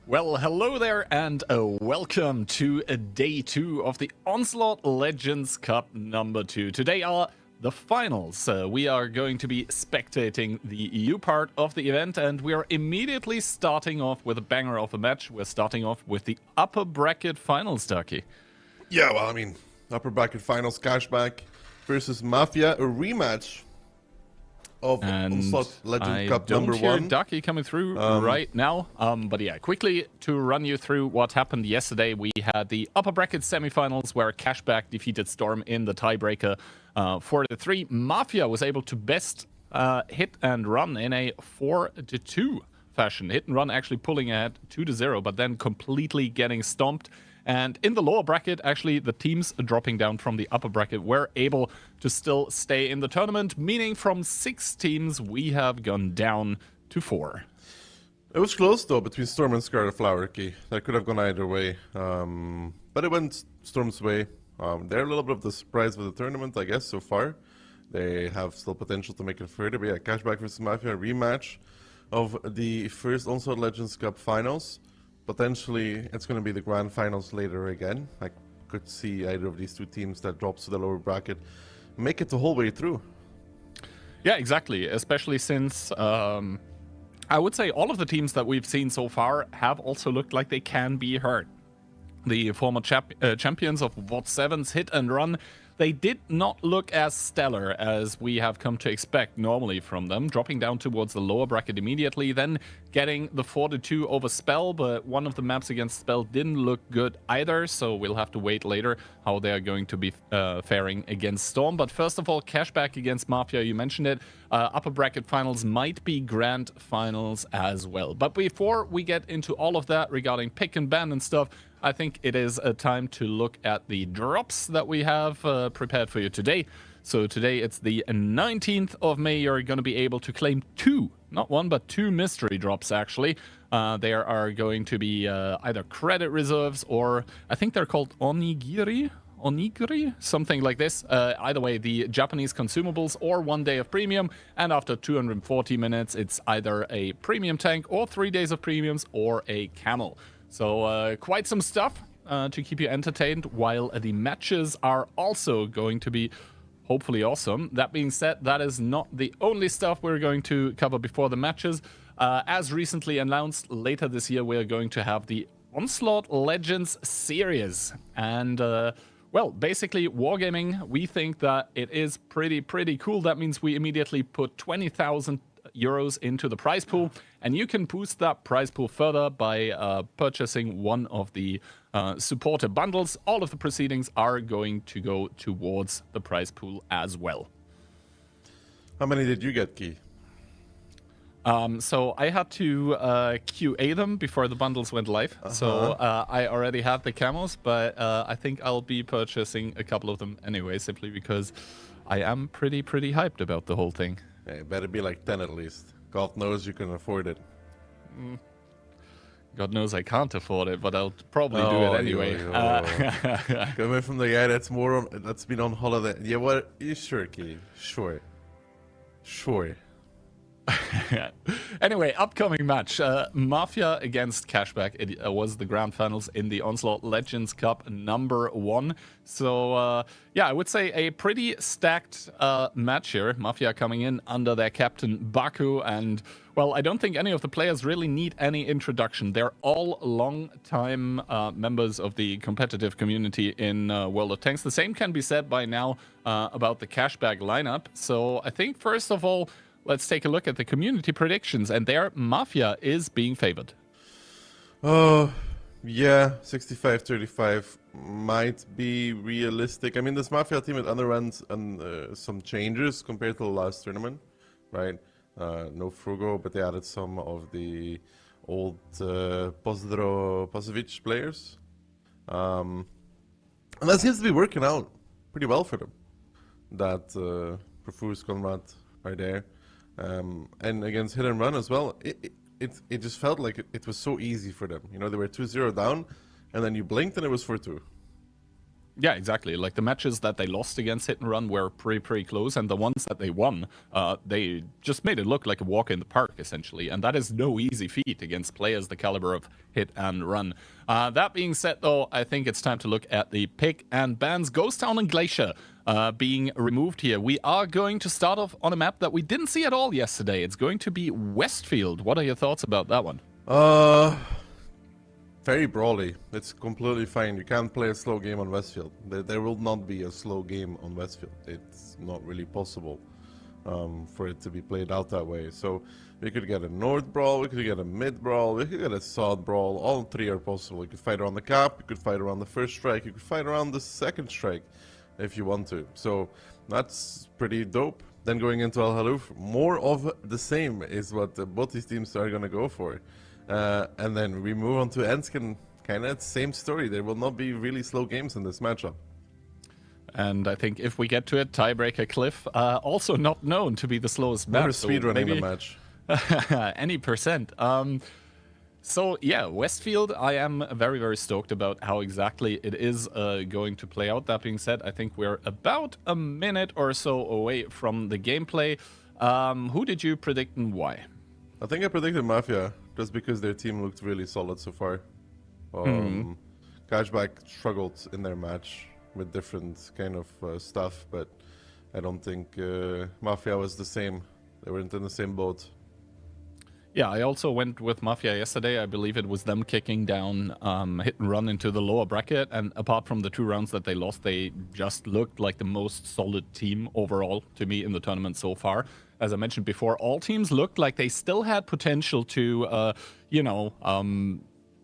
Well, hello there and welcome to day 2 of the Onslaught Legends Cup number 2. Today are the finals. We are going to be spectating the EU part of the event, and we are immediately starting off with a banger of a match. We're starting off with the upper bracket finals, Ducky. Yeah, well, I mean, upper bracket finals, cashback versus Mafia, a rematch of Onslaught Legends Cup number 1. I don't hear Ducky coming through right now, but yeah, quickly to run you through what happened yesterday. We had the upper bracket semifinals where Cashback defeated Storm in the tiebreaker 4-3. Mafia was able to best hit and run in a 4-2 fashion. Hit and run actually pulling ahead 2-0, but then completely getting stomped. And in the lower bracket, actually, the teams dropping down from the upper bracket were able to still stay in the tournament, meaning from 6 teams, we have gone down to 4. It was close, though, between Storm and Scarlet Flower Key. That could have gone either way. But it went Storm's way. They're a little bit of the surprise of the tournament, I guess, so far. They have still potential to make it further. But yeah, Cashback versus Mafia, a rematch of the first Onslaught Legends Cup finals. Potentially, it's going to be the grand finals later again. I could see either of these two teams that drops to the lower bracket make it the whole way through. Yeah, exactly. Especially since I would say all of the teams that we've seen so far have also looked like they can be hurt. The former champions of WOT 7's hit and run, they did not look as stellar as we have come to expect normally from them, dropping down towards the lower bracket immediately, then getting the 4-2 over Spell, but one of the maps against Spell didn't look good either, so we'll have to wait later how they're going to be faring against Storm. But first of all, Cashback against Mafia, you mentioned it. Upper bracket finals might be grand finals as well. But before we get into all of that regarding pick and ban and stuff, I think it is a time to look at the drops that we have prepared for you today. So today it's the 19th of May. You're going to be able to claim 2, not 1, but 2 mystery drops actually. There are going to be either credit reserves or I think they're called onigiri, something like this. Either way, the Japanese consumables or 1 day of premium, and after 240 minutes it's either a premium tank or 3 days of premiums or a camel. So quite some stuff to keep you entertained, while the matches are also going to be hopefully awesome. That being said, that is not the only stuff we're going to cover before the matches. As recently announced, later this year we're going to have the Onslaught Legends series. And well, basically wargaming, we think that it is pretty cool. That means we immediately put 20,000 euros into the prize pool, and you can boost that prize pool further by purchasing one of the supporter bundles. All of the proceedings are going to go towards the prize pool as well. How many did you get, Key? So I had to QA them before the bundles went live. So I already have the camos, but I think I'll be purchasing a couple of them anyway, simply because I am pretty hyped about the whole thing. Yeah, it better be like 10 at least. God knows you can afford it. God knows I can't afford it, but I'll probably do it anyway. Coming from the guy that's been on holiday. Yeah, what? You sure, Key? Sure. Anyway, upcoming match. Mafia against Cashback. It was the grand finals in the Onslaught Legends Cup number 1. So, yeah, I would say a pretty stacked match here. Mafia coming in under their captain Baku. And, well, I don't think any of the players really need any introduction. They're all long-time members of the competitive community in World of Tanks. The same can be said by now about the Cashback lineup. So, I think, first of all, let's take a look at the community predictions, and there Mafia is being favored. Oh, yeah, 65-35 might be realistic. I mean, this Mafia team had underwent some changes compared to the last tournament, right? No Frugo, but they added some of the old Pozdro Pasovic players. And that seems to be working out pretty well for them. That Profus, Conrad are there. And against hit and run as well, it just felt like it was so easy for them. You know, they were 2-0 down, and then you blinked and it was 4-2. Yeah, exactly. Like the matches that they lost against Hit and Run were pretty close, and the ones that they won, they just made it look like a walk in the park, essentially. And that is no easy feat against players the caliber of Hit and Run. That being said, though, I think it's time to look at the pick and bans. Ghost Town and Glacier being removed here. We are going to start off on a map that we didn't see at all yesterday. It's going to be Westfield. What are your thoughts about that one? Very brawly. It's completely fine. You can't play a slow game on Westfield. There will not be a slow game on Westfield. It's not really possible for it to be played out that way. So we could get a North brawl, we could get a Mid brawl, we could get a South brawl. All three are possible. You could fight around the cap, you could fight around the first strike, you could fight around the second strike if you want to. So that's pretty dope. Then going into Al Haluf, more of the same is what both these teams are going to go for. And then we move on to Enskin, kind of same story. There will not be really slow games in this matchup. And I think if we get to it, Tiebreaker Cliff, also not known to be the slowest map. Never speedrunning the match. Any percent. So yeah, Westfield, I am very stoked about how exactly it is going to play out. That being said, I think we're about a minute or so away from the gameplay. Who did you predict and why? I think I predicted Mafia, just because their team looked really solid so far. Cashback struggled in their match with different kind of stuff, but I don't think Mafia was the same. They weren't in the same boat. Yeah, I also went with Mafia yesterday. I believe it was them kicking down Hit and Run into the lower bracket, and apart from the 2 rounds that they lost, they just looked like the most solid team overall to me in the tournament so far. As I mentioned before, all teams looked like they still had potential to,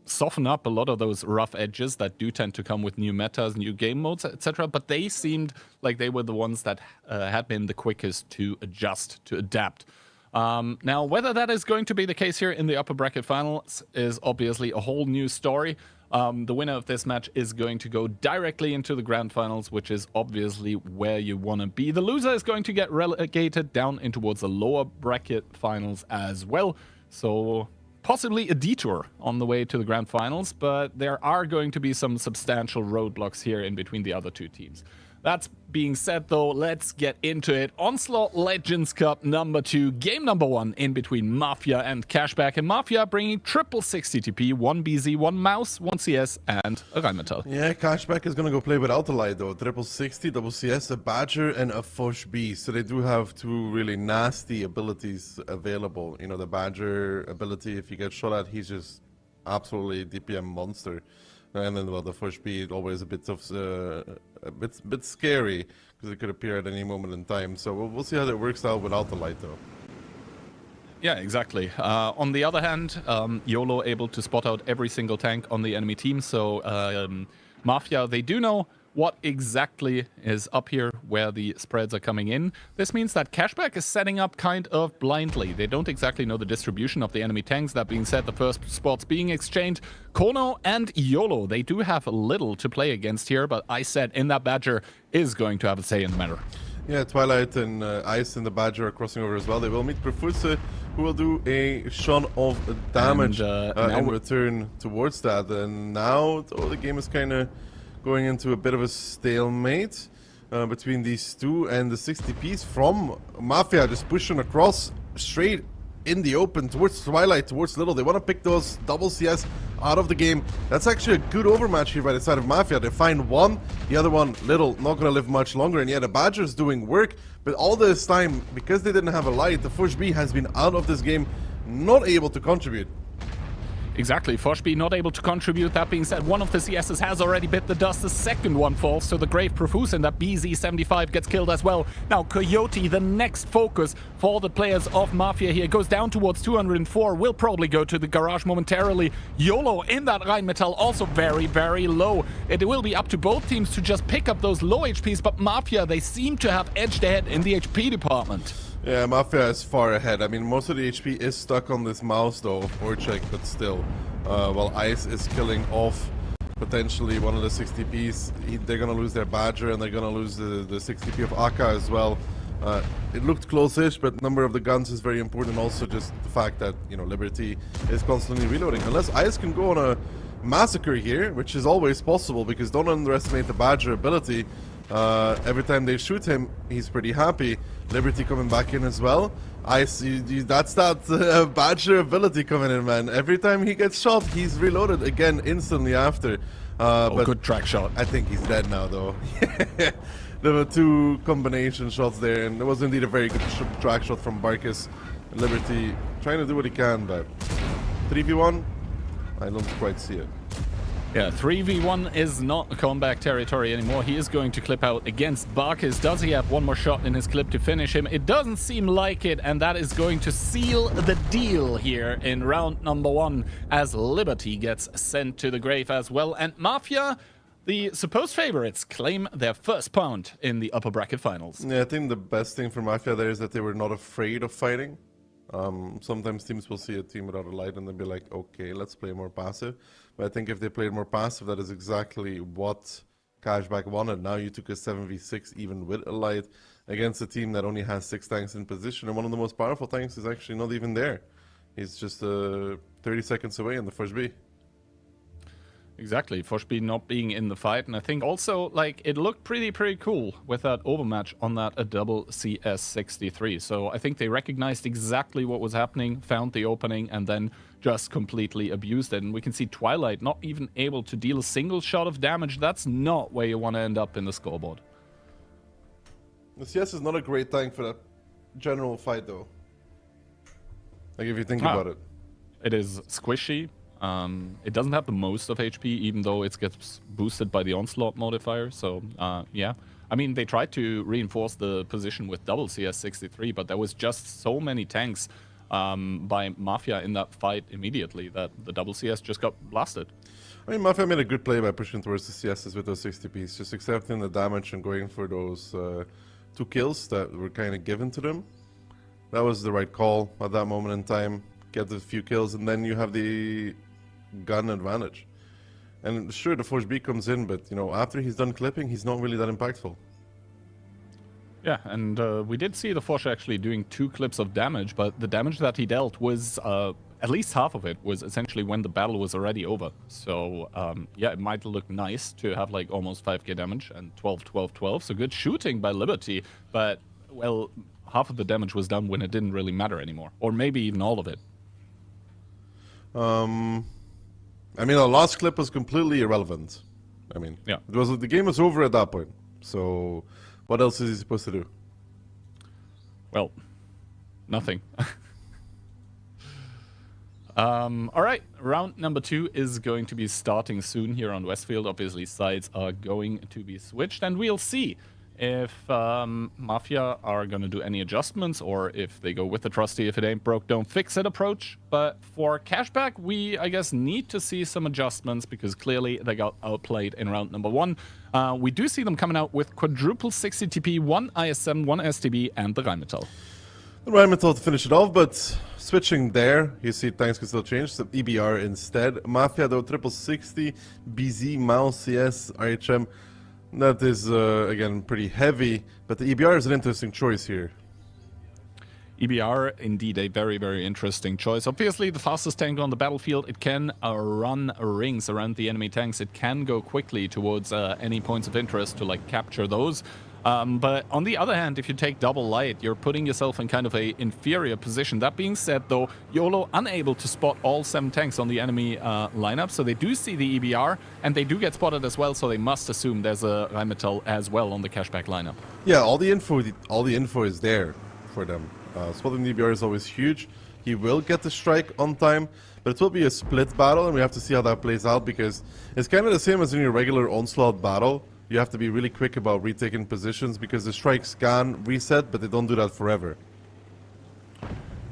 soften up a lot of those rough edges that do tend to come with new metas, new game modes, etc. But they seemed like they were the ones that had been the quickest to adjust, to adapt. Now, whether that is going to be the case here in the upper bracket finals is obviously a whole new story. The winner of this match is going to go directly into the grand finals, which is obviously where you want to be. The loser is going to get relegated down in towards the lower bracket finals as well. So possibly a detour on the way to the grand finals, but there are going to be some substantial roadblocks here in between the other 2 teams. That being said, though, let's get into it. Onslaught Legends Cup number 2, game number 1 in between Mafia and Cashback. And Mafia bringing triple 60 TP, 1 BZ, 1 Mouse, 1 CS, and a Rheinmetall. Yeah, Cashback is going to go play without the light, though. Triple 60, double CS, a Badger, and a Fosh B. So they do have 2 really nasty abilities available. You know, the Badger ability, if you get shot at, he's just absolutely DPM monster. And then, well, the Fosh B always a bit of a bit scary because it could appear at any moment in time. So we'll see how that works out without the light, though. Yeah, exactly. On the other hand, YOLO able to spot out every single tank on the enemy team. So Mafia, they do know what exactly is up here where the spreads are coming in. This means that Cashback is setting up kind of blindly. They don't exactly know the distribution of the enemy tanks. That being said, the first spots being exchanged. Kono and YOLO, they do have little to play against here, but I said in that Badger is going to have a say in the matter. Yeah, Twilight and Ice and the Badger are crossing over as well. They will meet Profuse, who will do a shot of damage in return towards that. And now the game is kind of going into a bit of a stalemate between these 2, and the 60Ps from Mafia just pushing across straight in the open towards Twilight, towards Little. They want to pick those double CS out of the game. That's actually a good overmatch here by the side of Mafia. They find one, the other one, Little, not going to live much longer. And yeah, the Badger's doing work, but all this time, because they didn't have a light, the Fosh B has been out of this game, not able to contribute. Exactly, Foshby not able to contribute. That being said, one of the CSs has already bit the dust. The second one falls to the grave Profuse, and that BZ75 gets killed as well. Now Coyote, the next focus for the players of Mafia here, goes down towards 204. Will probably go to the garage momentarily. YOLO in that Rheinmetall also very low. It will be up to both teams to just pick up those low HPs, but Mafia, they seem to have edged ahead in the HP department. Yeah, Mafia is far ahead. I mean, most of the HP is stuck on this Mouse, though, or check, but still. While Ice is killing off potentially one of the 60Ps, they're going to lose their Badger, and they're going to lose the 60P of Akka as well. It looked close-ish, but number of the guns is very important. Also, just the fact that, you know, Liberty is constantly reloading. Unless Ice can go on massacre here, which is always possible because don't underestimate the Badger ability. Every time they shoot him, he's pretty happy. Liberty coming back in as well. I see, that's that Badger ability coming in, man. Every time he gets shot, he's reloaded again instantly after. But good track shot. I think he's dead now, though. There were 2 combination shots there, and it was indeed a very good track shot from Barcus. Liberty trying to do what he can, but 3v1, I don't quite see it. Yeah, 3v1 is not comeback territory anymore. He is going to clip out against Barcus. Does he have one more shot in his clip to finish him? It doesn't seem like it, and that is going to seal the deal here in round number 1 as Liberty gets sent to the grave as well. And Mafia, the supposed favorites, claim their first pound in the upper bracket finals. Yeah, I think the best thing for Mafia there is that they were not afraid of fighting. Sometimes teams will see a team without a light and they'll be like, okay, let's play more passive. But I think if they played more passive, that is exactly what Cashback wanted. Now you took a 7v6 even with a light against a team that only has 6 tanks in position, and one of the most powerful tanks is actually not even there. He's just 30 seconds away in the first B. Exactly, Foshby not being in the fight, and I think also, like, it looked pretty cool with that overmatch on that a double CS63. So I think they recognized exactly what was happening, found the opening, and then just completely abused it. And we can see Twilight not even able to deal a single shot of damage. That's not where you want to end up in the scoreboard. The CS is not a great tank for that general fight, though. Like, if you think about it. It is squishy. It doesn't have the most of HP, even though it gets boosted by the Onslaught modifier. So, yeah. I mean, they tried to reinforce the position with double CS63, but there was just so many tanks by Mafia in that fight immediately that the double CS just got blasted. I mean, Mafia made a good play by pushing towards the CSs with those 60Ps, just accepting the damage and going for those 2 kills that were kind of given to them. That was the right call at that moment in time. Get the few kills, and then you have the gun advantage. And sure, the Forge B comes in, but you know, after he's done clipping, he's not really that impactful. Yeah, and we did see the Forge actually doing 2 clips of damage, but the damage that he dealt was, at least half of it was essentially when the battle was already over. So, yeah, it might look nice to have like almost 5k damage and 12, 12, 12. So good shooting by Liberty, but, well, half of the damage was done when it didn't really matter anymore. Or maybe even all of it. I mean, the last clip was completely irrelevant. I mean, yeah, the game was over at that point. So, what else is he supposed to do? Well, nothing. All right, round number 2 is going to be starting soon here on Westfield. Obviously, sides are going to be switched, and we'll see if Mafia are going to do any adjustments or if they go with the trusty if it ain't broke don't fix it approach. But for Cashback, we I guess need to see some adjustments because clearly they got outplayed in round number 1. We do see them coming out with quadruple 60 TP, 1 IS-7, 1 STB, and the Rheinmetall. The Rheinmetall to finish it off, but switching there, you see tanks can still change, so EBR instead. Mafia though, triple 60, BZ, Mouse, CS, RHM. That is, again, pretty heavy, but the EBR is an interesting choice here. EBR, indeed, a very interesting choice. Obviously, the fastest tank on the battlefield. It can run rings around the enemy tanks. It can go quickly towards any points of interest to, like, capture those. But on the other hand, if you take double light, you're putting yourself in kind of a inferior position. That being said, though, YOLO unable to spot all 7 tanks on the enemy lineup, so they do see the EBR, and they do get spotted as well, so they must assume there's a Rheinmetall as well on the Cashback lineup. Yeah, all the info is there for them. Spotting the EBR is always huge. He will get the strike on time, but it will be a split battle, and we have to see how that plays out, because it's kind of the same as in your regular Onslaught battle. You have to be really quick about retaking positions because the strikes can reset, but they don't do that forever.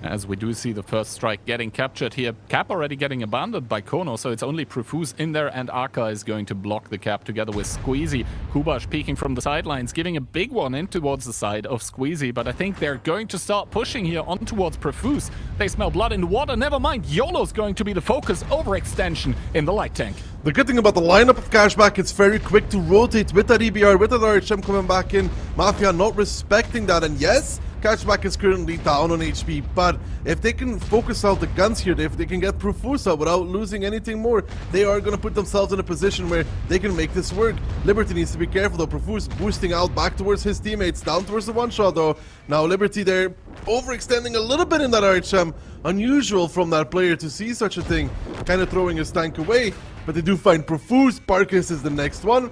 As we do see the first strike getting captured here. Cap already getting abandoned by Kono, so it's only Profuse in there, and Arca is going to block the Cap together with Squeezy. Kubash peeking from the sidelines, giving a big one in towards the side of Squeezy, but I think they're going to start pushing here on towards Profuse. They smell blood in the water, never mind, YOLO's going to be the focus, overextension in the light tank. The good thing about the lineup of Cashback, it's very quick to rotate with that EBR, with that RHM coming back in. Mafia not respecting that, and yes, Catchback is currently down on HP, but if they can focus out the guns here, if they can get Profusa without losing anything more, they are going to put themselves in a position where they can make this work. Liberty needs to be careful though. Profuse boosting out back towards his teammates, down towards the one-shot though. Now Liberty there overextending a little bit in that RHM. Unusual from that player to see such a thing, kind of throwing his tank away, but they do find Profuse. Barkus is the next one.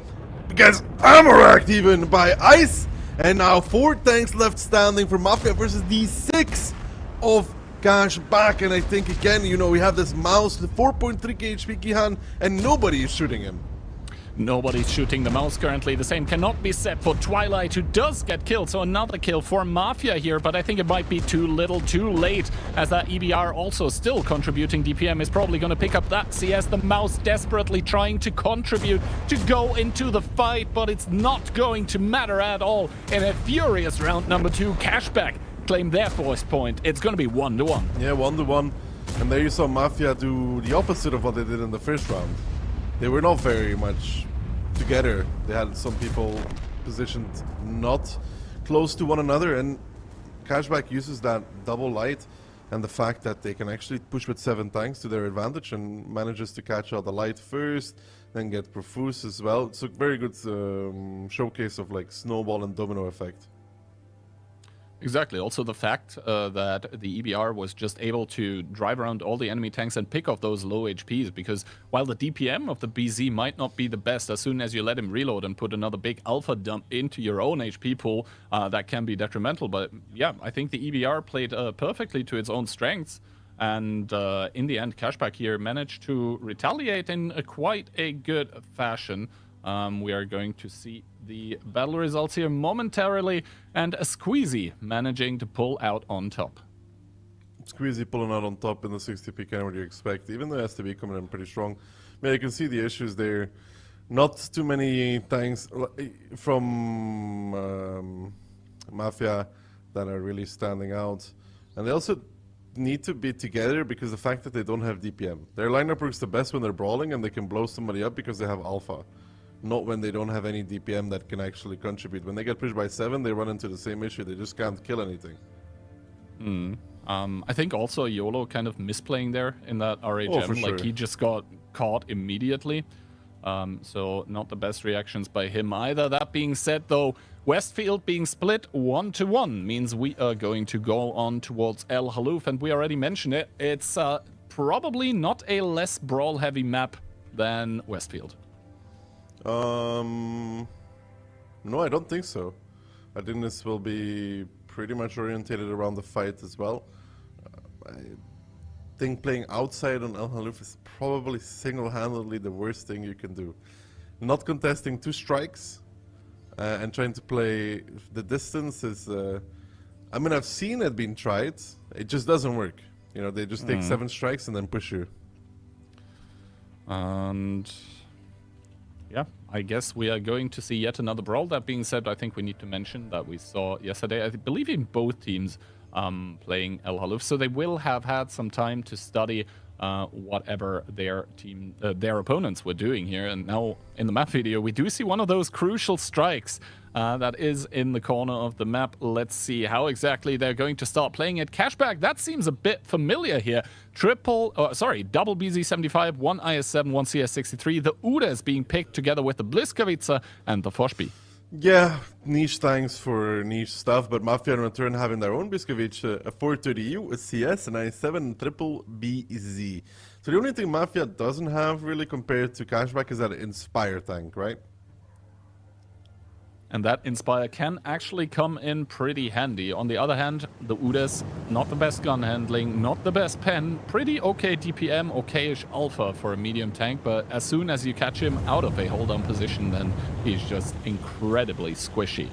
Gets Amaraked even by Ice. And now 4 tanks left standing for Mafia versus the 6 of Cashback. And I think again, you know, we have this mouse, the 4.3k HP Kihan, and nobody is shooting him. Nobody's shooting the mouse currently. The same cannot be said for Twilight, who does get killed. So another kill for Mafia here, but I think it might be too little too late, as that EBR also still contributing. DPM is probably going to pick up that CS. The mouse desperately trying to contribute to go into the fight, but it's not going to matter at all. In a furious round number 2, Cashback claim their first point. It's going to be 1-1. Yeah, 1-1. And there you saw Mafia do the opposite of what they did in the first round. They were not very much together. They had some people positioned not close to one another, and Cashback uses that double light and the fact that they can actually push with 7 tanks to their advantage and manages to catch out the light first, then get Profuse as well. It's a very good showcase of like snowball and domino effect. Exactly. Also the fact that the EBR was just able to drive around all the enemy tanks and pick off those low HPs, because while the DPM of the BZ might not be the best, as soon as you let him reload and put another big alpha dump into your own HP pool, that can be detrimental. But yeah, I think the EBR played perfectly to its own strengths. And in the end, Cashback here managed to retaliate in quite a good fashion. We are going to see the battle results here momentarily, and a Squeezy managing to pull out on top. Squeezy pulling out on top in the 60p, kind of what you expect, even though STB coming in pretty strong. I mean, you can see the issues there. Not too many tanks from Mafia that are really standing out. And they also need to be together because the fact that they don't have DPM. Their lineup works the best when they're brawling and they can blow somebody up because they have alpha. Not when they don't have any DPM that can actually contribute. When they get pushed by 7, they run into the same issue. They just can't kill anything. I think also YOLO kind of misplaying there in that RHM. Oh, for like, sure. he just got caught immediately. So not the best reactions by him either. That being said, though, Westfield being split 1-1 means we are going to go on towards El Haluf. And we already mentioned it. It's probably not a less brawl-heavy map than Westfield. No, I don't think so. I think this will be pretty much orientated around the fight as well. I think playing outside on El Haluf is probably single-handedly the worst thing you can do. Not contesting 2 strikes and trying to play the distance is... I mean, I've seen it being tried. It just doesn't work. You know, they just take 7 strikes and then push you. And... yeah, I guess we are going to see yet another brawl. That being said, I think we need to mention that we saw yesterday, I believe in both teams playing El Haluf, so they will have had some time to study whatever their opponents were doing here. And now in the map video, we do see one of those crucial strikes that is in the corner of the map. Let's see how exactly they're going to start playing it. Cashback, that seems a bit familiar here. Double BZ75, 1 IS7, 1 CS63. The Udas being picked together with the Bliskavica and the Foshby. Yeah, niche tanks for niche stuff, but Mafia in return having their own Bliskovic, a 430U, a CS, an i7, triple BZ. So the only thing Mafia doesn't have really compared to Cashback is that Inspire tank, right? And that Inspire can actually come in pretty handy. On the other hand, the Udas, not the best gun handling, not the best pen, pretty okay DPM, okayish alpha for a medium tank, but as soon as you catch him out of a hold-on position, then he's just incredibly squishy.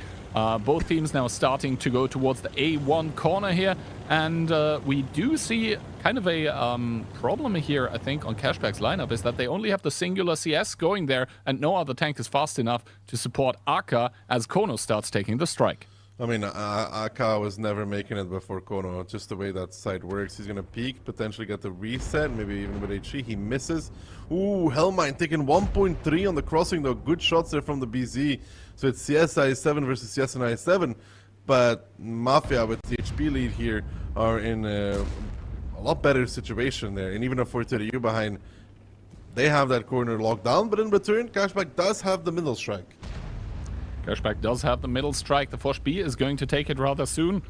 Both teams now starting to go towards the A1 corner here, and we do see kind of a problem here, I think, on Cashback's lineup, is that they only have the singular CS going there, and no other tank is fast enough to support Aka as Kono starts taking the strike. I mean, Aka was never making it before Kono, just the way that side works. He's going to peek, potentially get the reset, maybe even with HE. He misses. Ooh, Hellmine taking 1.3 on the crossing, though. Good shots there from the BZ. So it's CS I7 versus CS and I7. but Mafia with the HP lead here are in a lot better situation there, and even a 432 behind, they have that corner locked down, but in return, Cashback does have the middle strike. Cashback does have the middle strike. The Foch B is going to take it rather soon,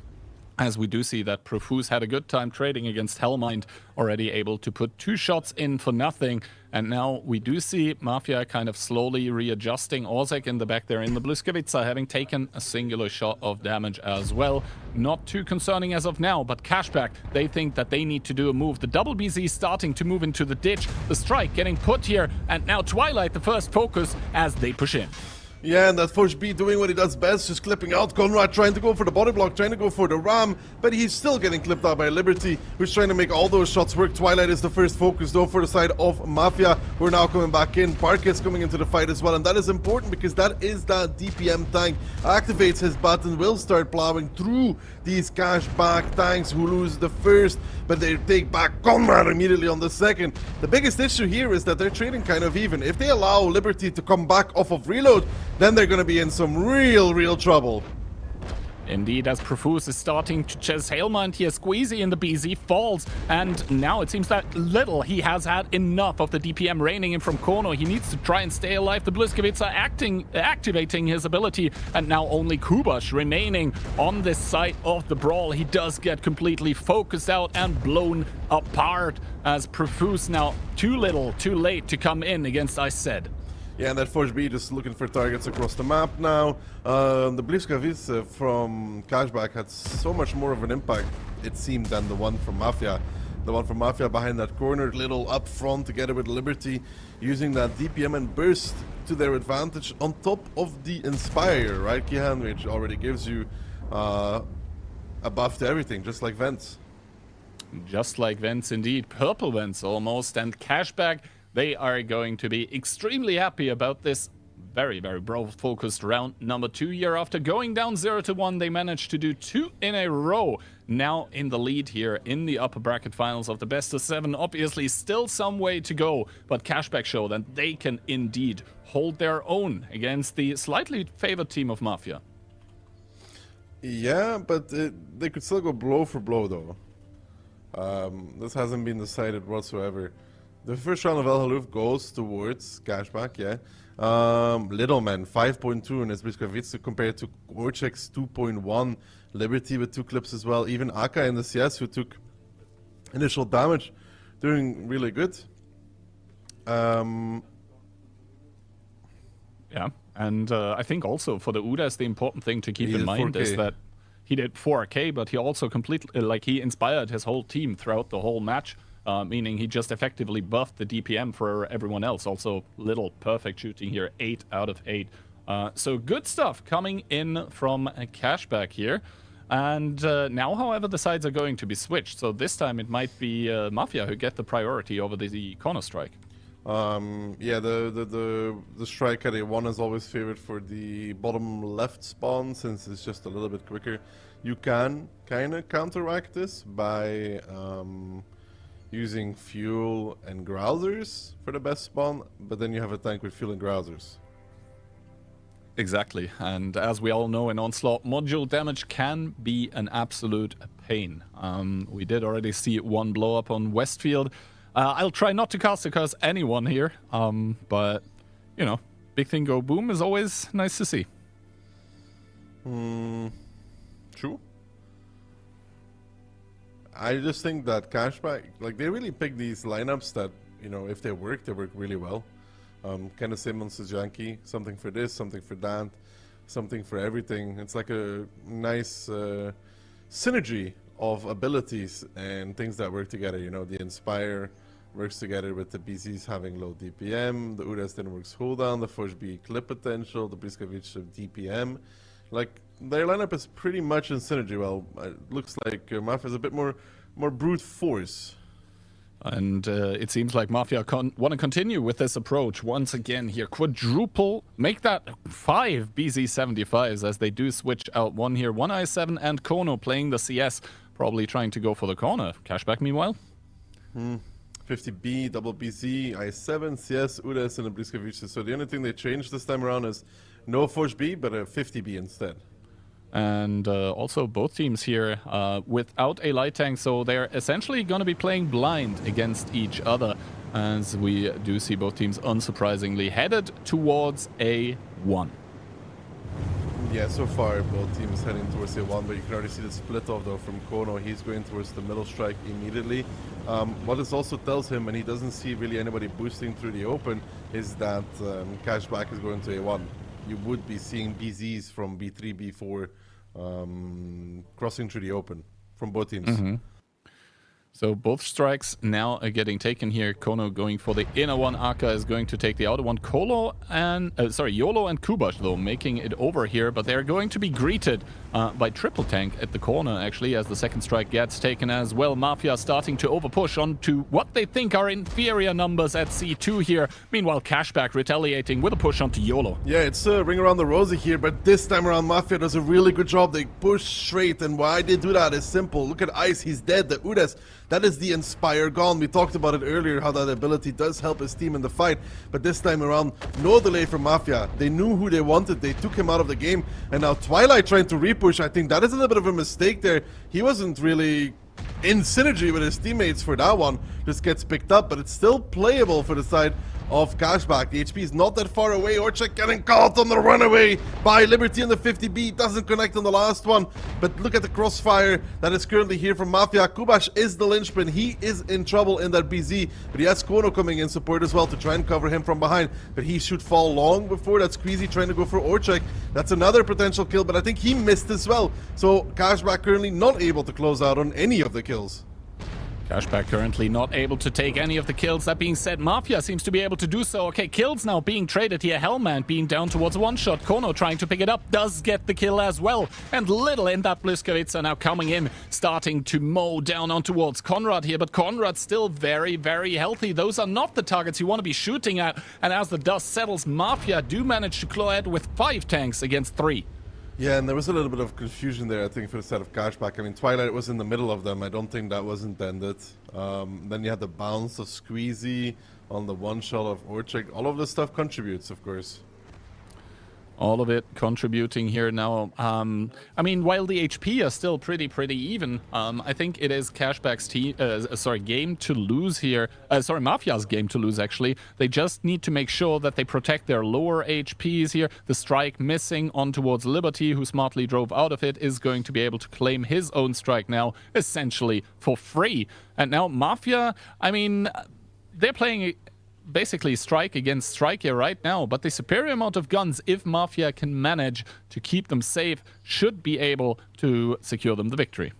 as we do see that Profuse had a good time trading against Hellmind, already able to put 2 shots in for nothing. And now we do see Mafia kind of slowly readjusting. Orzek in the back there in the Błyskawica, having taken a singular shot of damage as well. Not too concerning as of now, but Cashback, they think that they need to do a move. The double BZ starting to move into the ditch. The strike getting put here, and now Twilight the first focus as they push in. Yeah, and that Foch B doing what he does best, just clipping out. Conrad trying to go for the body block, trying to go for the ram, but he's still getting clipped out by Liberty, who's trying to make all those shots work. Twilight is the first focus, though, for the side of Mafia. We're now coming back in. Parket's coming into the fight as well, and that is important because that is that DPM tank. Activates his button, will start plowing through these Cashback tanks who lose the first, but they take back Conrad immediately on the second. The biggest issue here is that they're trading kind of even. If they allow Liberty to come back off of reload, then they're going to be in some real trouble. Indeed, as Profuse is starting to chase Hellmind here, Squeezy in the BZ falls, and now it seems that little he has had enough of the DPM raining in from Kono. He needs to try and stay alive. The Błyskawica activating his ability, and now only Kubash remaining on this side of the brawl. He does get completely focused out and blown apart as Profuse now too little, too late to come in against Iced. Yeah, and that Foch B just looking for targets across the map now. The Błyskawica from Cashback had so much more of an impact, it seemed, than the one from Mafia. The one from Mafia behind that corner, little up front together with Liberty, using that DPM and burst to their advantage on top of the Inspire, right, Kihan, which already gives you a buff to everything, just like Vents. Just like Vents, indeed. Purple Vents almost, and Cashback, they are going to be extremely happy about this very brawl-focused round number 2 here. After going down 0-1, they managed to do 2 in a row. Now in the lead here in the upper bracket finals of the best of 7. Obviously still some way to go, but Cashback show that they can indeed hold their own against the slightly favored team of Mafia. Yeah, but they could still go blow for blow, though. This hasn't been decided whatsoever. The first round of El Haluf goes towards Cashback, yeah. Littleman, 5.2 in his Błyskawica compared to Orchek's 2.1. Liberty with 2 clips as well. Even Aka in the CS, who took initial damage, doing really good. Yeah, and I think also for the Udas, the important thing to keep in mind 4K. Is that he did 4K, but he also completely, he inspired his whole team throughout the whole match. Meaning he just effectively buffed the DPM for everyone else. Also, little perfect shooting here, 8 out of 8. So good stuff coming in from Cashback here. And now, however, the sides are going to be switched. So this time it might be Mafia who get the priority over the corner strike. Yeah, the strike at A1 is always favored for the bottom left spawn, since it's just a little bit quicker. You can kind of counteract this by using fuel and grousers for the best spawn, but then you have a tank with fuel and grousers. Exactly, and as we all know in Onslaught, module damage can be an absolute pain. We did already see one blow up on Westfield. I'll try not to cast across anyone here, but, you know, big thing go boom is always nice to see. True. I just think that Cashback, like, they really pick these lineups that, you know, if they work really well. Kind of same on Sujanki, something for this, something for that, something for everything. It's like a nice synergy of abilities and things that work together. You know, the Inspire works together with the BZs having low DPM, the Udas then works cooldown, the Foch B clip potential, the Błyskawica DPM. Like, their lineup is pretty much in synergy. Well, it looks like Mafia is a bit more brute force. And it seems like Mafia want to continue with this approach once again here. Quadruple, make that 5 BZ75s as they do switch out one here. One I7 and Kono playing the CS, probably trying to go for the corner. Cashback meanwhile. 50B, double BZ, I7, CS, Udas, and a Błyskawica. So the only thing they changed this time around is no Foch B, but a 50B instead. And also both teams here without a light tank, so they're essentially going to be playing blind against each other, as we do see both teams unsurprisingly headed towards A1. Yeah, so far both teams heading towards A1, but you can already see the split off though from Kono. He's going towards the middle strike immediately. What this also tells him, and he doesn't see really anybody boosting through the open, is that Cashback is going to A1. You would be seeing BZs from B3, B4 crossing through the open from both teams. Mm-hmm. So both strikes now are getting taken here. Kono going for the inner one. Aka is going to take the outer one. YOLO and Kubash, though, making it over here. But they're going to be greeted by triple tank at the corner, actually, as the second strike gets taken as well. Mafia starting to overpush onto what they think are inferior numbers at C2 here. Meanwhile, Cashback retaliating with a push onto YOLO. Yeah, it's a ring around the rosy here, but this time around Mafia does a really good job. They push straight, and why they do that is simple. Look at Ice, he's dead. The Udes, that is the Inspire gone. We talked about it earlier, how that ability does help his team in the fight. But this time around, no delay from Mafia. They knew who they wanted. They took him out of the game. And now Twilight trying to repush. I think that is a little bit of a mistake there. He wasn't really in synergy with his teammates for that one. Just gets picked up, but it's still playable for the side of Cashback. The HP is not that far away. Orchek getting caught on the runaway by Liberty in the 50B. Doesn't connect on the last one. But look at the crossfire that is currently here from Mafia. Kubash is the linchpin. He is in trouble in that BZ. But he has Kono coming in support as well to try and cover him from behind. But he should fall long before that. Squeezy trying to go for Orchek. That's another potential kill, but I think he missed as well. So Cashback currently not able to close out on any of the kills. Cashback currently not able to take any of the kills. That being said, Mafia seems to be able to do so. Okay, kills now being traded here. Hellman being down towards one shot. Kono trying to pick it up, does get the kill as well. And Little in that Bliskavitz now coming in, starting to mow down on towards Conrad here. But Conrad's still very, very healthy. Those are not the targets you want to be shooting at. And as the dust settles, Mafia do manage to claw ahead with 5 tanks against 3. Yeah, and there was a little bit of confusion there, I think, for the set of Cashback. I mean, Twilight was in the middle of them. I don't think that was intended. Then you had the bounce of Squeezy on the one shot of Orchek. All of this stuff contributes, of course. All of it contributing here now. I mean, while the HP are still pretty even, I think it is Cashback's game to lose here. Mafia's game to lose, actually. They just need to make sure that they protect their lower HPs here. The strike missing on towards Liberty, who smartly drove out of it, is going to be able to claim his own strike now, essentially for free. And now Mafia, I mean, they're playing basically strike against strike here right now, but the superior amount of guns, if Mafia can manage to keep them safe, should be able to secure them the victory.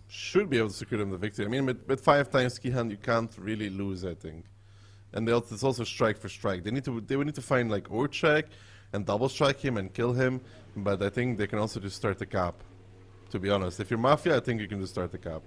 Should be able to secure them the victory. I mean, with 5 times Kihan, you can't really lose, I think. And it's also strike for strike. They would need to find like Orchek and double strike him and kill him, but I think they can also just start the cap. To be honest, if you're Mafia, I think you can just start the cap.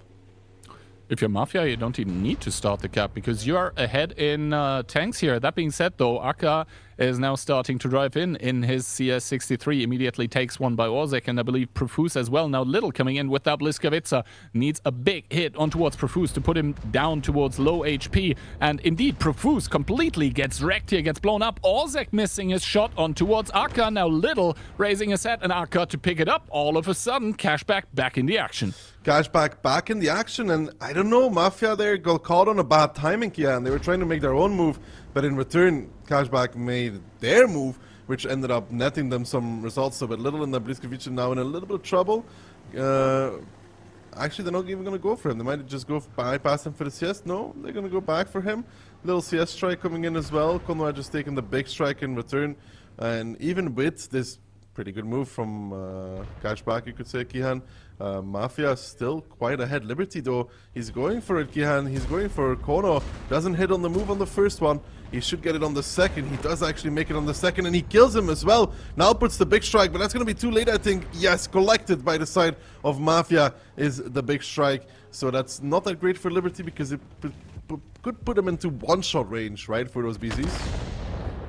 If you're Mafia, you don't even need to start the cap because you are ahead in tanks here. That being said, though, Aka is now starting to drive in his CS63. Immediately takes one by Orzek, and I believe Profuse as well. Now Little coming in with that Bliskavitza. Needs a big hit on towards Profuse to put him down towards low HP. And indeed, Profuse completely gets wrecked here, gets blown up. Orzek missing his shot on towards Aka. Now Little raising his head and Aka to pick it up. All of a sudden, Cashback back in the action. Cashback back in the action, and I don't know, Mafia there got caught on a bad timing, yeah, and they were trying to make their own move, but in return, Cashback made their move, which ended up netting them some results. So with Little and the Bliskovic now in a little bit of trouble. Actually, they're not even going to go for him. They might just go bypass him for the CS. No, they're going to go back for him. Little CS strike coming in as well. Conrad just taking the big strike in return, and even with this pretty good move from Cashback, you could say, Kihan. Mafia still quite ahead. Liberty, though, he's going for it, Kihan. He's going for Kono. Doesn't hit on the move on the first one. He should get it on the second. He does actually make it on the second, and he kills him as well. Now puts the big strike, but that's going to be too late, I think. Yes, collected by the side of Mafia is the big strike. So that's not that great for Liberty because it could put him into one-shot range, right, for those BZs.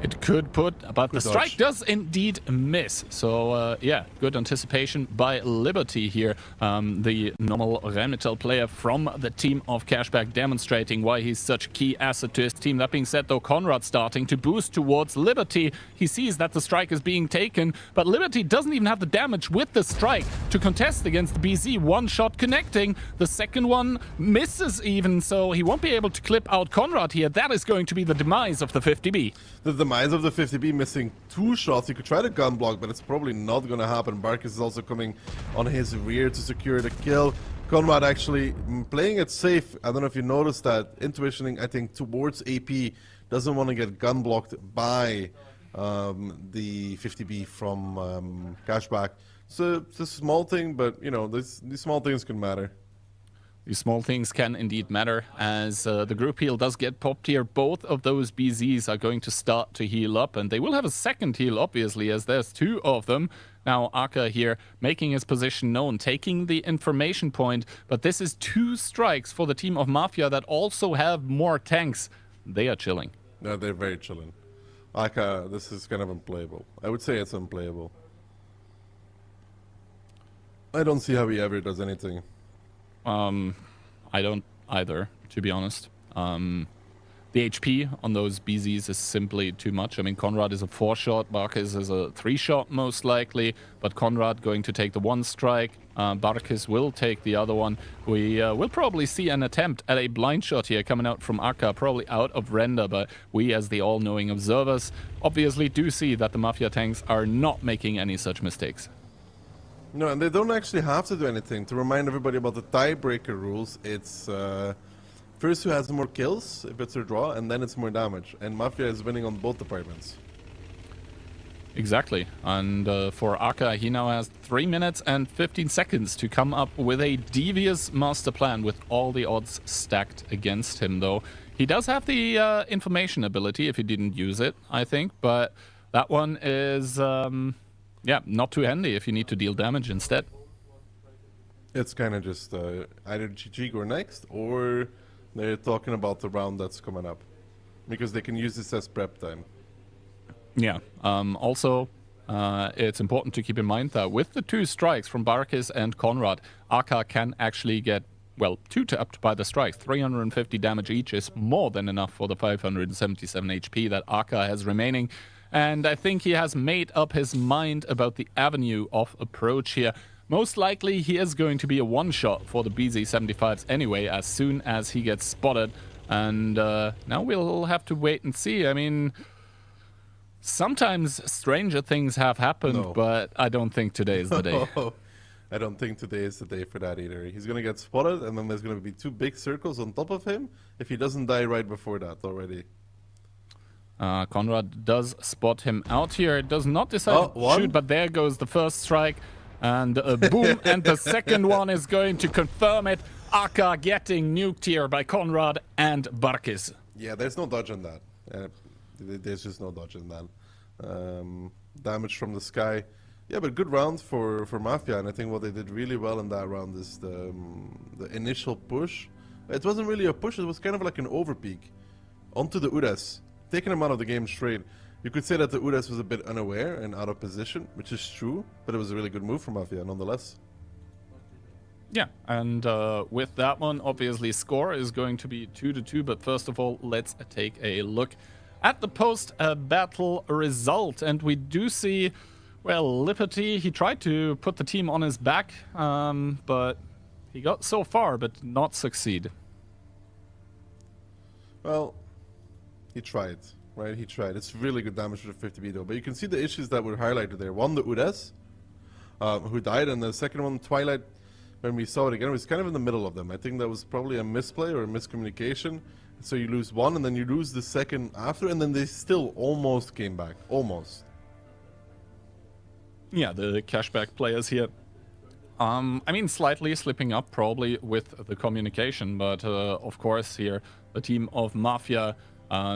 It could put, but the strike does indeed miss. So, yeah, good anticipation by Liberty here. The normal Rheinmetall player from the team of Cashback, demonstrating why he's such a key asset to his team. That being said, though, Conrad starting to boost towards Liberty. He sees that the strike is being taken, but Liberty doesn't even have the damage with the strike to contest against the BZ. One shot connecting. The second one misses even, so he won't be able to clip out Conrad here. That is going to be the demise of the 50B. The demise of the 50B, missing 2 shots. He could try to gun block, but it's probably not going to happen. Barkis is also coming on his rear to secure the kill. Conrad actually playing it safe. I don't know if you noticed that. Intuitioning, I think, towards AP. Doesn't want to get gun blocked by the 50B from Cashback. So it's a small thing, but, you know, these small things can matter. These small things can indeed matter, as the group heal does get popped here. Both of those BZs are going to start to heal up, and they will have a second heal, obviously, as there's 2 of them. Now, Aka here making his position known, taking the information point, but this is 2 strikes for the team of Mafia that also have more tanks. They are chilling. No, they're very chilling. Aka, this is kind of unplayable. I would say it's unplayable. I don't see how he ever does anything. I don't either, to be honest. The HP on those BZs is simply too much. I mean, Conrad is a 4-shot, Barkis is a 3-shot most likely, but Conrad going to take the 1 strike. Barkis will take the other one. We will probably see an attempt at a blind shot here coming out from Aka, probably out of render, but we as the all-knowing observers obviously do see that the Mafia tanks are not making any such mistakes. No, and they don't actually have to do anything. To remind everybody about the tiebreaker rules, it's first who has more kills, if it's a draw, and then it's more damage. And Mafia is winning on both departments. Exactly. And for Aka, he now has 3 minutes and 15 seconds to come up with a devious master plan with all the odds stacked against him, though. He does have the information ability if he didn't use it, I think, but that one is... yeah, not too handy if you need to deal damage instead. It's kind of just either GG or next, or they're talking about the round that's coming up. Because they can use this as prep time. Yeah, also, it's important to keep in mind that with the 2 strikes from Barkis and Conrad, Aka can actually get, well, 2 tapped by the strikes. 350 damage each is more than enough for the 577 HP that Aka has remaining. And I think he has made up his mind about the avenue of approach here. Most likely he is going to be a 1-shot for the BZ75s anyway, as soon as he gets spotted. And now we'll have to wait and see. I mean, sometimes stranger things have happened, but I don't think today is the day. I don't think today is the day for that either. He's going to get spotted, and then there's going to be 2 big circles on top of him if he doesn't die right before that already. Conrad does spot him out here. Does not decide to shoot, but there goes the first strike. And boom, and the second one is going to confirm it. Aka getting nuked here by Conrad and Barkis. Yeah, there's no dodge on that. There's just no dodge on that. Damage from the sky. Yeah, but good round for Mafia, and I think what they did really well in that round is the initial push. It wasn't really a push, it was kind of like an overpeak onto the Uras. Taking him out of the game straight. You could say that the Uras was a bit unaware and out of position, which is true, but it was a really good move from Mafia nonetheless. Yeah, and with that one, obviously score is going to be 2-2, but first of all, let's take a look at the post-battle result. And we do see, well, Liberty, he tried to put the team on his back, but he got so far, but did not succeed. Well, he tried, right? He tried. It's really good damage for the 50B though. But you can see the issues that were highlighted there. One, the Uras, who died, and the second one, Twilight, when we saw it again, it was kind of in the middle of them. I think that was probably a misplay or a miscommunication. So you lose one, and then you lose the second after, and then they still almost came back. Almost. Yeah, the cashback players here. I mean, slightly slipping up probably with the communication, but of course here, the team of Mafia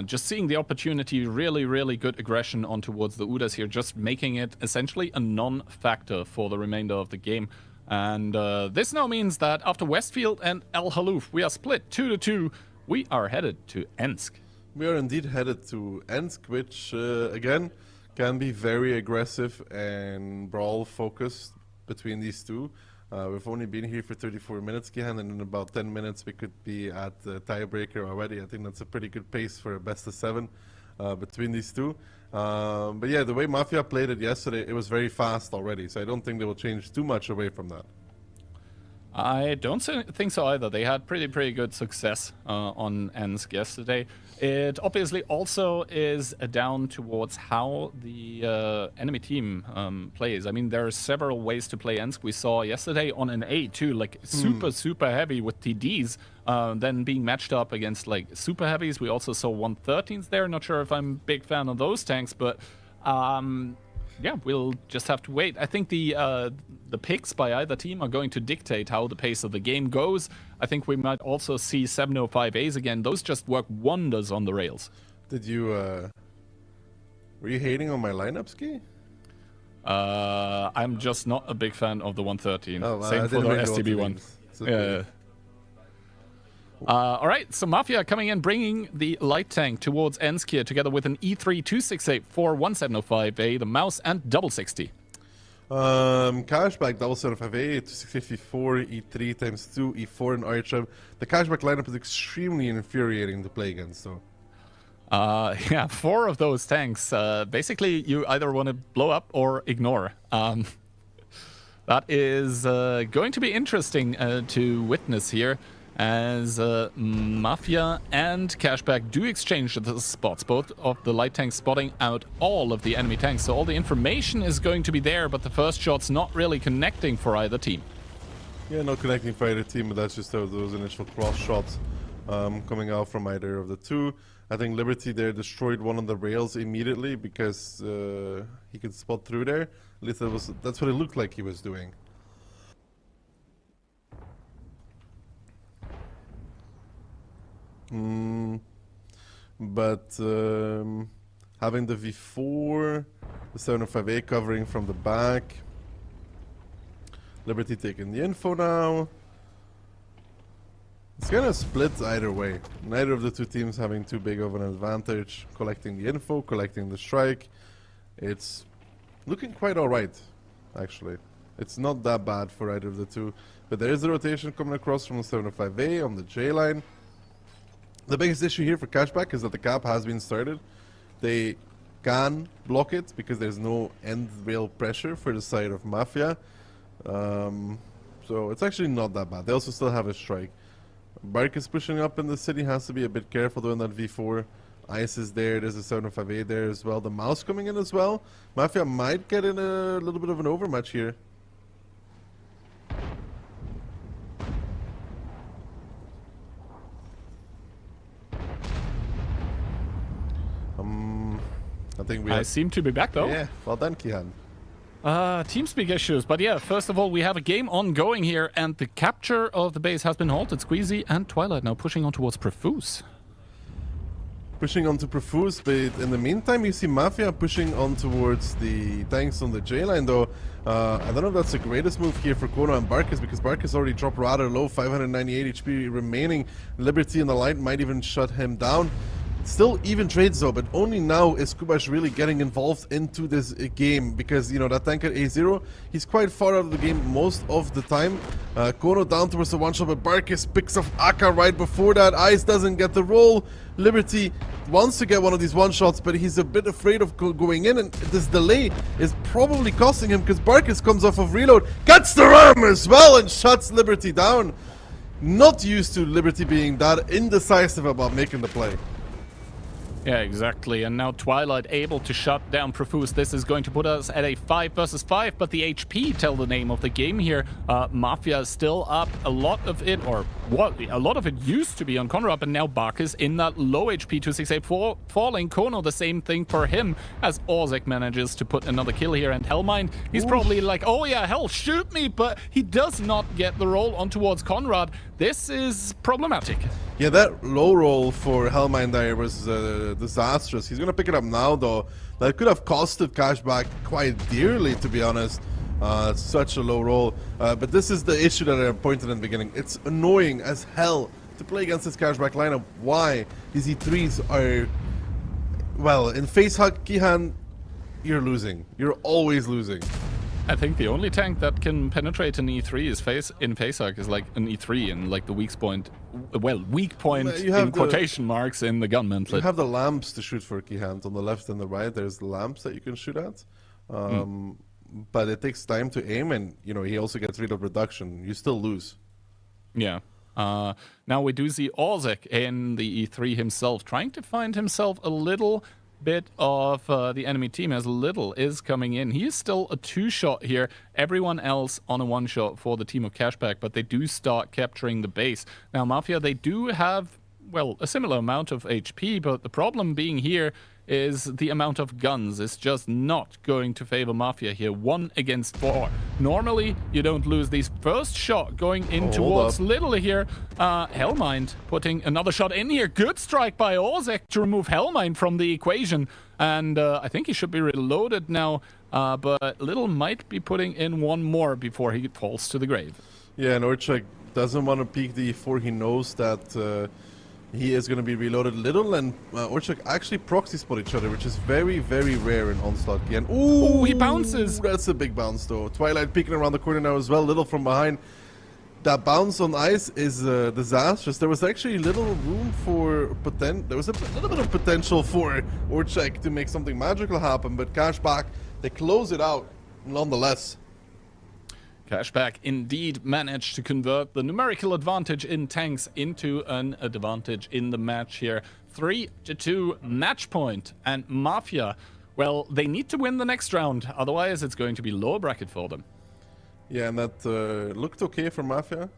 just seeing the opportunity, really good aggression on towards the Udas here, just making it essentially a non-factor for the remainder of the game. And this now means that after Westfield and El Haluf, we are split 2-2. We are headed to Ensk. We are indeed headed to Ensk, which again can be very aggressive and brawl focused between these two. We've only been here for 34 minutes, Kihan, and in about 10 minutes we could be at the tiebreaker already. I think that's a pretty good pace for a best of 7 between these two. But yeah, the way Mafia played it yesterday, it was very fast already, so I don't think they will change too much away from that. I don't think so either. They had pretty good success on Ensk yesterday. It obviously also is down towards how the enemy team plays. I mean, there are several ways to play Ensk. We saw yesterday on an A too, like super heavy with TDs, then being matched up against like super heavies. We also saw 113s there. Not sure if I'm a big fan of those tanks, but yeah, we'll just have to wait. I think the picks by either team are going to dictate how the pace of the game goes. I think we might also see 705As again. Those just work wonders on the rails. Did you, were you hating on my lineup, Ski? I'm just not a big fan of the 113. Oh, Same for the STB one. Okay. Yeah. All right, so Mafia coming in, bringing the light tank towards Ensk here, together with an E3 268 for 1705A, the mouse, and double 60. Cashback, double 758, 2654, E3 times 2, E4 and RHM. The cashback lineup is extremely infuriating to play against, though. Yeah, 4 of those tanks. Basically, you either want to blow up or ignore. That is going to be interesting to witness here, as Mafia and Cashback do exchange the spots, both of the light tanks spotting out all of the enemy tanks. So all the information is going to be there, but the first shot's not really connecting for either team. Yeah, not connecting for either team, but that's just those initial cross shots coming out from either of the two. I think Liberty there destroyed one of the rails immediately because he could spot through there. At least that's what it looked like he was doing. But having the V4, the 705A covering from the back, Liberty taking the info now. It's kind of split either way. Neither of the two teams having too big of an advantage. Collecting the info, collecting the strike. It's looking quite alright, actually. It's not that bad for either of the two. But there is a rotation coming across from the 705A on the J line. The biggest issue here for Cashback is that the cap has been started. They can block it because there's no end rail pressure for the side of Mafia. So it's actually not that bad. They also still have a strike. Bark is pushing up in the city, has to be a bit careful doing that V4. Ice is there, there's a 705A there as well. The mouse coming in as well. Mafia might get in a little bit of an overmatch here. I seem to be back though. Yeah, well done, Kihan. TeamSpeak issues, but yeah, first of all, we have a game ongoing here, and the capture of the base has been halted. Squeezy and Twilight now pushing on towards Profuse. Pushing on to Profuse, but in the meantime, you see Mafia pushing on towards the tanks on the J line, though. I don't know if that's the greatest move here for Kono and Barkus, because Barkus already dropped rather low, 598 HP remaining. Liberty in the light might even shut him down. Still even trades though, but only now is Kubash really getting involved into this game, because, you know, that tank at A0, he's quite far out of the game most of the time. Kono down towards the one shot, but Barkus picks off Aka right before that. Ice doesn't get the roll. Liberty wants to get one of these one shots, but he's a bit afraid of going in, and this delay is probably costing him, because Barkus comes off of reload, gets the ram as well, and shuts Liberty down. Not used to Liberty being that indecisive about making the play. Yeah, exactly. And now Twilight able to shut down Profuse. This is going to put us at a 5 versus 5, but the HP tell the name of the game here. Mafia is still up. A lot of it, or what? A lot of it used to be on Conrad, but now Barkus in that low HP 2684 falling. Kono, the same thing for him, as Orzek manages to put another kill here. And Hellmind, he's probably like, oh yeah, hell, shoot me, but he does not get the roll on towards Conrad. This is problematic. Yeah, that low roll for Hellmind there was disastrous. He's gonna pick it up now, though. That could have costed Cashback quite dearly, to be honest. Such a low roll. But this is the issue that I pointed in the beginning. It's annoying as hell to play against this cashback lineup. Why? These E3s are, well, in facehug, Kihan, you're losing. You're always losing. I think the only tank that can penetrate an E3 is facehug is like an E3 and like the weak point in quotation marks in the gun mantlet. You have the lamps to shoot for Kihan on the left and the right. There's the lamps that you can shoot at. But it takes time to aim, and you know he also gets rid of reduction. You still lose. Yeah. Now we do see Ozek in the E3 himself, trying to find himself a little bit of the enemy team as Little is coming in. He is still a 2-shot here. Everyone else on a 1-shot for the team of Cashback, but they do start capturing the base. Now Mafia, they do have, well, a similar amount of HP, but the problem being here is the amount of guns is just not going to favor Mafia here. 1 against 4. Normally, you don't lose these. First shot going in towards Little here. Hellmind putting another shot in here. Good strike by Ozek to remove Hellmind from the equation. And I think he should be reloaded now. But Little might be putting in one more before he falls to the grave. Yeah, and Orchak doesn't want to peek the E4. He knows that he is going to be reloaded. Little and Orchak actually proxy spot each other, which is very, very rare in Onslaught. And ooh, he bounces. That's a big bounce, though. Twilight peeking around the corner now as well. Little from behind. That bounce on ice is disastrous. There was actually little room for there was a little bit of potential for Orchak to make something magical happen, but Cashback, they close it out nonetheless. Cashback indeed managed to convert the numerical advantage in tanks into an advantage in the match here. 3-2 match point, and Mafia, well, they need to win the next round, otherwise it's going to be lower bracket for them. Yeah, and that looked okay for Mafia,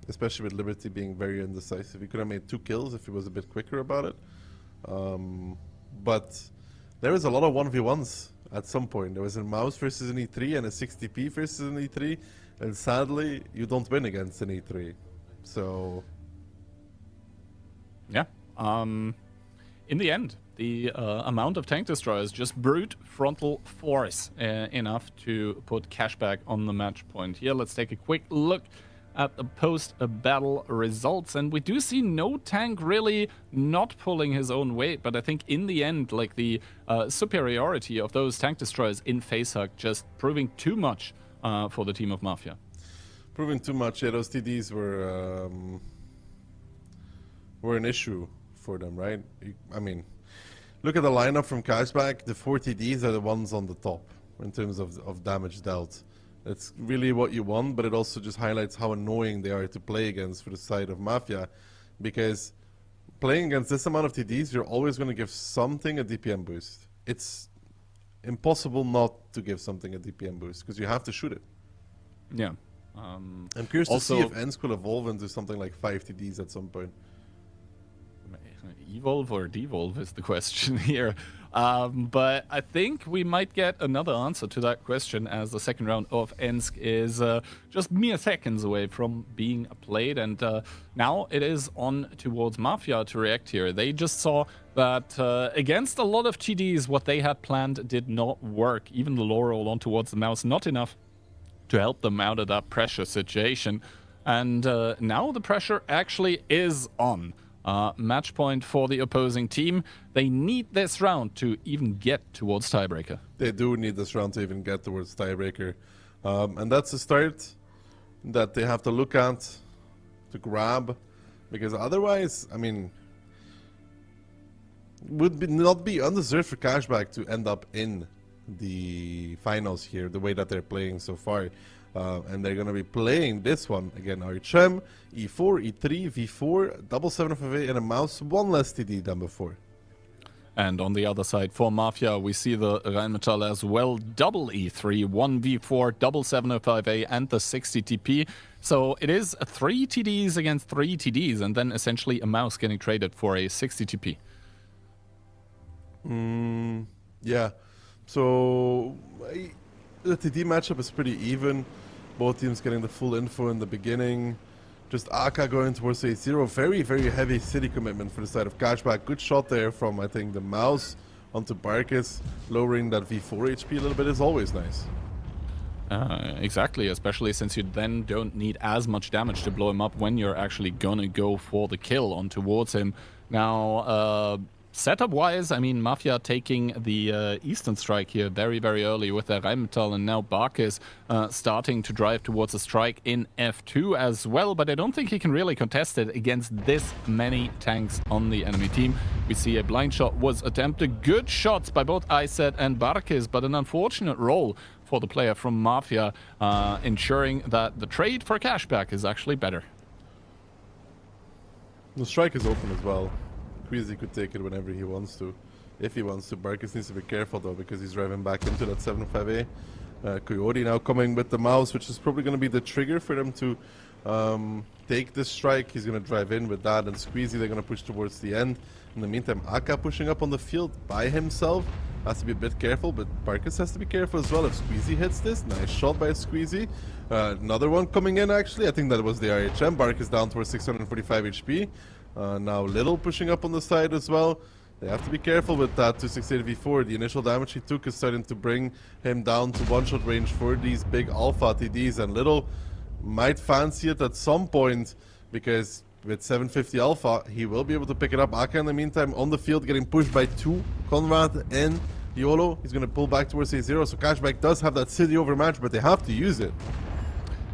especially with Liberty being very indecisive. He could have made 2 kills if he was a bit quicker about it. But there was a lot of 1v1s at some point. There was a Mouse versus an E3 and a 60p versus an E3, and sadly, you don't win against an E3. So, yeah. In the end, the amount of tank destroyers, just brute frontal force enough to put Cashback on the match point. Here, let's take a quick look at the post-battle results, and we do see no tank really not pulling his own weight, but I think in the end, like the superiority of those tank destroyers in facehug just proving too much for the team of Mafia. Proving too much, yeah, those TDs were an issue for them, right? I mean, look at the lineup from Cashback. The 4 TDs are the ones on the top in terms of damage dealt. It's really what you want, but it also just highlights how annoying they are to play against for the side of Mafia, because playing against this amount of TDs, you're always going to give something a DPM boost. It's impossible not to give something a DPM boost, because you have to shoot it. Yeah. I'm curious to see if ENSC will evolve into something like 5 TDs at some point. Evolve or devolve is the question here. But I think we might get another answer to that question, as the second round of ENSC is just mere seconds away from being played. And now it is on towards Mafia to react here. They just saw that against a lot of TDs, what they had planned did not work. Even the low roll on towards the mouse, not enough to help them out of that pressure situation. And now the pressure actually is on. Match point for the opposing team. They need this round to even get towards tiebreaker. They do need this round to even get towards tiebreaker. And that's a start that they have to look at, to grab, because otherwise, I mean, would not be undeserved for Cashback to end up in the finals here, the way that they're playing so far. And they're going to be playing this one again. RHM, E4, E3, V4, double 7FA, and a mouse, 1 less TD than before. And on the other side for Mafia, we see the Rheinmetall as well. Double E3, 1 V4, double 705A, and the 60 TP. So it is 3 TDs against 3 TDs, and then essentially a mouse getting traded for a 60 TP. Yeah. So the TD matchup is pretty even. Both teams getting the full info in the beginning. Just Aka going towards A0. Very, very heavy city commitment for the side of Cashback. Good shot there from, I think, the mouse onto Barkis. Lowering that V4 HP a little bit is always nice. Exactly, especially since you then don't need as much damage to blow him up when you're actually gonna go for the kill on towards him. Now, setup-wise, I mean, Mafia taking the Eastern Strike here very, very early with their Rheinmetall, and now Barkis starting to drive towards a strike in F2 as well, but I don't think he can really contest it against this many tanks on the enemy team. We see a blind shot was attempted. Good shots by both Iset and Barkis, but an unfortunate roll for the player from Mafia, ensuring that the trade for cashback is actually better. The strike is open as well. Queasy could take it whenever he wants to. If he wants to. Barkis needs to be careful though, because he's driving back into that 7-5A. Coyote now coming with the mouse, which is probably going to be the trigger for them to take this strike. He's going to drive in with that, and Squeezy they're going to push towards the end. In the meantime, Aka pushing up on the field by himself. Has to be a bit careful, but Barkis has to be careful as well if Squeezy hits this. Nice shot by Squeezy. Another one coming in actually. I think that was the RHM. Barkis down towards 645 HP. Now Little pushing up on the side as well. They have to be careful with that 268v4. The initial damage he took is starting to bring him down to one-shot range for these big Alpha TDs, and Little might fancy it at some point, because with 750 Alpha, he will be able to pick it up. Aka in the meantime on the field getting pushed by two, Conrad and YOLO. He's going to pull back towards A0, so Cashback does have that city overmatch, but they have to use it.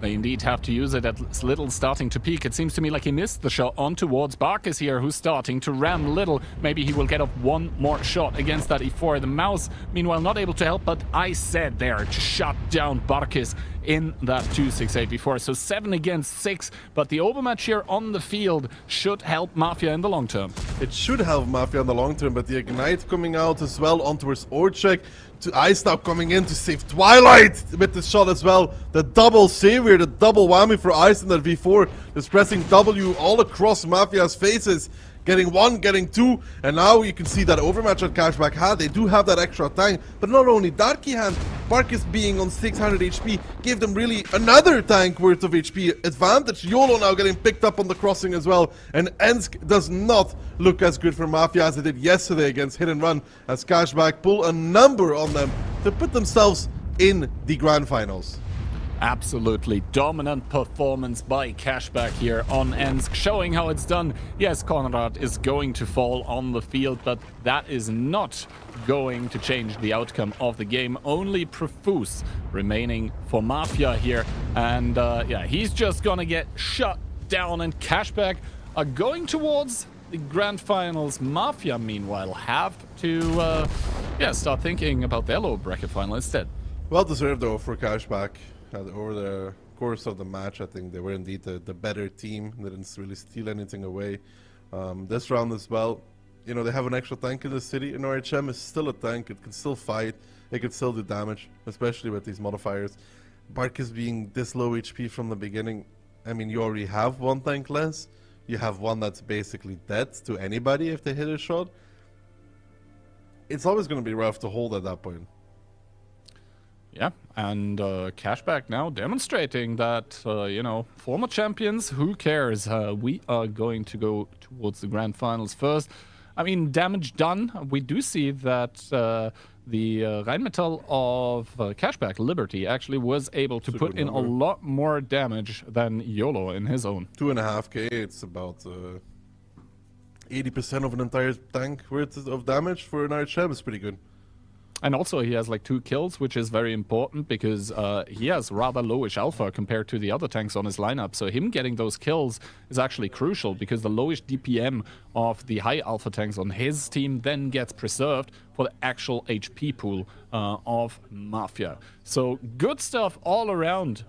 They indeed have to use it. At Little starting to peak. It seems to me like he missed the shot on towards Barkis here, who's starting to ram Little. Maybe he will get off one more shot against that E4. The mouse, meanwhile, not able to help, but I said there to shut down Barkis in that 268 before. So 7 against 6, but the overmatch here on the field should help Mafia in the long term. It should help Mafia in the long term, but the Ignite coming out as well on towards Orchek. To Ice now coming in to save Twilight with the shot as well. The double savior, the double whammy for Ice in that V4. Just pressing W all across Mafia's faces. Getting 1, getting 2, and now you can see that overmatch that Cashback had. They do have that extra tank, but not only that, Kihan, Barkis being on 600 HP gave them really another tank worth of HP advantage. YOLO now getting picked up on the crossing as well, and Ensk does not look as good for Mafia as it did yesterday against Hit and Run, as Cashback pull a number on them to put themselves in the grand finals. Absolutely dominant performance by Cashback here on Ensk, showing how it's done. Yes, Conrad is going to fall on the field, but that is not going to change the outcome of the game. Only Profuse remaining for Mafia here, and yeah, he's just gonna get shut down, and Cashback are going towards the grand finals. Mafia, meanwhile, have to yeah, start thinking about their low bracket final instead. Well deserved though for Cashback. Over the course of the match, I think they were indeed the better team. They didn't really steal anything away. This round as well, you know, they have an extra tank in the city, and RHM is still a tank. It can still fight. It can still do damage, especially with these modifiers. Barkis being this low HP from the beginning, I mean, you already have one tank less. You have one that's basically dead to anybody if they hit a shot. It's always going to be rough to hold at that point. Yeah, and Cashback now demonstrating that, you know, former champions, who cares? We are going to go towards the grand finals first. I mean, damage done. We do see that the Rheinmetall of Cashback, Liberty, actually was able to put in a lot more damage than YOLO in his own. 2.5k, it's about 80% of an entire tank worth of damage for an RHM. It's pretty good. And also he has like 2 kills, which is very important because he has rather lowish alpha compared to the other tanks on his lineup. So him getting those kills is actually crucial, because the lowish DPM of the high alpha tanks on his team then gets preserved for the actual HP pool of Mafia. So good stuff all around.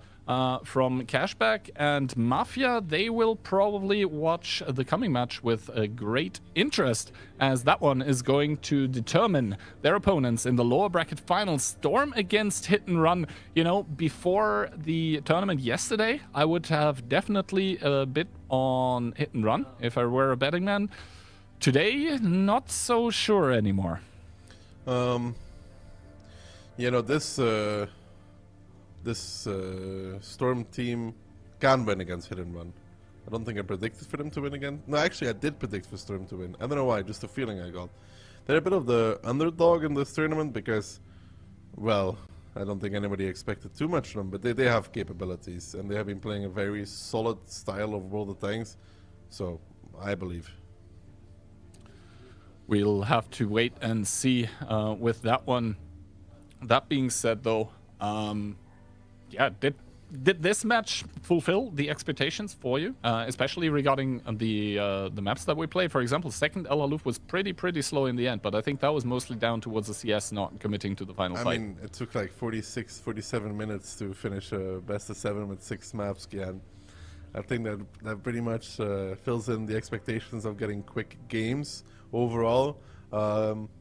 From Cashback, and Mafia, they will probably watch the coming match with a great interest, as that one is going to determine their opponents in the lower bracket finals. Storm against Hit and Run. You know, before the tournament yesterday, I would have definitely a bit on Hit and Run if I were a betting man. Today, not so sure anymore. You know, this Storm team can win against Hit and Run. I don't think I predicted for them to win again. No, actually, I did predict for Storm to win. I don't know why, just a feeling I got. They're a bit of the underdog in this tournament because, well, I don't think anybody expected too much from them, but they have capabilities, and they have been playing a very solid style of World of Tanks, so I believe. We'll have to wait and see with that one. That being said, though, yeah, did this match fulfill the expectations for you, especially regarding the maps that we played? For example, second El Aluf was pretty slow in the end, but I think that was mostly down towards the CS not committing to the final fight. I mean, it took like 46, 47 minutes to finish a best of 7 with 6 maps, Gian. I think that pretty much fills in the expectations of getting quick games overall.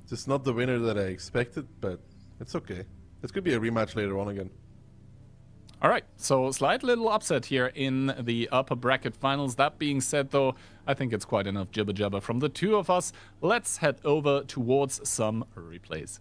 Just not the winner that I expected, but it's okay. This could be a rematch later on again. All right, so slight little upset here in the upper bracket finals. That being said, though, I think it's quite enough jibber jabber from the two of us. Let's head over towards some replays.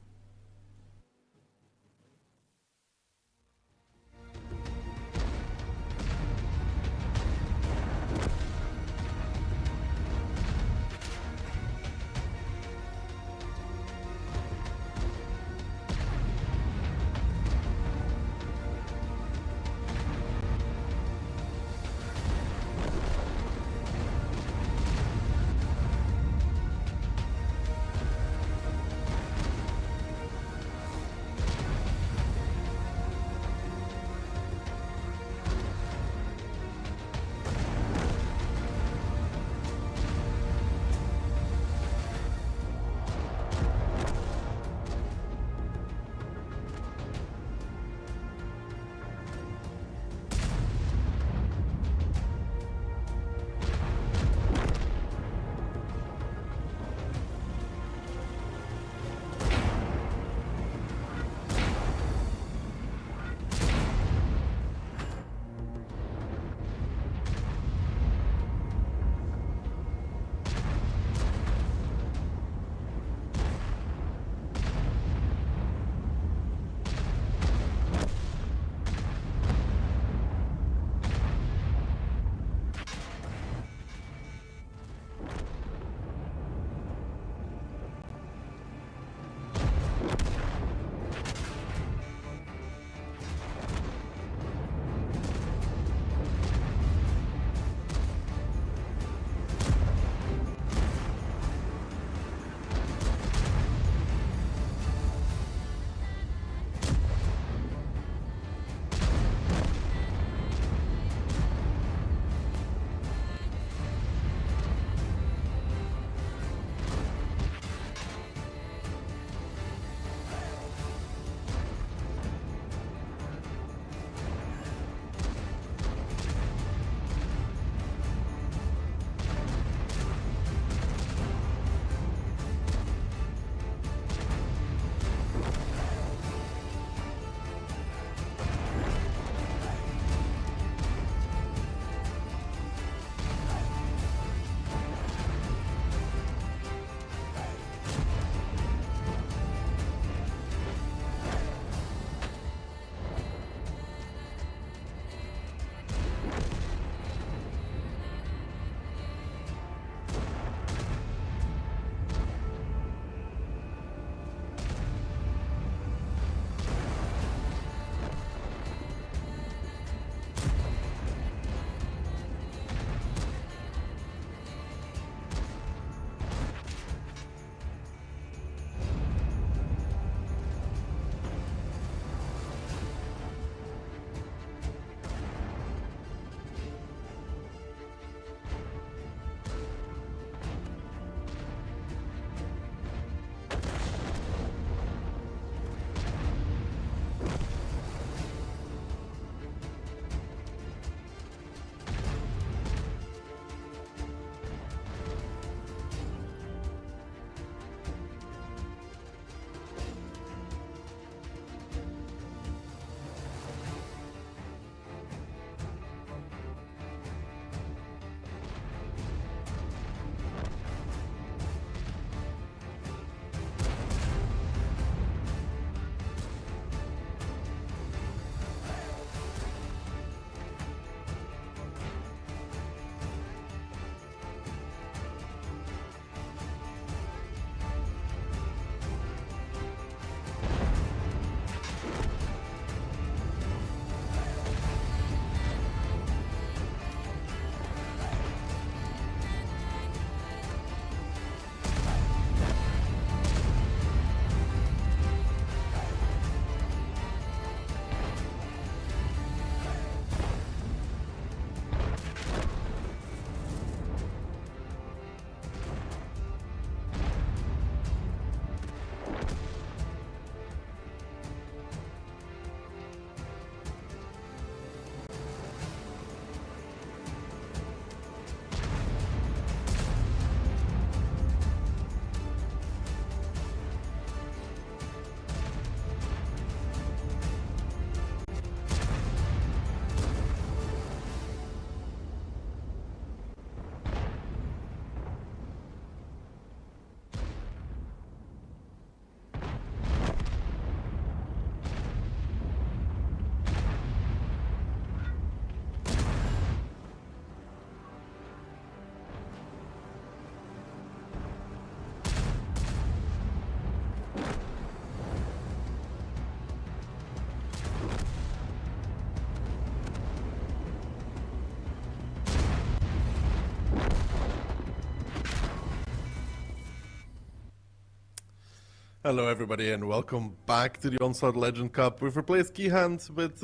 Hello everybody and welcome back to the Onslaught Legends Cup. We've replaced Keyhand with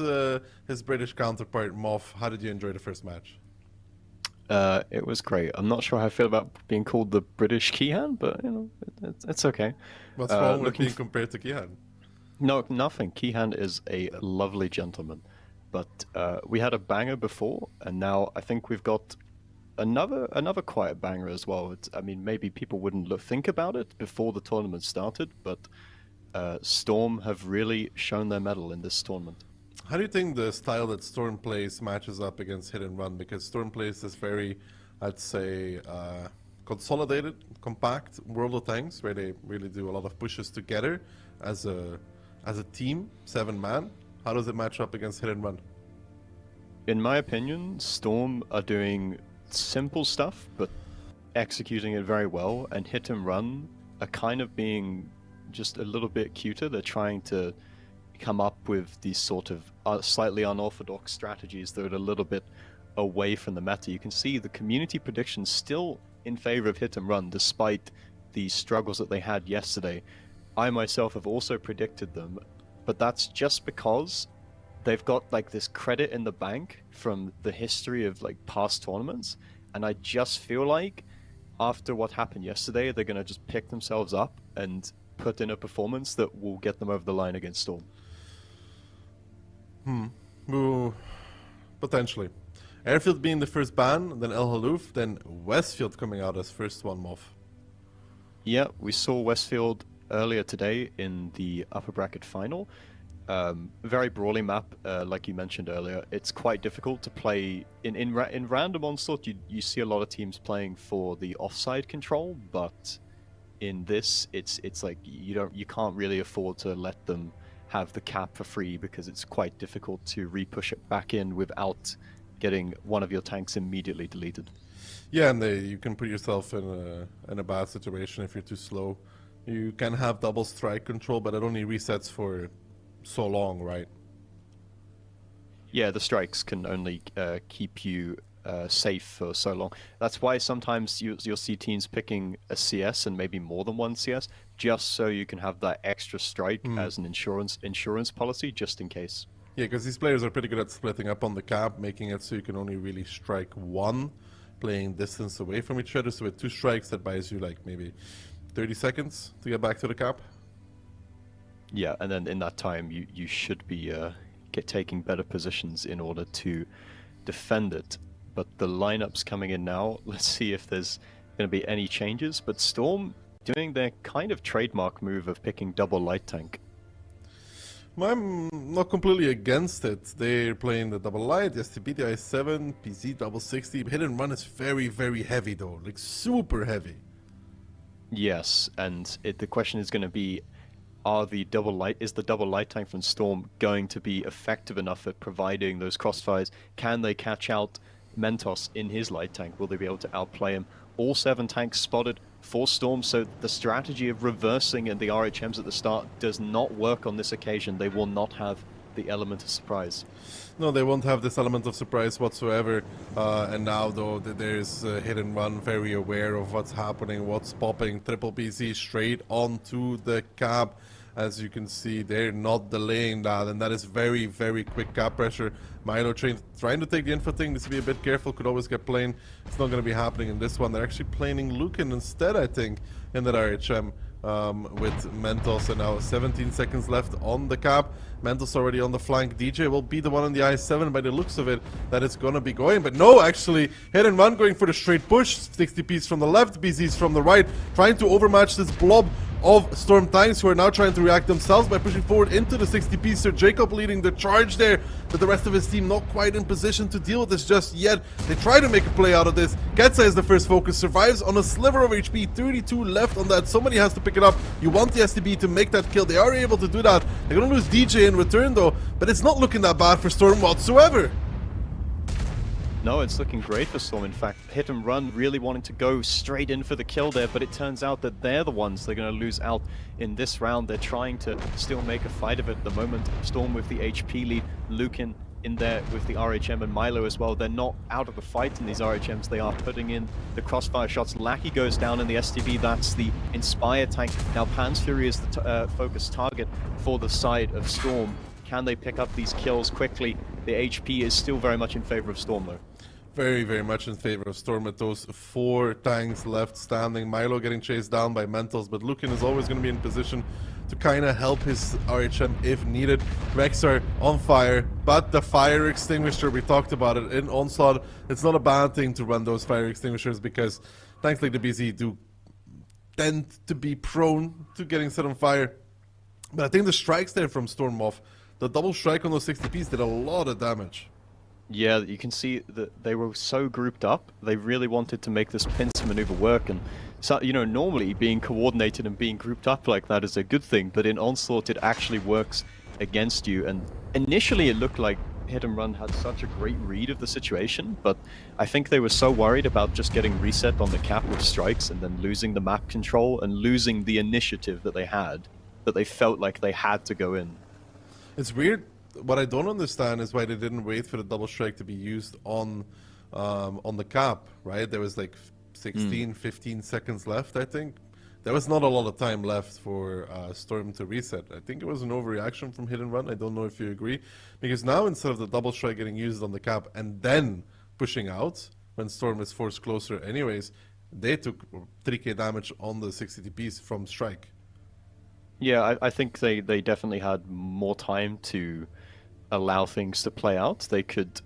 his British counterpart Moff. How did you enjoy the first match? It was great. I'm not sure how I feel about being called the British Keyhand, but you know, it's okay. What's wrong with being compared to Keyhand? No, nothing. Keyhand is a lovely gentleman, but we had a banger before, and now I think we've got another quiet banger as well. I mean, maybe people wouldn't think about it before the tournament started, but Storm have really shown their mettle in this tournament. How do you think the style that Storm plays matches up against Hit and Run? Because Storm plays this very, I'd say, consolidated, compact World of Tanks, where they really do a lot of pushes together as a team, 7-man. How does it match up against Hit and Run? In my opinion, Storm are doing simple stuff, but executing it very well, and Hit and Run are kind of being just a little bit cuter. They're trying to come up with these sort of slightly unorthodox strategies that are a little bit away from the meta. You can see the community predictions still in favor of Hit and Run, despite the struggles that they had yesterday. I myself have also predicted them, but that's just because they've got like this credit in the bank from the history of like past tournaments, and I just feel like after what happened yesterday, they're going to just pick themselves up and put in a performance that will get them over the line against Storm. Ooh, potentially. Airfield being the first ban, then El Halouf, then Westfield coming out as first one, Moff. Yeah, we saw Westfield earlier today in the upper bracket final. Very brawly map, like you mentioned earlier. It's quite difficult to play in random Onslaught. You see a lot of teams playing for the offside control, but in this, it's like you can't really afford to let them have the cap for free, because it's quite difficult to re-push it back in without getting one of your tanks immediately deleted. Yeah, and you can put yourself in a bad situation if you're too slow. You can have double strike control, but it only resets for so long, right? Yeah, the strikes can only keep you safe for so long. That's why sometimes you'll see teams picking a CS and maybe more than one CS, just so you can have that extra strike as an insurance policy, just in case. Yeah, because these players are pretty good at splitting up on the cap, making it so you can only really strike one, playing distance away from each other. So with 2 strikes, that buys you like maybe 30 seconds to get back to the cap. Yeah, and then in that time, you should be taking better positions in order to defend it. But the lineup's coming in now. Let's see if there's going to be any changes. But Storm doing their kind of trademark move of picking double light tank. I'm not completely against it. They're playing the double light, the STB, the i7, PZ, double 60. Hit and Run is very, very heavy though. Like super heavy. Yes, and the question is going to be, is the double light tank from Storm going to be effective enough at providing those crossfires? Can they catch out Mentos in his light tank? Will they be able to outplay him? All 7 tanks spotted for Storm, so the strategy of reversing in the RHMs at the start does not work on this occasion. They will not have the element of surprise. No, they won't have this element of surprise whatsoever. And now, though, there's Hit and Run very aware of what's happening, what's popping. Triple PC straight onto the cap. As you can see, they're not delaying that, and that is very, very quick cap pressure. Milo trying to take the info thing, needs to be a bit careful, could always get playing. It's not going to be happening in this one. They're actually playing Lucan instead, I think, in that RHM with Mentos, and now 17 seconds left on the cap. Mentos already on the flank. DJ will be the one on the i7 by the looks of it that it's going to be going, but no, actually, Hit and Run going for the straight push. 60Ps from the left, BZs from the right, trying to overmatch this blob of Storm tanks, who are now trying to react themselves by pushing forward into the 60P. Sir Jacob leading the charge there, but the rest of his team not quite in position to deal with this just yet. They try to make a play out of this. Getza is the first focus, survives on a sliver of HP, 32 left on that. Somebody has to pick it up. You want the STB to make that kill. They are able to do that. They're going to lose DJ in return though, but it's not looking that bad for Storm whatsoever. No, it's looking great for Storm. In fact, Hit and Run really wanting to go straight in for the kill there, but it turns out that they're the ones they're going to lose out in this round. They're trying to still make a fight of it at the moment. Storm with the HP lead, Lucan in there with the RHM and Milo as well. They're not out of the fight in these RHMs. They are putting in the crossfire shots. Lackey goes down in the STB. That's the Inspire tank. Now Pan's Fury is the focus target for the side of Storm. Can they pick up these kills quickly? The HP is still very much in favor of Storm though. Very, very much in favor of Storm with those 4 tanks left standing. Milo getting chased down by Mentals, but Lucan is always going to be in position to kind of help his RHM if needed. Rexar on fire, but the fire extinguisher, we talked about it in Onslaught. It's not a bad thing to run those fire extinguishers because tanks like the BZ do tend to be prone to getting set on fire. But I think the strikes there from Storm off, the double strike on those 60Ps did a lot of damage. Yeah, you can see that they were so grouped up. They really wanted to make this pincer maneuver work, and so, you know, normally being coordinated and being grouped up like that is a good thing, but in Onslaught it actually works against you. And initially it looked like Hit and Run had such a great read of the situation, but I think they were so worried about just getting reset on the cap with strikes and then losing the map control and losing the initiative that they had, that they felt like they had to go in. It's weird. What I don't understand is why they didn't wait for the double strike to be used on the cap, right? There was like 16, 15 seconds left, I think. There was not a lot of time left for Storm to reset. I think it was an overreaction from Hit and Run. I don't know if you agree. Because now instead of the double strike getting used on the cap and then pushing out, when Storm is forced closer anyways, they took 3k damage on the 60 TPs from strike. Yeah, I think they definitely had more time to allow things to play out. They could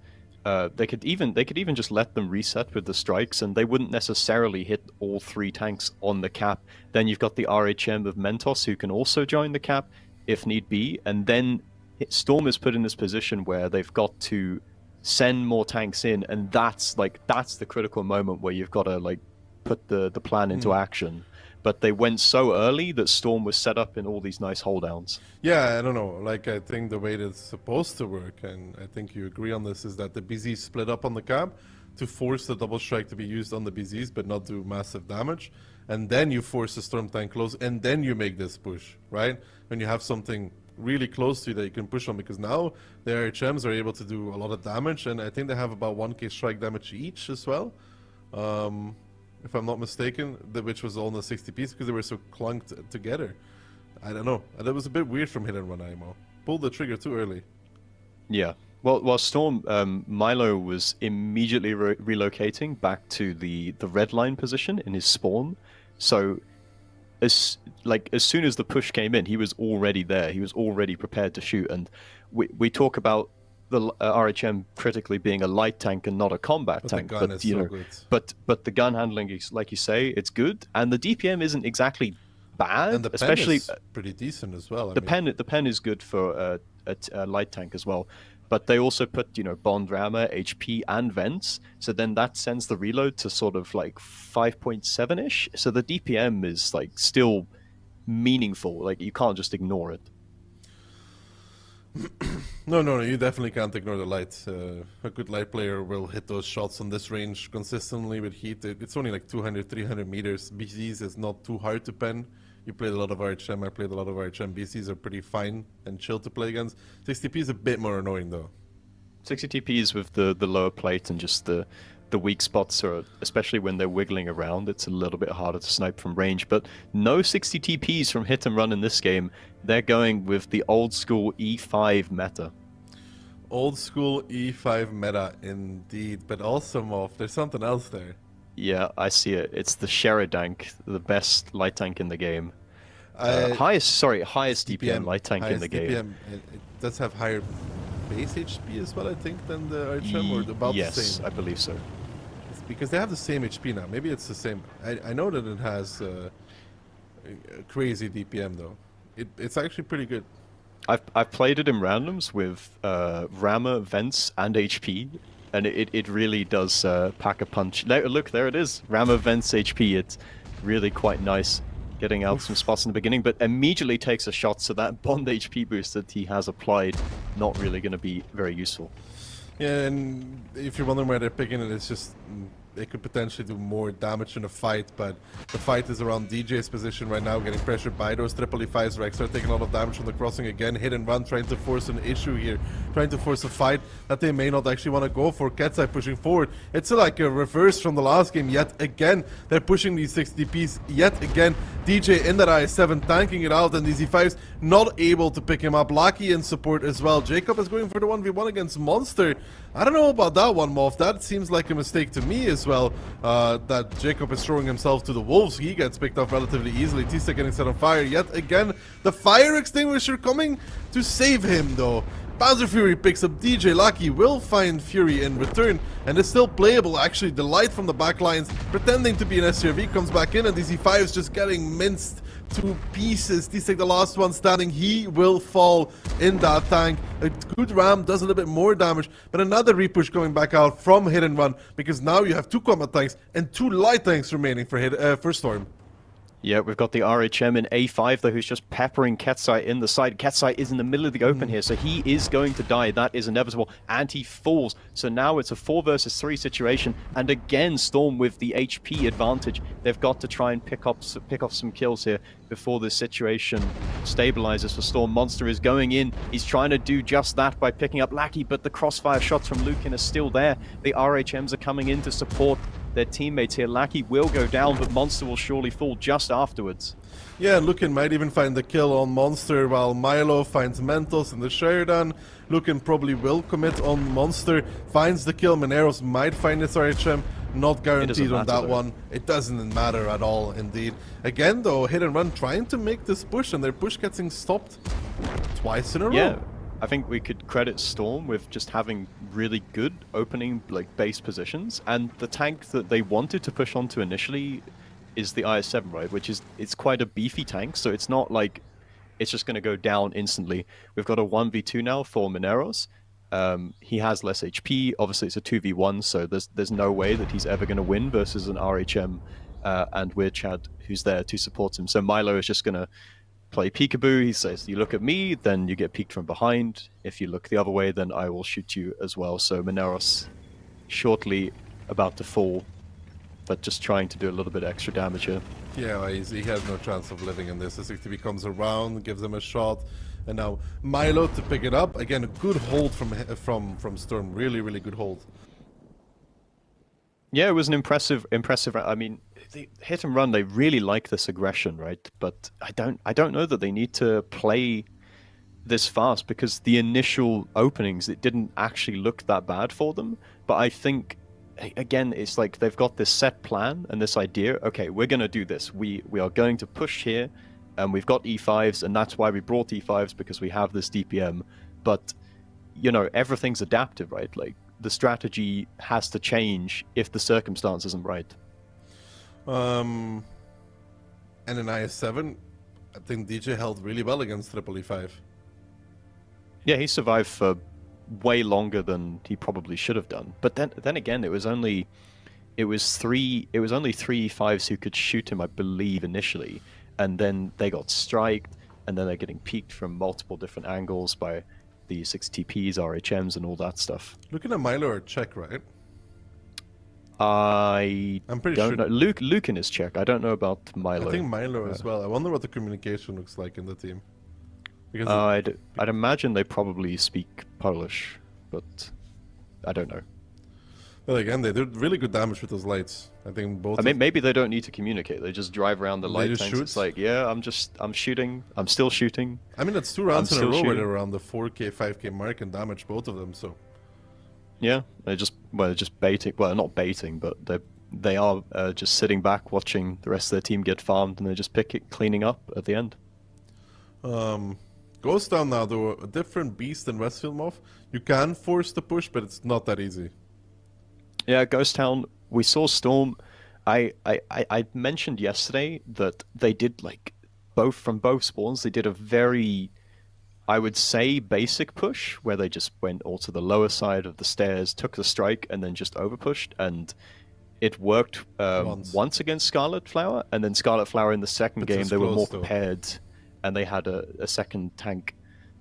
even just let them reset with the strikes, and they wouldn't necessarily hit all 3 tanks on the cap. Then you've got the RHM of Mentos who can also join the cap if need be, and then Storm is put in this position where they've got to send more tanks in, and that's the critical moment where you've got to like put the plan into action. But they went so early that Storm was set up in all these nice holddowns. Yeah, I don't know. Like, I think the way that's supposed to work, and I think you agree on this, is that the BZs split up on the cap to force the double strike to be used on the BZs, but not do massive damage. And then you force the Storm tank close, and then you make this push, right? When you have something really close to you that you can push on, because now the RHMs are able to do a lot of damage, and I think they have about 1k strike damage each as well. If I'm not mistaken, which was all in the 60 pieces because they were so clunked together. I don't know. That was a bit weird from Hit and Run IMO. Pulled the trigger too early. Yeah. Well, while Storm, Milo was immediately relocating back to the red line position in his spawn. So, as soon as the push came in, he was already there. He was already prepared to shoot. And we talk about the RHM critically being a light tank and not a combat tank, the gun is so good. But the gun handling is, like you say, it's good, and the DPM isn't exactly bad. And the pen especially is pretty decent as well. The pen is good for a light tank as well. But they also put bond rammer, HP, and vents. So then that sends the reload to sort of like 5.7ish. So the DPM is like still meaningful. Like you can't just ignore it. No, you definitely can't ignore the light. A good light player will hit those shots on this range consistently with heat. It's only like 200, 300 meters. BCs is not too hard to pen. You played a lot of RHM, I played a lot of RHM. BCs are pretty fine and chill to play against. 60p is a bit more annoying though. 60 TPs with the lower plate and just the weak spots, are, especially when they're wiggling around, it's a little bit harder to snipe from range. But no 60 TPs from Hit and Run in this game. They're going with the old school E5 meta. Old school E5 meta indeed, but also Moff, there's something else there. Yeah, I see it. It's the Sheridank, the best light tank in the game. Highest DPM light tank in the game. It does have higher base HP as well, I think, than the RHM, or about the same. Yes, I believe so. It's because they have the same HP now. Maybe it's the same. I know that it has a crazy DPM though. It's actually pretty good. I've played it in randoms with rammer, vents, and HP, and it really does pack a punch. Look, there it is. Rammer, vents, HP. It's really quite nice getting out some spots in the beginning, but immediately takes a shot, so that bond HP boost that he has applied, not really going to be very useful. Yeah, and if you're wondering where they're picking it, it's just they could potentially do more damage in a fight, but the fight is around DJ's position right now, getting pressured by those triple E5s. Rex are taking a lot of damage from the crossing again. Hit and run, trying to force an issue here, trying to force a fight that they may not actually want to go for. Ketsai pushing forward. It's like a reverse from the last game yet again. They're pushing these 60Ps yet again. DJ in that IS-7 tanking it out, and these E5s not able to pick him up. Lucky in support as well. Jacob is going for the 1v1 against Monster. I don't know about that one, Moff. That seems like a mistake to me as well, that Jacob is throwing himself to the wolves. He gets picked up relatively easily. Tisa getting set on fire yet again. The fire extinguisher coming to save him, though. Bowser Fury picks up DJ. Lucky will find Fury in return, and is still playable. Actually, the light from the back lines pretending to be an SCRV comes back in, and DC 5 is just getting minced to pieces. Tisa, the last one standing, he will fall in that tank. A good ram does a little bit more damage, but another repush going back out from Hit and Run, because now you have 2 combat tanks and 2 light tanks remaining for Storm. Yeah, we've got the RHM in A5 though, who's just peppering Ketsai in the side. Ketsai is in the middle of the open here, so he is going to die. That is inevitable, and he falls. So now it's a 4 versus 3 situation, and again Storm with the HP advantage. They've got to try and pick off some kills here before this situation stabilizes for Storm. Monster is going in. He's trying to do just that by picking up Lackey, but the crossfire shots from Lucan are still there. The RHMs are coming in to support their teammates here. Lackey will go down, but Monster will surely fall just afterwards. Yeah, Lucan might even find the kill on Monster, while Milo finds Mentos in the Sheridan. Lucan probably will commit on Monster, finds the kill. Mineros might find his RHM, not guaranteed on that one. It doesn't matter at all, indeed. Again, though, Hit and Run trying to make this push, and their push getting stopped twice in a row. Yeah, I think we could credit Storm with just having really good opening base positions, and the tank that they wanted to push onto initially is the IS-7, right? Which is, it's quite a beefy tank, so it's not like it's just going to go down instantly. We've got a 1v2 now for Mineros. He has less HP. Obviously, it's a 2v1, so there's no way that he's ever going to win versus an RHM and Weird Chad who's there to support him. So Milo is just going to play peekaboo. He says, you look at me, then you get peeked from behind. If you look the other way, then I will shoot you as well. So Mineros shortly about to fall, but just trying to do a little bit extra damage here. Yeah, well, he has no chance of living in this. The 60 comes around, gives him a shot, and now Milo to pick it up. Again, a good hold from Storm. Really, really good hold. Yeah, it was an impressive. I mean, the Hit and Run, they really like this aggression, right? But I don't know that they need to play this fast, because the initial openings, it didn't actually look that bad for them. But I think, again, it's like they've got this set plan and this idea. Okay, we're going to do this. We are going to push here, and we've got E5s, and that's why we brought E5s, because we have this DPM. But, you know, everything's adaptive, right? Like, the strategy has to change if the circumstance isn't right. And in IS-7, I think DJ held really well against Triple E5. Yeah, he survived for way longer than he probably should have done. But then again, it was only three E5s who could shoot him, I believe, initially, and then they got striked, and then they're getting peeked from multiple different angles by the 6TPs, RHMs, and all that stuff. Looking at Milo or Czech, right? I'm pretty sure. Know. Lucan is Czech. I don't know about Milo. I think Milo as well. I wonder what the communication looks like in the team. Because I'd imagine they probably speak Polish, but I don't know. Well, again, they did really good damage with those lights. I think both. I mean, maybe they don't need to communicate. They just drive around the light tanks. It's like, yeah, I'm shooting. I'm still shooting. I mean, it's 2 rounds in a row where they're around the 4K, 5K mark and damage both of them. So. Yeah, they're just baiting. Well, not baiting, but they are just sitting back, watching the rest of their team get farmed, and they're just cleaning up at the end. Ghost Town now, though, a different beast than Westfield Moth. You can force the push, but it's not that easy. Yeah, Ghost Town. We saw Storm. I mentioned yesterday that they did from both spawns. They did a very, I would say, basic push where they just went all to the lower side of the stairs, took the strike, and then just overpushed. And it worked once against Scarlet Flower, and then Scarlet Flower in the second game they were more prepared, and they had a second tank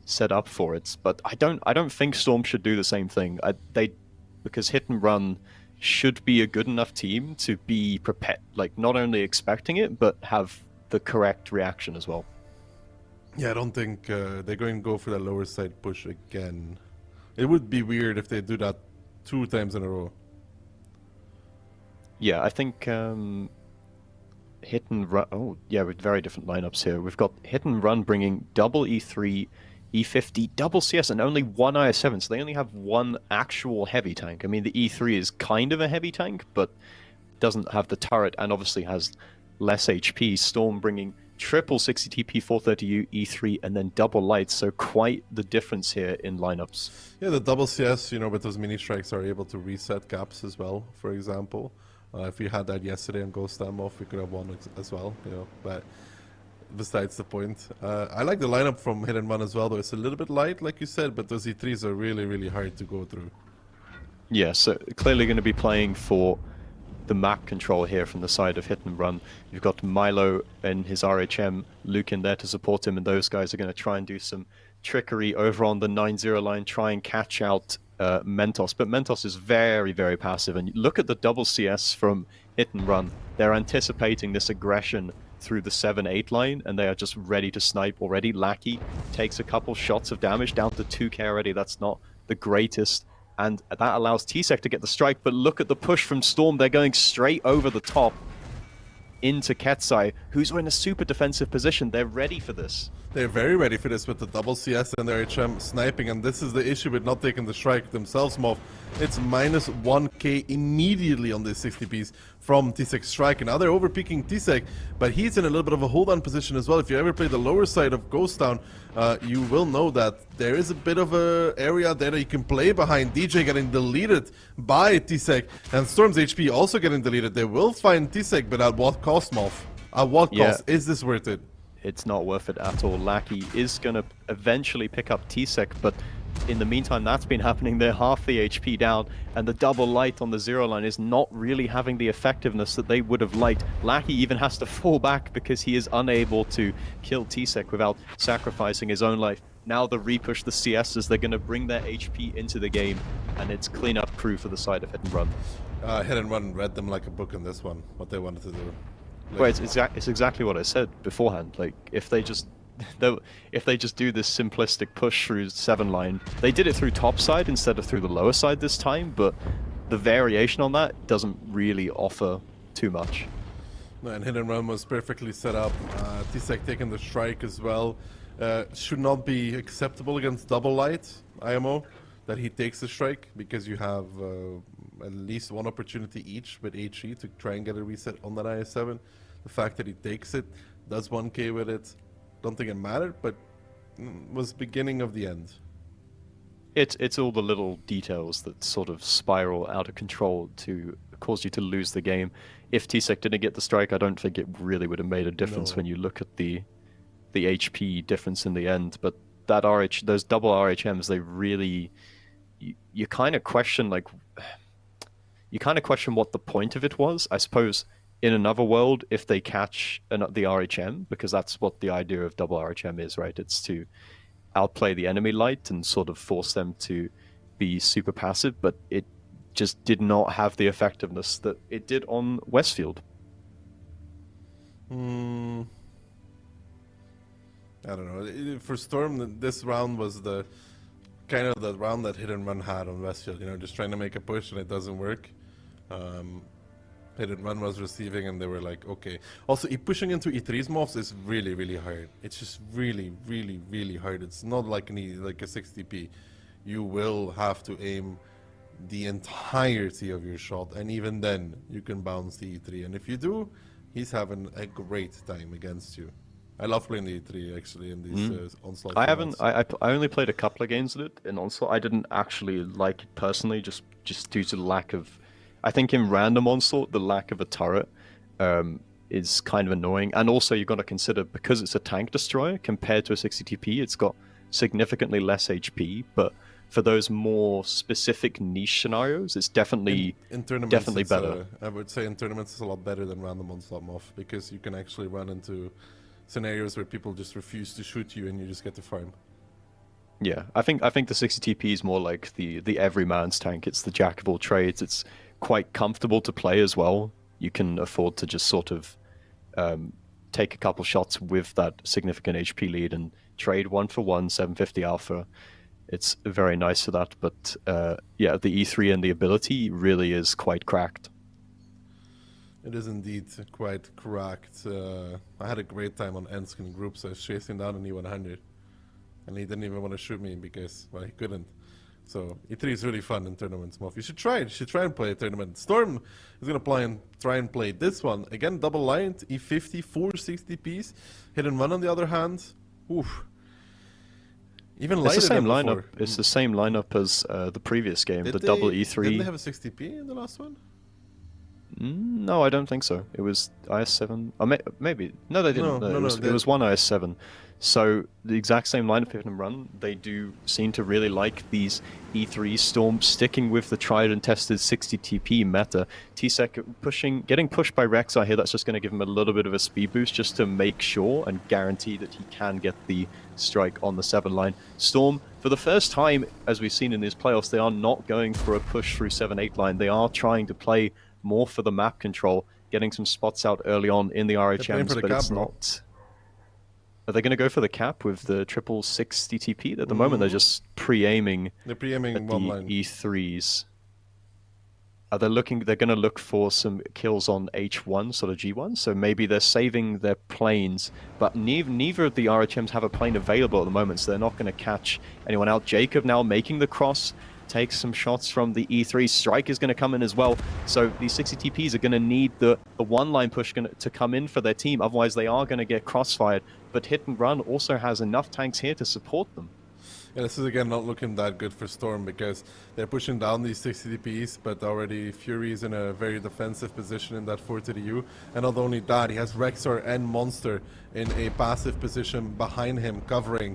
set up for it. But I don't think Storm should do the same thing. Because Hit and Run should be a good enough team to be prepared, like not only expecting it, but have the correct reaction as well. Yeah, I don't think they're going to go for that lower side push again. It would be weird if they do that 2 times in a row. Yeah, I think hit and run. Oh, yeah, with very different lineups here. We've got hit and run bringing double E3, E50, double CS, and only one IS7. So they only have one actual heavy tank. I mean, the E3 is kind of a heavy tank, but doesn't have the turret and obviously has less HP. Storm bringing triple 60 TP 430U E3 and then double lights. So quite the difference here in lineups. Yeah, the double CS, with those mini strikes are able to reset gaps as well, for example. If we had that yesterday on Ghost Standoff, we could have won as well, but besides the point. I like the lineup from Hit and Run as well, though. It's a little bit light, like you said, but those E3s are really, really hard to go through. Yeah, so clearly going to be playing for the map control here from the side of Hit and Run. You've got Milo and his RHM, Luke in there to support him, and those guys are going to try and do some trickery over on the 9-0 line, try and catch out Mentos. But Mentos is very, very passive, and look at the double CS from Hit and Run. They're anticipating this aggression through the 7-8 line, and they are just ready to snipe already. Lackey takes a couple shots of damage, down to 2k already. That's not the greatest, and that allows T-Sec to get the strike, but look at the push from Storm. They're going straight over the top into Ketsai, who's in a super defensive position. They're ready for this. They're very ready for this with the double CS and their HM sniping, and this is the issue with not taking the strike themselves, Moff. It's minus 1k immediately on the 60Ps from T-Sec's strike, and now they're overpeaking T-Sec, but he's in a little bit of a hold-on position as well. If you ever play the lower side of Ghost Town, you will know that there is a bit of a area there that you can play behind. DJ getting deleted by T-Sec, and Storm's HP also getting deleted. They will find T-Sec, but at what cost, Moff? At what cost? Is this worth it? It's not worth it at all. Lackey is going to eventually pick up T-Sec, but in the meantime, that's been happening. They're half the HP down, and the double light on the 0 line is not really having the effectiveness that they would have liked. Lackey even has to fall back because he is unable to kill T-Sec without sacrificing his own life. Now the repush, the CSs, they're going to bring their HP into the game, and it's clean-up crew for the side of Hit and Run. Hit and Run read them like a book in this one, what they wanted to do. Well, it's exactly what I said beforehand. Like, if they just do this simplistic push through 7 line, they did it through top side instead of through the lower side this time, but the variation on that doesn't really offer too much. No, and Hit and Run was perfectly set up. T-Sec taking the strike as well. Should not be acceptable against double light IMO that he takes the strike, because you have at least one opportunity each with HE to try and get a reset on that IS7. The fact that he takes it, does 1k with it, don't think it mattered, but was beginning of the end. It's all the little details that sort of spiral out of control to cause you to lose the game. If T-Sec didn't get the strike, I don't think it really would have made a difference when you look at the HP difference in the end. But that those double RHMs, they really, you kind of question what the point of it was. I suppose in another world, if they catch the RHM, because that's what the idea of double RHM is, right? It's to outplay the enemy light and sort of force them to be super passive, but it just did not have the effectiveness that it did on Westfield. I don't know. For Storm, this round was the kind of the round that Hit and Run had on Westfield. Just trying to make a push and it doesn't work. Hit and Run was receiving, and they were like, okay. Also, pushing into E3's mobs is really, really hard. It's just really, really, really hard. It's not like a 60p. You will have to aim the entirety of your shot, and even then, you can bounce the E3. And if you do, he's having a great time against you. I love playing the E3 actually in these Onslaught. I only played a couple of games with it in Onslaught. I didn't actually like it personally, just due to the lack of. I think in random Onslaught, the lack of a turret is kind of annoying. And also, you've got to consider, because it's a tank destroyer compared to a 60TP, it's got significantly less HP. But for those more specific niche scenarios, it's definitely better. I would say in tournaments, it's a lot better than random Onslaught Moth, because you can actually run into scenarios where people just refuse to shoot you and you just get to farm. Yeah, I think the 60TP is more like the everyman's tank. It's the jack of all trades. It's quite comfortable to play as well. You can afford to just sort of take a couple shots with that significant HP lead and trade 1-for-1 750 alpha. It's very nice for that, but yeah, the E3 and the ability really is quite cracked. It is indeed quite cracked. I had a great time on Enskin group, so I was chasing down an E100. And he didn't even want to shoot me because, well, he couldn't. So E3 is really fun in tournaments, Moff. You should try it. You should try and play a tournament. Storm is going to try and play this one. Again, double lined, E50, 460 piece. Hit and run on the other hand. Oof. Even lighter it's the same than lineup. before. It's the same lineup as the previous game, Did the they- double E3. Didn't they have a 60p in the last one? No, I don't think so. It was IS7. Or maybe. No, they didn't. No, it was one IS7. So the exact same lineup hit and run. They do seem to really like these E3 Storms sticking with the tried and tested 60 TP meta. T-Sec getting pushed by Rexar here. That's just going to give him a little bit of a speed boost just to make sure and guarantee that he can get the strike on the 7 line. Storm, for the first time, as we've seen in these playoffs, they are not going for a push through 7-8 line. They are trying to play more for the map control, getting some spots out early on in the playing for RHMs, the but cap, it's bro. not. Are they going to go for the cap with the triple 60 TP? At the moment, they're just pre-aiming They're pre-aiming at one the line. E3s. They're going to look for some kills on H1, sort of G1, so maybe they're saving their planes, but neither of the RHMs have a plane available at the moment, so they're not going to catch anyone out. Jacob now making the cross, takes some shots from the E3. Strike is going to come in as well, so these 60 TPs are going to need the one-line push to come in for their team, otherwise they are going to get crossfired, but Hit and Run also has enough tanks here to support them. Yeah, this is again not looking that good for Storm because they're pushing down these 60 DPs, but already Fury is in a very defensive position in that 4 to the U. And not only that, he has Rexar and Monster in a passive position behind him, covering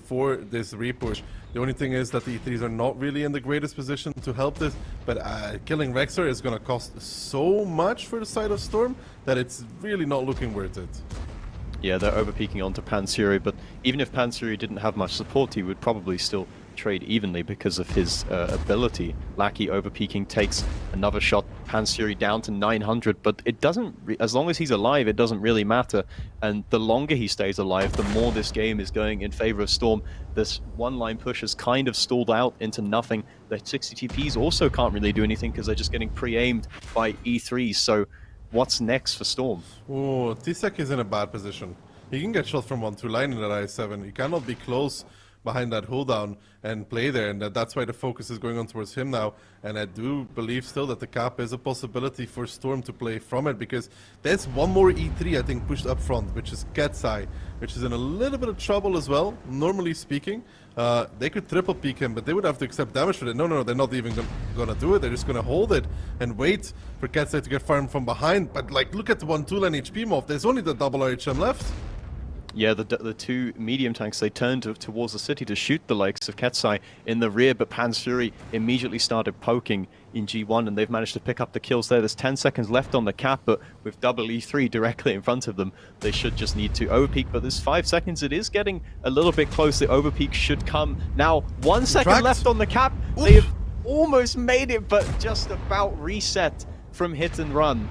for this repush. The only thing is that the E3s are not really in the greatest position to help this, but killing Rexar is going to cost so much for the side of Storm that it's really not looking worth it. Yeah, they're overpeaking onto Pansuri, but even if Pansuri didn't have much support, he would probably still trade evenly because of his ability. Lackey overpeaking takes another shot, Pansuri down to 900, but it doesn't, as long as he's alive, it doesn't really matter. And the longer he stays alive, the more this game is going in favor of Storm. This one-line push has kind of stalled out into nothing. The 60 TPs also can't really do anything because they're just getting pre-aimed by E3s, so what's next for Storm? Oh, T-Sec is in a bad position. He can get shot from 1-2 line in that I7. He cannot be close behind that hold down and play there, and that's why the focus is going on towards him now. And I do believe still that the cap is a possibility for Storm to play from it, because there's one more E3 I think pushed up front, which is Ketsai, which is in a little bit of trouble as well, normally speaking. They could triple peek him, but they would have to accept damage for that. No, they're not even gonna do it. They're just gonna hold it and wait for Ketsai to get farmed from behind. But like, look at the 1-2 line HP mob. There's only the double RHM left. Yeah, the two medium tanks, they turned towards the city to shoot the likes of Ketsai in the rear, but Pansuri immediately started poking in G1, and they've managed to pick up the kills there. There's 10 seconds left on the cap, but with double E3 directly in front of them, they should just need to overpeak, but there's 5 seconds. It is getting a little bit close. The overpeak should come now. 1 second Tracked. left on the cap. Oof. They have almost made it, but just about reset from Hit and Run.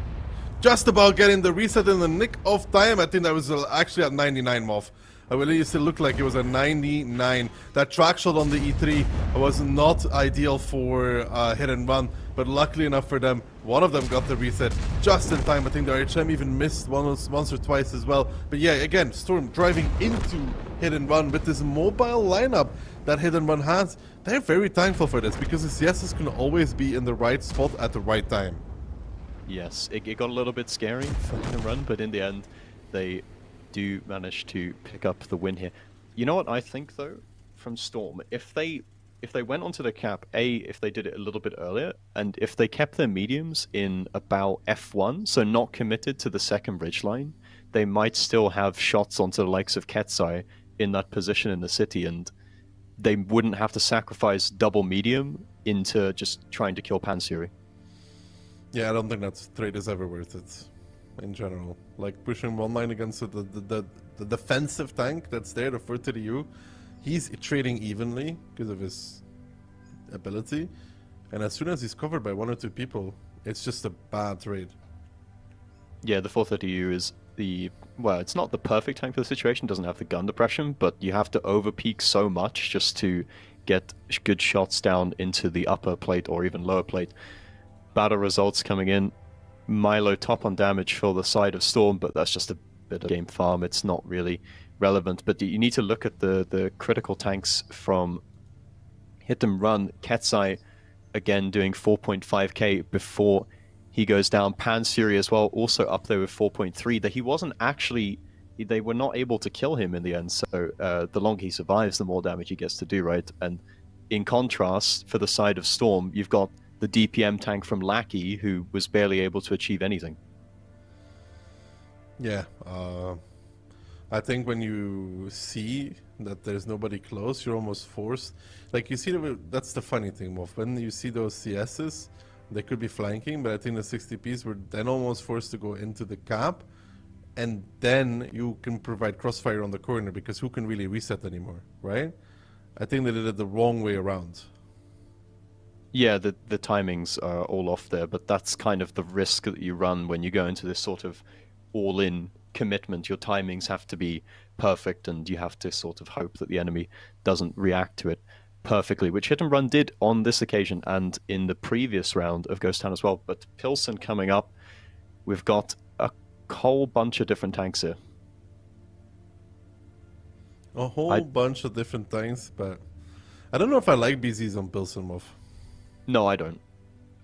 Just about getting the reset in the nick of time. I think that was actually at 99 Moff. I really used to look like it was a 99. That track shot on the E3 was not ideal for Hit and Run, but luckily enough for them, one of them got the reset just in time. I think the RHM even missed once or twice as well. But yeah, again, Storm driving into Hit and Run with this mobile lineup that Hit and Run has. They're very thankful for this, because the CSs can always be in the right spot at the right time. Yes, it got a little bit scary for Hit and Run, but in the end, they do manage to pick up the win here. You know what I think though, from Storm, if they went onto the cap, if they did it a little bit earlier, and if they kept their mediums in about F1, so not committed to the second bridge line, they might still have shots onto the likes of Ketsai in that position in the city, and they wouldn't have to sacrifice double medium into just trying to kill Pansuri. Yeah, I don't think that trade is ever worth it, in general. Like, pushing one line against the defensive tank that's there, the 4 to the U, he's trading evenly because of his ability. And as soon as he's covered by 1 or 2 people, it's just a bad trade. Yeah, the 430U is well, it's not the perfect tank for the situation, doesn't have the gun depression, but you have to overpeak so much just to get good shots down into the upper plate or even lower plate. Battle results coming in. Milo top on damage for the side of Storm, but that's just a bit of game farm. It's not really relevant, but you need to look at the critical tanks from Hit and Run. Ketsai, again, doing 4.5k before he goes down. Pansuri as well, also up there with 4.3. That he wasn't actually... They were not able to kill him in the end, so the longer he survives, the more damage he gets to do, right? And in contrast, for the side of Storm, you've got the DPM tank from Lackey, who was barely able to achieve anything. Yeah, I think when you see that there's nobody close, you're almost forced. Like, you see, that's the funny thing, Moff. When you see those CSs, they could be flanking, but I think the 60Ps were then almost forced to go into the cap, and then you can provide crossfire on the corner, because who can really reset anymore, right? I think they did it the wrong way around. Yeah, the timings are all off there, but that's kind of the risk that you run when you go into this sort of all-in commitment. Your timings have to be perfect, and you have to sort of hope that the enemy doesn't react to it perfectly, which Hit and Run did on this occasion and in the previous round of Ghost Town as well. But Pilsen coming up, we've got a whole bunch of different tanks here. A whole bunch of different things, but I don't know if I like BZs on Pilsen, Moff. No, I don't.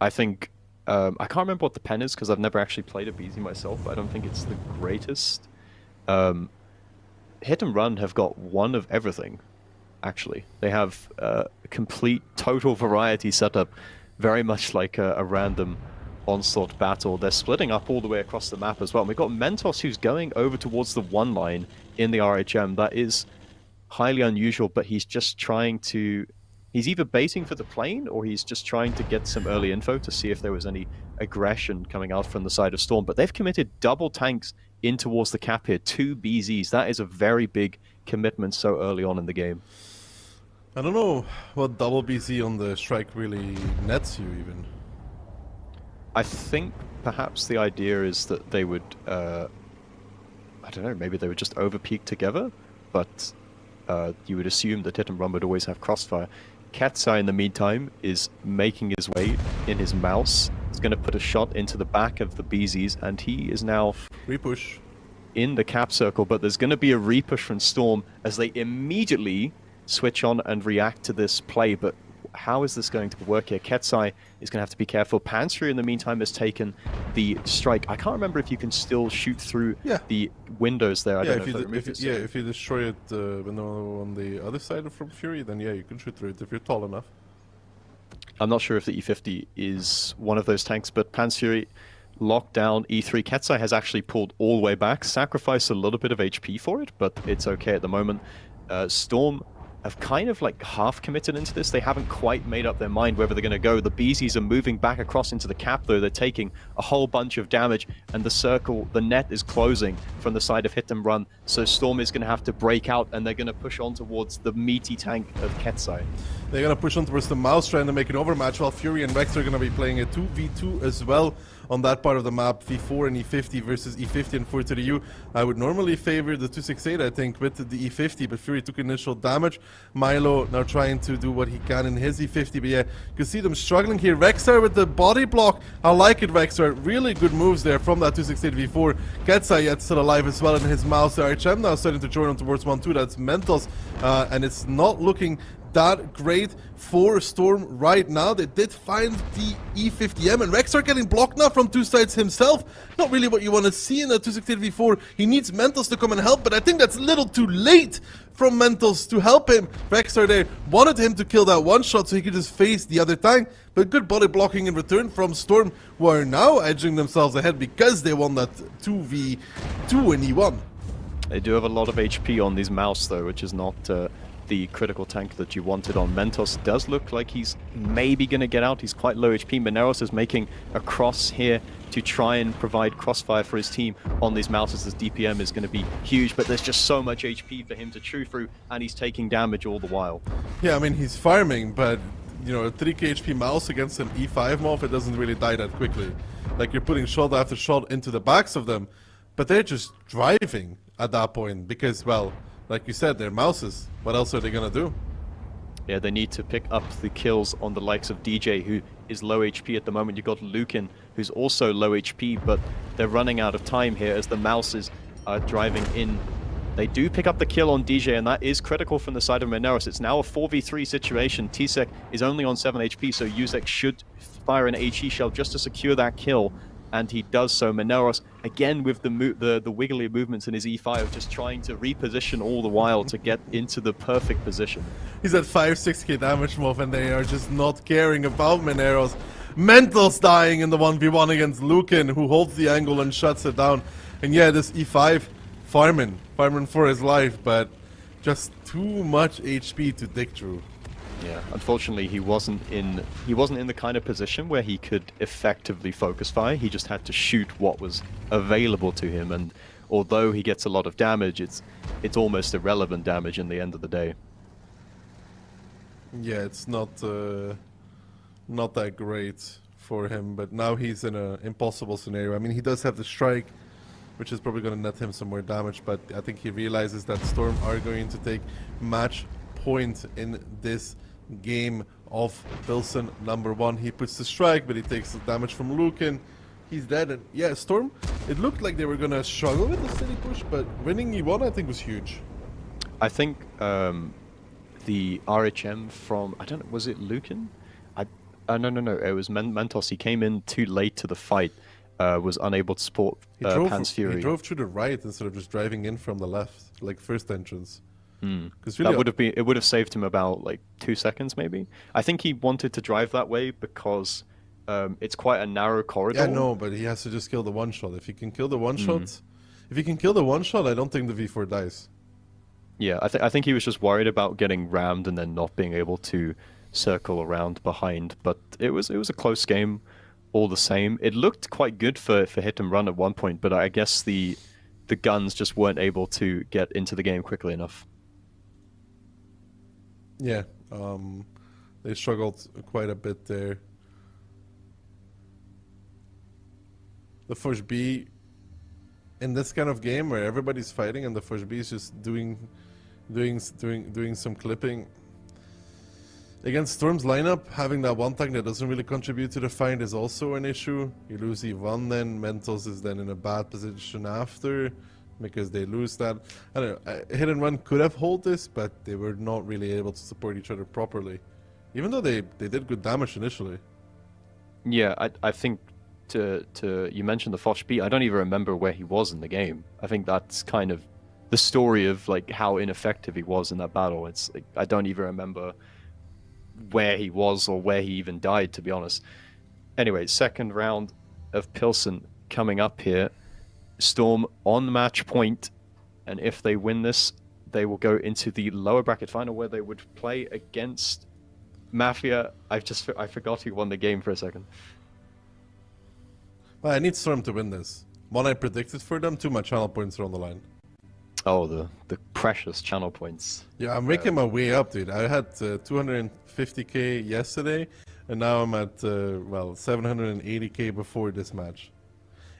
I think... I can't remember what the pen is, because I've never actually played a BZ myself, but I don't think it's the greatest. Hit and Run have got one of everything, actually. They have a complete, total variety setup, very much like a random Onslaught battle. They're splitting up all the way across the map as well. And we've got Mentos, who's going over towards the 1 line in the RHM. That is highly unusual, but he's just trying to... He's either baiting for the plane, or he's just trying to get some early info to see if there was any aggression coming out from the side of Storm. But they've committed double tanks in towards the cap here. 2 BZs. That is a very big commitment so early on in the game. I don't know what double BZ on the strike really nets you, even. I think perhaps the idea is that they would... I don't know, maybe they would just overpeak together, but you would assume that Hit and Run would always have crossfire. Ketsai, in the meantime, is making his way in his mouse. He's going to put a shot into the back of the BZs, and he is now repush in the cap circle, but there's going to be a repush from Storm as they immediately switch on and react to this play. But how is this going to work here? Ketsai is going to have to be careful. Pansri, in the meantime, has taken the strike. I can't remember if you can still shoot through the windows there. I don't know if you destroy it on the other side from Fury, then yeah, you can shoot through it if you're tall enough. I'm not sure if the E50 is one of those tanks, but Pansuri locked down E3. Ketsai has actually pulled all the way back, sacrificed a little bit of HP for it, but it's okay at the moment. Storm have kind of like half committed into this. They haven't quite made up their mind whether they're going to go. The BZs are moving back across into the cap, though. They're taking a whole bunch of damage, and the circle, the net is closing from the side of Hit and Run. So Storm is going to have to break out, and they're going to push on towards the meaty tank of Ketsai. They're going to push on towards the mouse, trying to make an overmatch, while Fury and Rex are going to be playing a 2v2 as well on that part of the map. V4 and E50 versus E50 and 430U. I would normally favor the 268, I think, with the E50, but Fury took initial damage. Milo now trying to do what he can in his E50, but yeah, you can see them struggling here. Rexar with the body block. I like it, Rexar. Really good moves there from that 268 V4. Ketsai yet still alive as well in his mouse. RHM now starting to join on towards 1-2. That's Mentos, and it's not looking that great for Storm right now. They did find the E50M, and Rexar getting blocked now from 2 sides himself. Not really what you want to see in that 268 V4. He needs Mentos to come and help, but I think that's a little too late from Mentos to help him. Rexar there wanted him to kill that one shot so he could just face the other tank, but good body blocking in return from Storm, who are now edging themselves ahead because they won that 2v2 in E1. They do have a lot of HP on these mouse, though, which is not the critical tank that you wanted on. Mentos does look like he's maybe going to get out. He's quite low HP. Mineros is making a cross here to try and provide crossfire for his team on these mouses. His DPM is going to be huge, but there's just so much HP for him to chew through, and he's taking damage all the while. Yeah, I mean, he's farming, but a 3k HP mouse against an E5 mob, it doesn't really die that quickly. Like, you're putting shot after shot into the backs of them, but they're just driving at that point because, well, like you said, they're mouses. What else are they gonna do? Yeah, they need to pick up the kills on the likes of DJ, who is low HP at the moment. You've got Lukin, who's also low HP, but they're running out of time here as the mouses are driving in. They do pick up the kill on DJ, and that is critical from the side of Mineros. It's now a 4v3 situation. Tsek is only on 7 HP, so Yuzek should fire an HE shell just to secure that kill, and he does so. Mineros, again with the wiggly movements in his E5, just trying to reposition all the while to get into the perfect position. He's at 5-6k damage move, and they are just not caring about Mineros. Mental's dying in the 1v1 against Lukin, who holds the angle and shuts it down. And yeah, this E5, farming for his life, but just too much HP to dig through. Yeah, unfortunately he wasn't in the kind of position where he could effectively focus fire. He just had to shoot what was available to him, and although he gets a lot of damage, it's almost irrelevant damage in the end of the day. Yeah, it's not that great for him, but now he's in an impossible scenario. I mean, he does have the strike, which is probably going to net him some more damage, but I think he realizes that Storm are going to take match point in this game of Pilsen #1. He puts the strike, but he takes the damage from Lukin. He's dead, and yeah, Storm, it looked like they were going to struggle with the steady push, but winning E1 I think was huge. I think the RHM from, I don't know, was it Lukin? No, it was Mentos. He came in too late to the fight. Was unable to support Pan's Fury. He drove through the right instead of just driving in from the left, like first entrance. Because really, it would have saved him about like 2 seconds, maybe. I think he wanted to drive that way because it's quite a narrow corridor. Yeah, no, but he has to just kill the one shot. If he can kill the one shot, I don't think the V4 dies. Yeah, I think he was just worried about getting rammed and then not being able to circle around behind. But it was a close game. All the same, it looked quite good for hit and run at one point, but I guess the guns just weren't able to get into the game quickly enough. Yeah, they struggled quite a bit there. The first B in this kind of game where everybody's fighting and the first B is just doing some clipping. Against Storm's lineup, having that one tank that doesn't really contribute to the fight is also an issue. You lose E1 then, Mentos is then in a bad position after, because they lose that. I don't know, Hit and Run could have hold this, but they were not really able to support each other properly. Even though they did good damage initially. Yeah, I think you mentioned the Foch B, I don't even remember where he was in the game. I think that's kind of the story of like how ineffective he was in that battle. It's like, I don't even remember where he was or where he even died, to be honest. Anyway, second round of Pilsen coming up here. Storm on match point, and if they win this, they will go into the lower bracket final where they would play against Mafia. I forgot who won the game for a second. Well, I need Storm to win this. One I predicted for them, 2 my channel points are on the line. Oh, the precious channel points. Yeah, I'm making my way up, dude. I had 250k yesterday, and now I'm at, 780k before this match.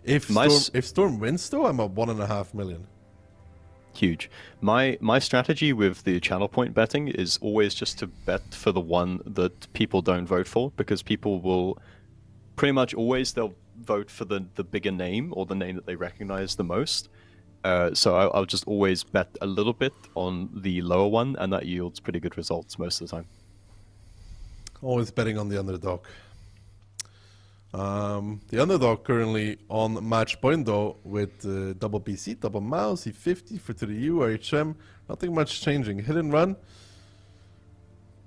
If Storm wins, though, I'm at 1.5 million. Huge. My strategy with the channel point betting is always just to bet for the one that people don't vote for, because people will pretty much always, they'll vote for the bigger name or the name that they recognize the most. So I'll just always bet a little bit on the lower one, and that yields pretty good results most of the time. Always betting on the underdog. The underdog currently on match point, though, with double PC, double mouse, E50 for to the U, RHM. Nothing much changing. Hit and Run.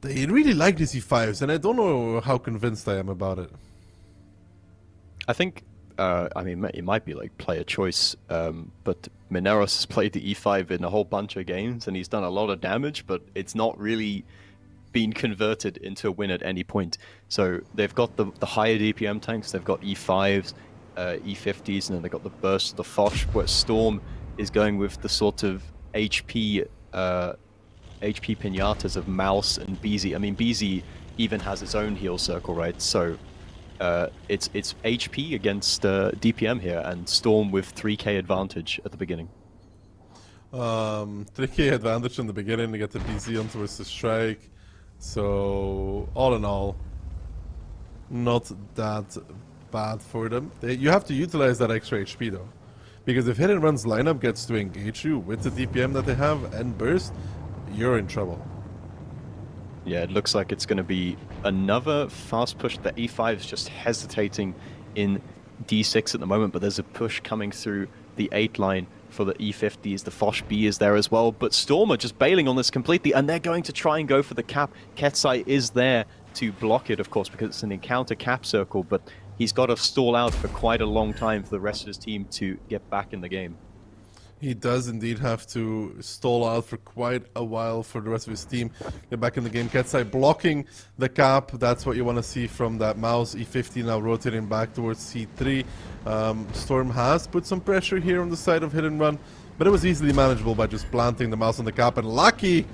They really like these E5s, and I don't know how convinced I am about it. I think, I mean, it might be like player choice, but Mineros has played the E5 in a whole bunch of games, and he's done a lot of damage, but it's not really been converted into a win at any point. So they've got the higher DPM tanks, they've got E5s, E50s, and then they've got the burst, the Foch, where Storm is going with the sort of HP pinatas of Mouse and BZ. I mean, BZ even has its own heal circle, right? So it's HP against DPM here, and Storm with 3k advantage at the beginning. 3k advantage in the beginning to get the BZ on towards the strike. So all in all, not that bad for them. You have to utilize that extra HP though, because if Hit and Run's lineup gets to engage you with the DPM that they have and burst, you're in trouble. Yeah, it looks like it's going to be another fast push. The E5 is just hesitating in D6 at the moment, but there's a push coming through the 8 line for the E50s. The Foch B is there as well, but Storm are just bailing on this completely, and they're going to try and go for the cap. Ketsai is there to block it, of course, because it's an encounter cap circle, but he's got to stall out for quite a long time for the rest of his team to get back in the game. He does indeed have to stall out for quite a while for the rest of his team. Get back in the game. Ketsai blocking the cap. That's what you want to see from that mouse. E50 now rotating back towards C3. Storm has put some pressure here on the side of Hit and Run, but it was easily manageable by just planting the mouse on the cap. And lucky,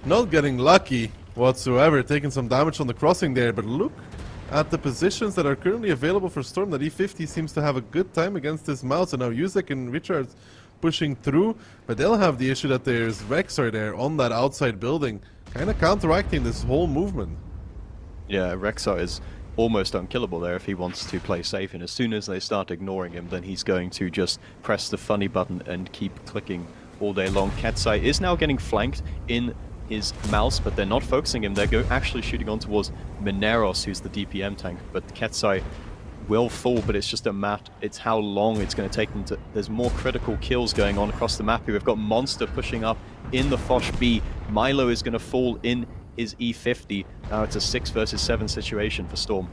not getting lucky whatsoever, taking some damage on the crossing there. But look at the positions that are currently available for Storm. That E50 seems to have a good time against this mouse, and now Yuzek and Richards pushing through, but they'll have the issue that there's Rexar there on that outside building, kind of counteracting this whole movement. Yeah, Rexar is almost unkillable there if he wants to play safe, and as soon as they start ignoring him, then he's going to just press the funny button and keep clicking all day long. Ketsai is now getting flanked in his mouse, but they're not focusing him. They're actually shooting on towards Mineros, who's the DPM tank, but Ketsai will fall, but it's just a matter, it's how long it's going to take them to, there's more critical kills going on across the map here. We've got Monster pushing up in the Foch B. Milo is going to fall in his E50. Now it's a 6 versus 7 situation for Storm.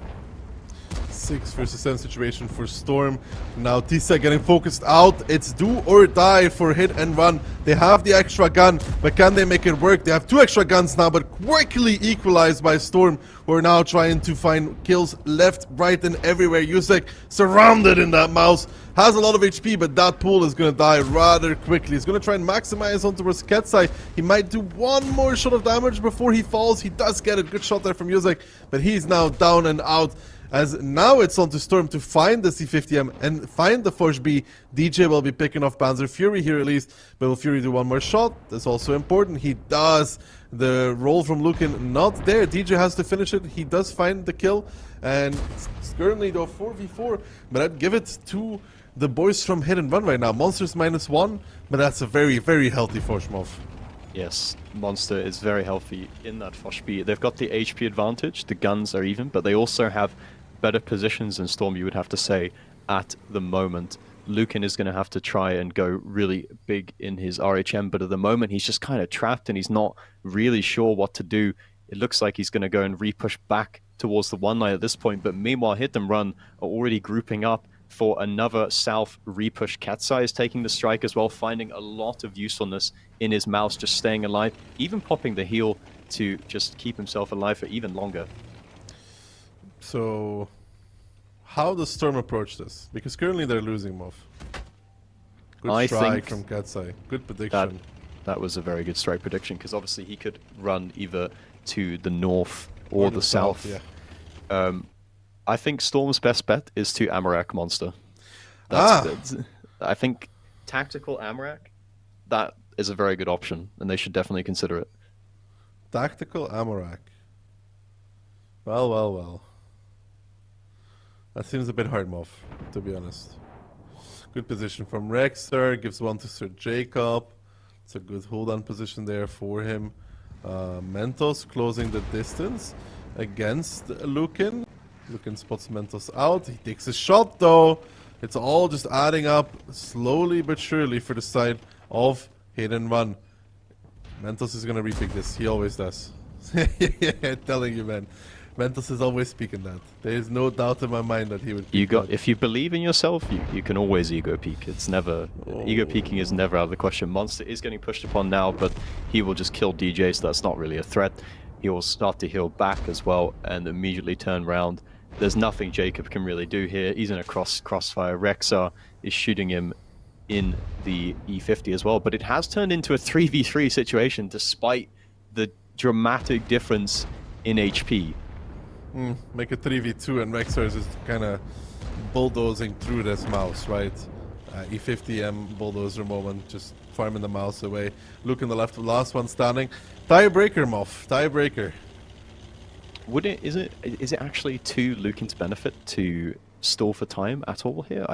6 versus 7 situation for Storm. Now Tisa getting focused out. It's do or die for Hit and Run. They have the extra gun, but can they make it work? They have 2 extra guns now, but quickly equalized by Storm, who are now trying to find kills left, right, and everywhere. Yusek surrounded in that mouse. Has a lot of HP, but that pool is going to die rather quickly. He's going to try and maximize onto Ketsai. He might do one more shot of damage before he falls. He does get a good shot there from Yusek, but he's now down and out. As now it's on to Storm to find the C50M and find the Foch B. DJ will be picking off Panzer Fury here at least, but will Fury do one more shot? That's also important. He does. The roll from Lukin not there. DJ has to finish it. He does find the kill, and it's currently though 4v4, but I'd give it to the boys from Hit and Run right now. Monster's -1, but that's a very, very healthy Foch move. Yes, Monster is very healthy in that Foch B. They've got the HP advantage, the guns are even, but they also have better positions than Storm, you would have to say, at the moment. Lukin is going to have to try and go really big in his RHM, but at the moment he's just kind of trapped and he's not really sure what to do. It looks like he's going to go and re-push back towards the 1 line at this point, but meanwhile Hit and Run are already grouping up for another south re-push. Ketsai is taking the strike as well, finding a lot of usefulness in his mouse, just staying alive, even popping the heal to just keep himself alive for even longer. So, how does Storm approach this? Because currently they're losing Moff. Good strike from Ketsai. Good prediction. That was a very good strike prediction, because obviously he could run either to the north or the south. Yeah. I think Storm's best bet is to Amarak Monster. I think tactical Amarak, that is a very good option, and they should definitely consider it. Tactical Amarak. Well, well, well. That seems a bit hard, Moff, to be honest. Good position from Rexar, gives one to Sir Jacob. It's a good hold-on position there for him. Mentos closing the distance against Lukin. Lukin spots Mentos out. He takes a shot, though. It's all just adding up slowly but surely for the side of Hit and Run. Mentos is going to repick this. He always does. Yeah, telling you, man. Mentos is always speaking that. There is no doubt in my mind that he would. If you believe in yourself, you can always ego peek. It's never ego peeking is never out of the question. Monster is getting pushed upon now, but he will just kill DJ, so that's not really a threat. He will start to heal back as well and immediately turn around. There's nothing Jacob can really do here. He's in a crossfire. Rexar is shooting him in the E50 as well, but it has turned into a 3v3 situation despite the dramatic difference in HP. Make a 3v2 and Rexar is just kind of bulldozing through this mouse, right? E50M bulldozer moment, just farming the mouse away. Luke in the left, last one standing. Tiebreaker, Moff. Tiebreaker. Is it actually to Lucan's benefit to stall for time at all here?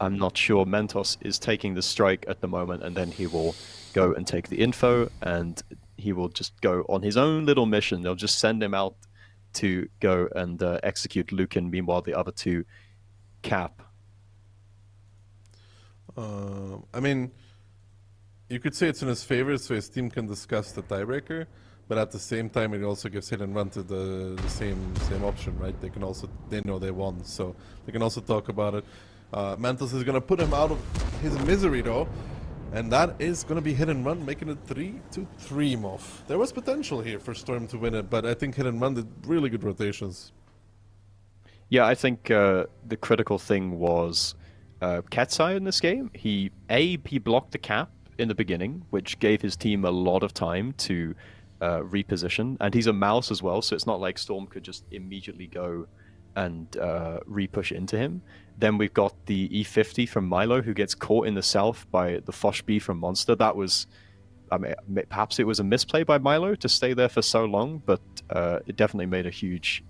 I'm not sure. Mentos is taking the strike at the moment, and then he will go and take the info, and he will just go on his own little mission. They'll just send him out to go and execute Lucan. Meanwhile, the other two cap. I mean, you could say it's in his favor, so his team can discuss the tiebreaker, but at the same time, it also gives hit and run to the same option, right? They know they won, so they can also talk about it. Mentos is gonna put him out of his misery though, and that is gonna be hit and run, making it 3-3 Moff. There was potential here for Storm to win it, but I think hit and run did really good rotations. Yeah, I think the critical thing was Ketsai in this game. He blocked the cap in the beginning, which gave his team a lot of time to reposition, and he's a mouse as well, so it's not like Storm could just immediately go and re-push into him. Then we've got the E50 from Milo, who gets caught in the south by the Fosh B from Monster. That was, I mean, perhaps it was a misplay by Milo to stay there for so long, but it definitely made a huge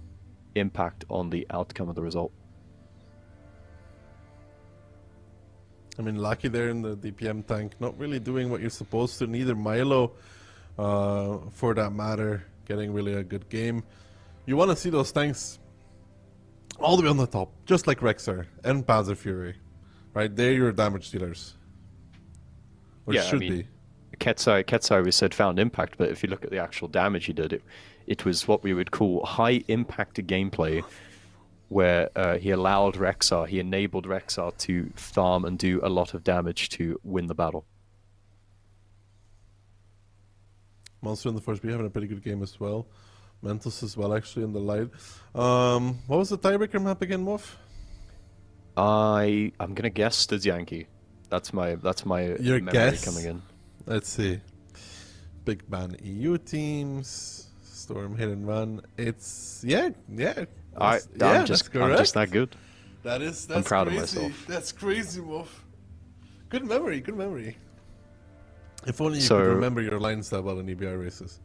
impact on the outcome of the result. I mean, Lucky there in the DPM tank, not really doing what you're supposed to. Neither Milo, for that matter, getting really a good game. You want to see those tanks all the way on the top, just like Rexar and Panzer Fury, right? They're your damage dealers. Or Yeah, should I mean, be. Ketsai, we said found impact, but if you look at the actual damage he did, it was what we would call high impact gameplay, where he enabled Rexar to farm and do a lot of damage to win the battle. Monster in the first B having a pretty good game as well. Mentos as well, actually, in the light. What was the tiebreaker map again, Moff? I'm gonna guess Studzianki. That's my Your memory guess? coming in. Let's see. Big Ban EU teams. Storm hit and run. It's I'm just that good. That's I'm proud crazy. of myself. That's crazy, Moff. Good memory, good memory. If only you So- could remember your lines that well in EBR races.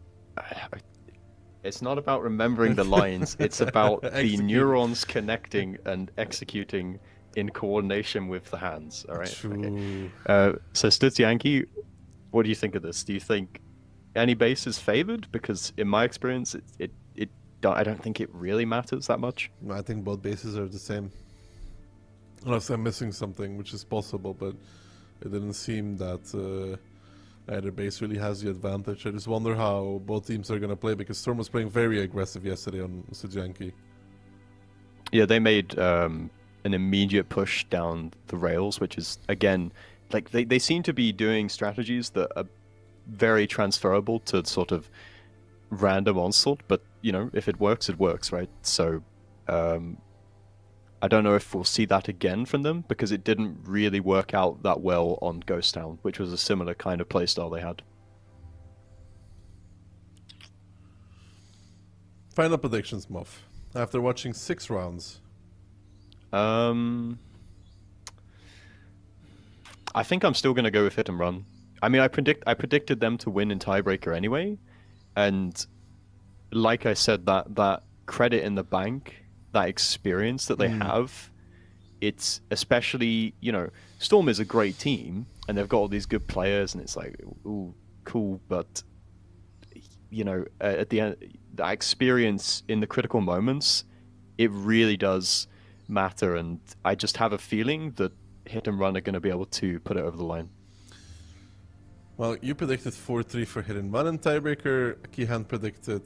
It's not about remembering the lines. It's about the Execute. neurons connecting and executing in coordination with the hands. All right. True. Okay. So Studzianki, what do you think of this? Do you think any base is favored? Because in my experience, I don't think it really matters that much. I think both bases are the same. Unless I'm missing something, which is possible, but it didn't seem that either base really has the advantage. I just wonder how both teams are going to play, because Storm was playing very aggressive yesterday on Studzianki. Yeah, they made an immediate push down the rails, which is, again, like they seem to be doing strategies that are very transferable to sort of random Onslaught, but, you know, if it works, right? So, I don't know if we'll see that again from them, because it didn't really work out that well on Ghost Town, which was a similar kind of playstyle they had. Final predictions, Muff. After watching 6 rounds. I think I'm still going to go with hit and run. I mean, I predicted them to win in tiebreaker anyway, and like I said, that credit in the bank, that experience that they have, it's especially, you know, Storm is a great team and they've got all these good players, and it's like, ooh, cool, but you know, at the end, that experience in the critical moments, it really does matter, and I just have a feeling that hit and run are going to be able to put it over the line. Well, you predicted 4-3 for hit and run in tiebreaker. Kihan predicted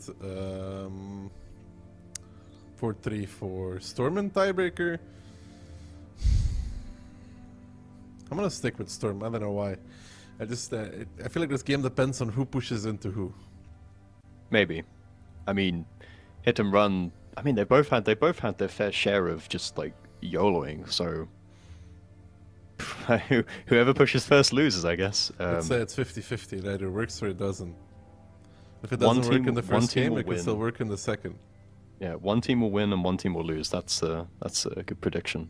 4-3 for Storm in tiebreaker. I'm gonna stick with Storm. I don't know why. I feel like this game depends on who pushes into who. Maybe. I mean, hit and run. I mean, they both had their fair share of just like YOLOing. So whoever pushes first loses, I guess. Let's say it's 50-50. It either works or it doesn't. If it doesn't work in the first game, it can still work in the second. Yeah, one team will win and one team will lose. That's a good prediction.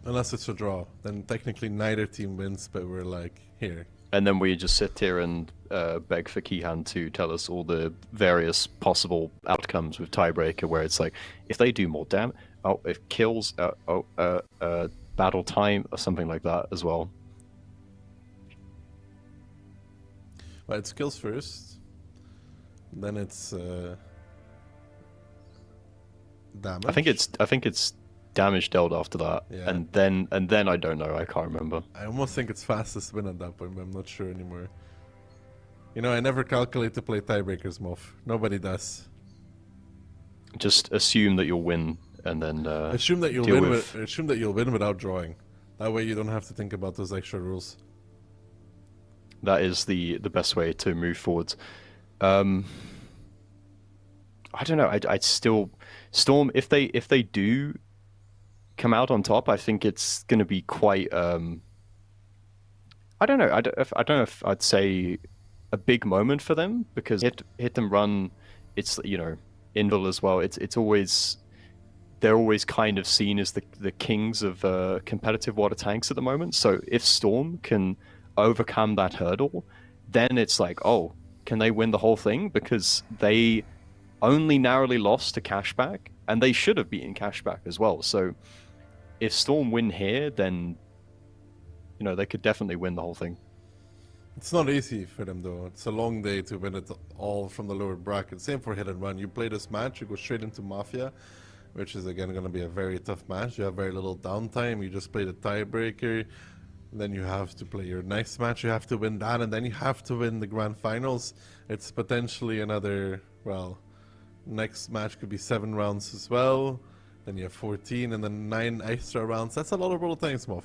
Unless it's a draw, then technically neither team wins, but we're like, here. And then we just sit here and beg for Kihan to tell us all the various possible outcomes with tiebreaker, where it's like, if they do more damage, if kills, battle time, or something like that as well. Well, it's kills first, then it's damage. I think it's damage dealt after that, Yeah. and then I don't know. I can't remember. I almost think it's fastest win at that point, but I'm not sure anymore. You know, I never calculate to play tiebreakers, Moff. Nobody does. Just assume that you'll win, and then Assume that you'll deal win. with- Assume that you'll win without drawing. That way, you don't have to think about those extra rules. that is the best way to move forward. I don't know. I'd still Storm if they do come out on top. I think it's going to be quite. I don't know. I don't know if I'd say a big moment for them, because hit and run. It's, you know, Invil as well. It's always, they're always kind of seen as the kings of competitive water tanks at the moment. So if Storm can overcome that hurdle, then it's like, oh, can they win the whole thing? Because they only narrowly lost to Cashback, and they should have beaten Cashback as well. So if Storm win here, then, you know, they could definitely win the whole thing. It's not easy for them though. It's a long day to win it all from the lower bracket. Same for hit and run. You play this match, you go straight into Mafia, which is again going to be a very tough match. You have very little downtime. You just play the tiebreaker. Then you have to play your next match. You have to win that, and then you have to win the grand finals. It's potentially another, well, next match could be 7 rounds as well. Then you have 14, and then 9 extra rounds. That's a lot of World Tanks, Moff.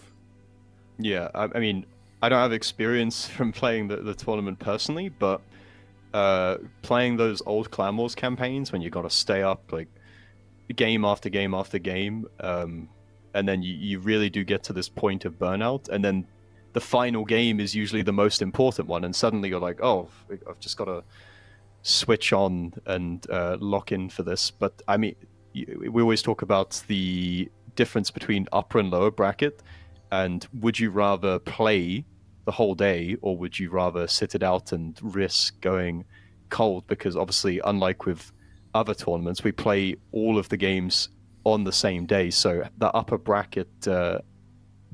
Yeah, I mean, I don't have experience from playing the tournament personally, but playing those old Clan Wars campaigns when you got to stay up like game after game after game, and then you really do get to this point of burnout, and then the final game is usually the most important one, and suddenly you're like, oh, I've just got to switch on and lock in for this. But I mean, we always talk about the difference between upper and lower bracket, and would you rather play the whole day, or would you rather sit it out and risk going cold? Because obviously, unlike with other tournaments, we play all of the games on the same day, so the upper bracket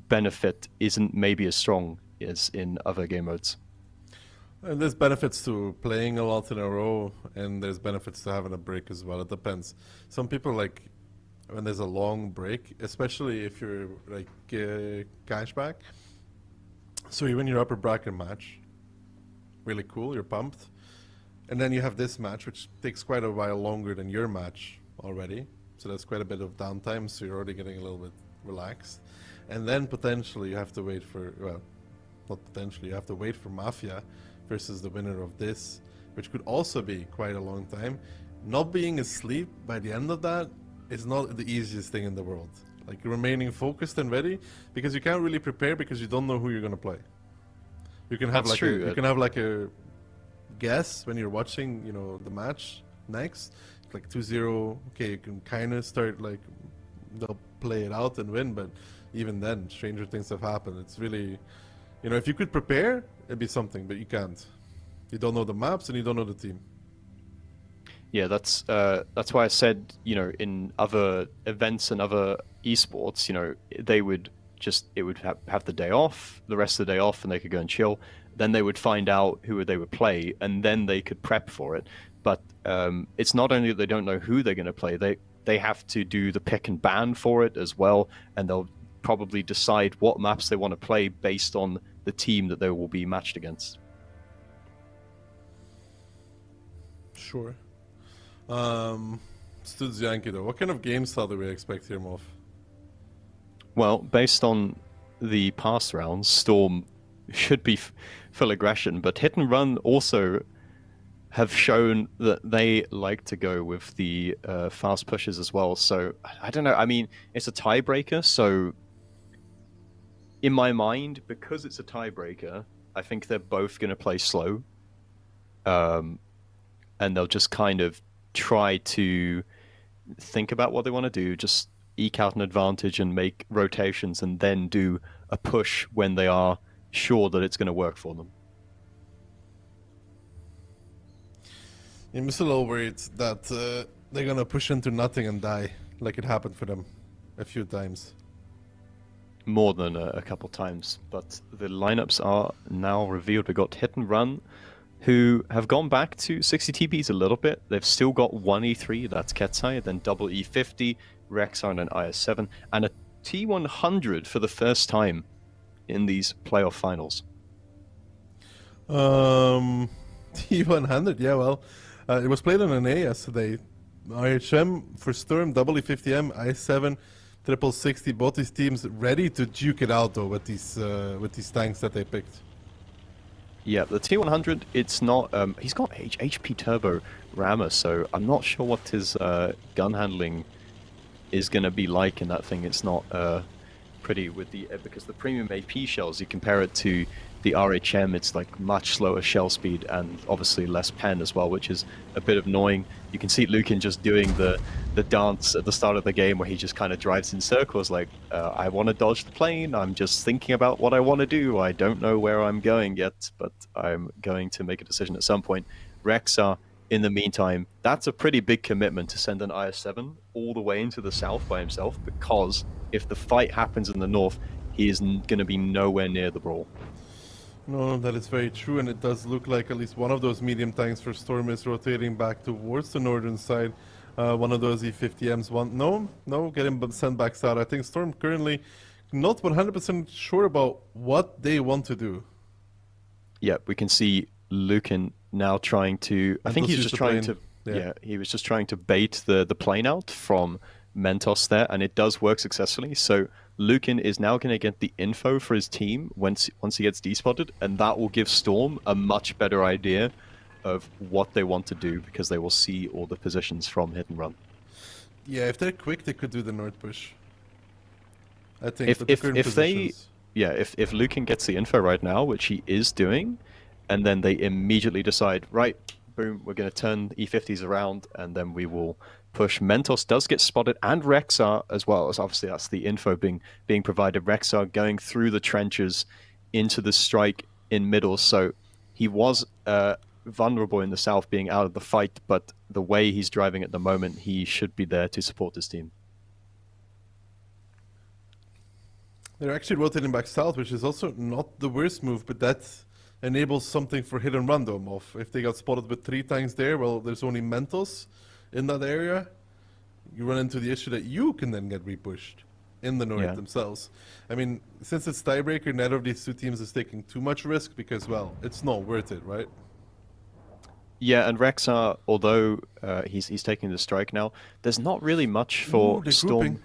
benefit isn't maybe as strong as in other game modes. And there's benefits to playing a lot in a row, and there's benefits to having a break as well. It depends. Some people like when there's a long break, especially if you're like Cashback. So you win your upper bracket match, really cool, you're pumped. And then you have this match, which takes quite a while longer than your match already. So that's quite a bit of downtime, so you're already getting a little bit relaxed. And then potentially you have to wait for, well, not potentially, you have to wait for Mafia versus the winner of this, which could also be quite a long time. Not being asleep by the end of that is not the easiest thing in the world. Like remaining focused and ready, because you can't really prepare because you don't know who you're gonna play. You can have you can have like a guess when you're watching, you know, the match next, like 2-0. Okay, you can kind of start like they'll play it out and win, but even then, stranger things have happened. It's really, you know, if you could prepare, it'd be something, but you can't. You don't know the maps and you don't know the team. Yeah, that's why I said, you know, in other events and other esports, you know, they would just, it would have the day off, the rest of the day off, and they could go and chill. Then they would find out who they would play, and then they could prep for it. But it's not only that they don't know who they're going to play, they have to do the pick and ban for it as well, and they'll probably decide what maps they want to play based on the team that they will be matched against. Sure. Studs Yankee though, what kind of game style do we expect here, Moff? Well, based on the past rounds, Storm should be full aggression, but Hit and Run also have shown that they like to go with the fast pushes as well. So I don't know. I mean, it's a tiebreaker, so in my mind, because it's a tiebreaker, I think they're both going to play slow, and they'll just kind of try to think about what they want to do, just eke out an advantage and make rotations, and then do a push when they are sure that it's going to work for them. I'm still a little worried that they're gonna push into nothing and die, like it happened for them a few times. More than a couple times, but the lineups are now revealed. We got Hit and Run, who have gone back to 60 TPs a little bit. They've still got one E3, that's Ketsai, then double E50, Rexar and an IS7, and a T100 for the first time in these playoff finals. T100, yeah, well, it was played on an A yesterday. IHM for Storm, double E50M, IS7, triple 60. Both these teams ready to duke it out though with these tanks that they picked. Yeah, the T100, it's not. He's got HP Turbo Rammer, so I'm not sure what his gun handling is going to be like in that thing. It's not pretty with the because the premium AP shells. You compare it to the RHM, it's like much slower shell speed and obviously less pen as well, which is a bit annoying. You can see Lukin just doing the dance at the start of the game where he just kind of drives in circles like, I want to dodge the plane, I'm just thinking about what I want to do, I don't know where I'm going yet, but I'm going to make a decision at some point. Rexar, in the meantime, that's a pretty big commitment to send an IS-7 all the way into the south by himself, because if the fight happens in the north, he is going to be nowhere near the brawl. No, that is very true, and it does look like at least one of those medium tanks for Storm is rotating back towards the northern side. One of those E50Ms. Getting sent back south. I think Storm currently not 100% sure about what they want to do. Yeah, we can see Lukin now trying to. I think he's just trying to. Yeah, he was just trying to bait the plane out from Mentos there, and it does work successfully. So Lukin is now going to get the info for his team once he gets despotted, and that will give Storm a much better idea of what they want to do, because they will see all the positions from Hit and Run. Yeah, if they're quick, they could do the north push. I think if Lukin gets the info right now, which he is doing, and then they immediately decide, right, boom, we're going to turn the E50s around, and then we will push. Mentos does get spotted, and Rexar as well, as obviously that's the info being provided. Rexar going through the trenches into the strike in middle, so he was vulnerable in the south, being out of the fight, but the way he's driving at the moment, he should be there to support his team. They're actually rotating back south, which is also not the worst move, but that enables something for Hit and Run though, Moff. If they got spotted with 3 tanks there, well, there's only Mentos in that area. You run into the issue that you can then get repushed in the north themselves. I mean, since it's tiebreaker, neither of these two teams is taking too much risk because, well, it's not worth it, right? Yeah, and Rexar, although he's taking the strike now, there's not really much for Storm.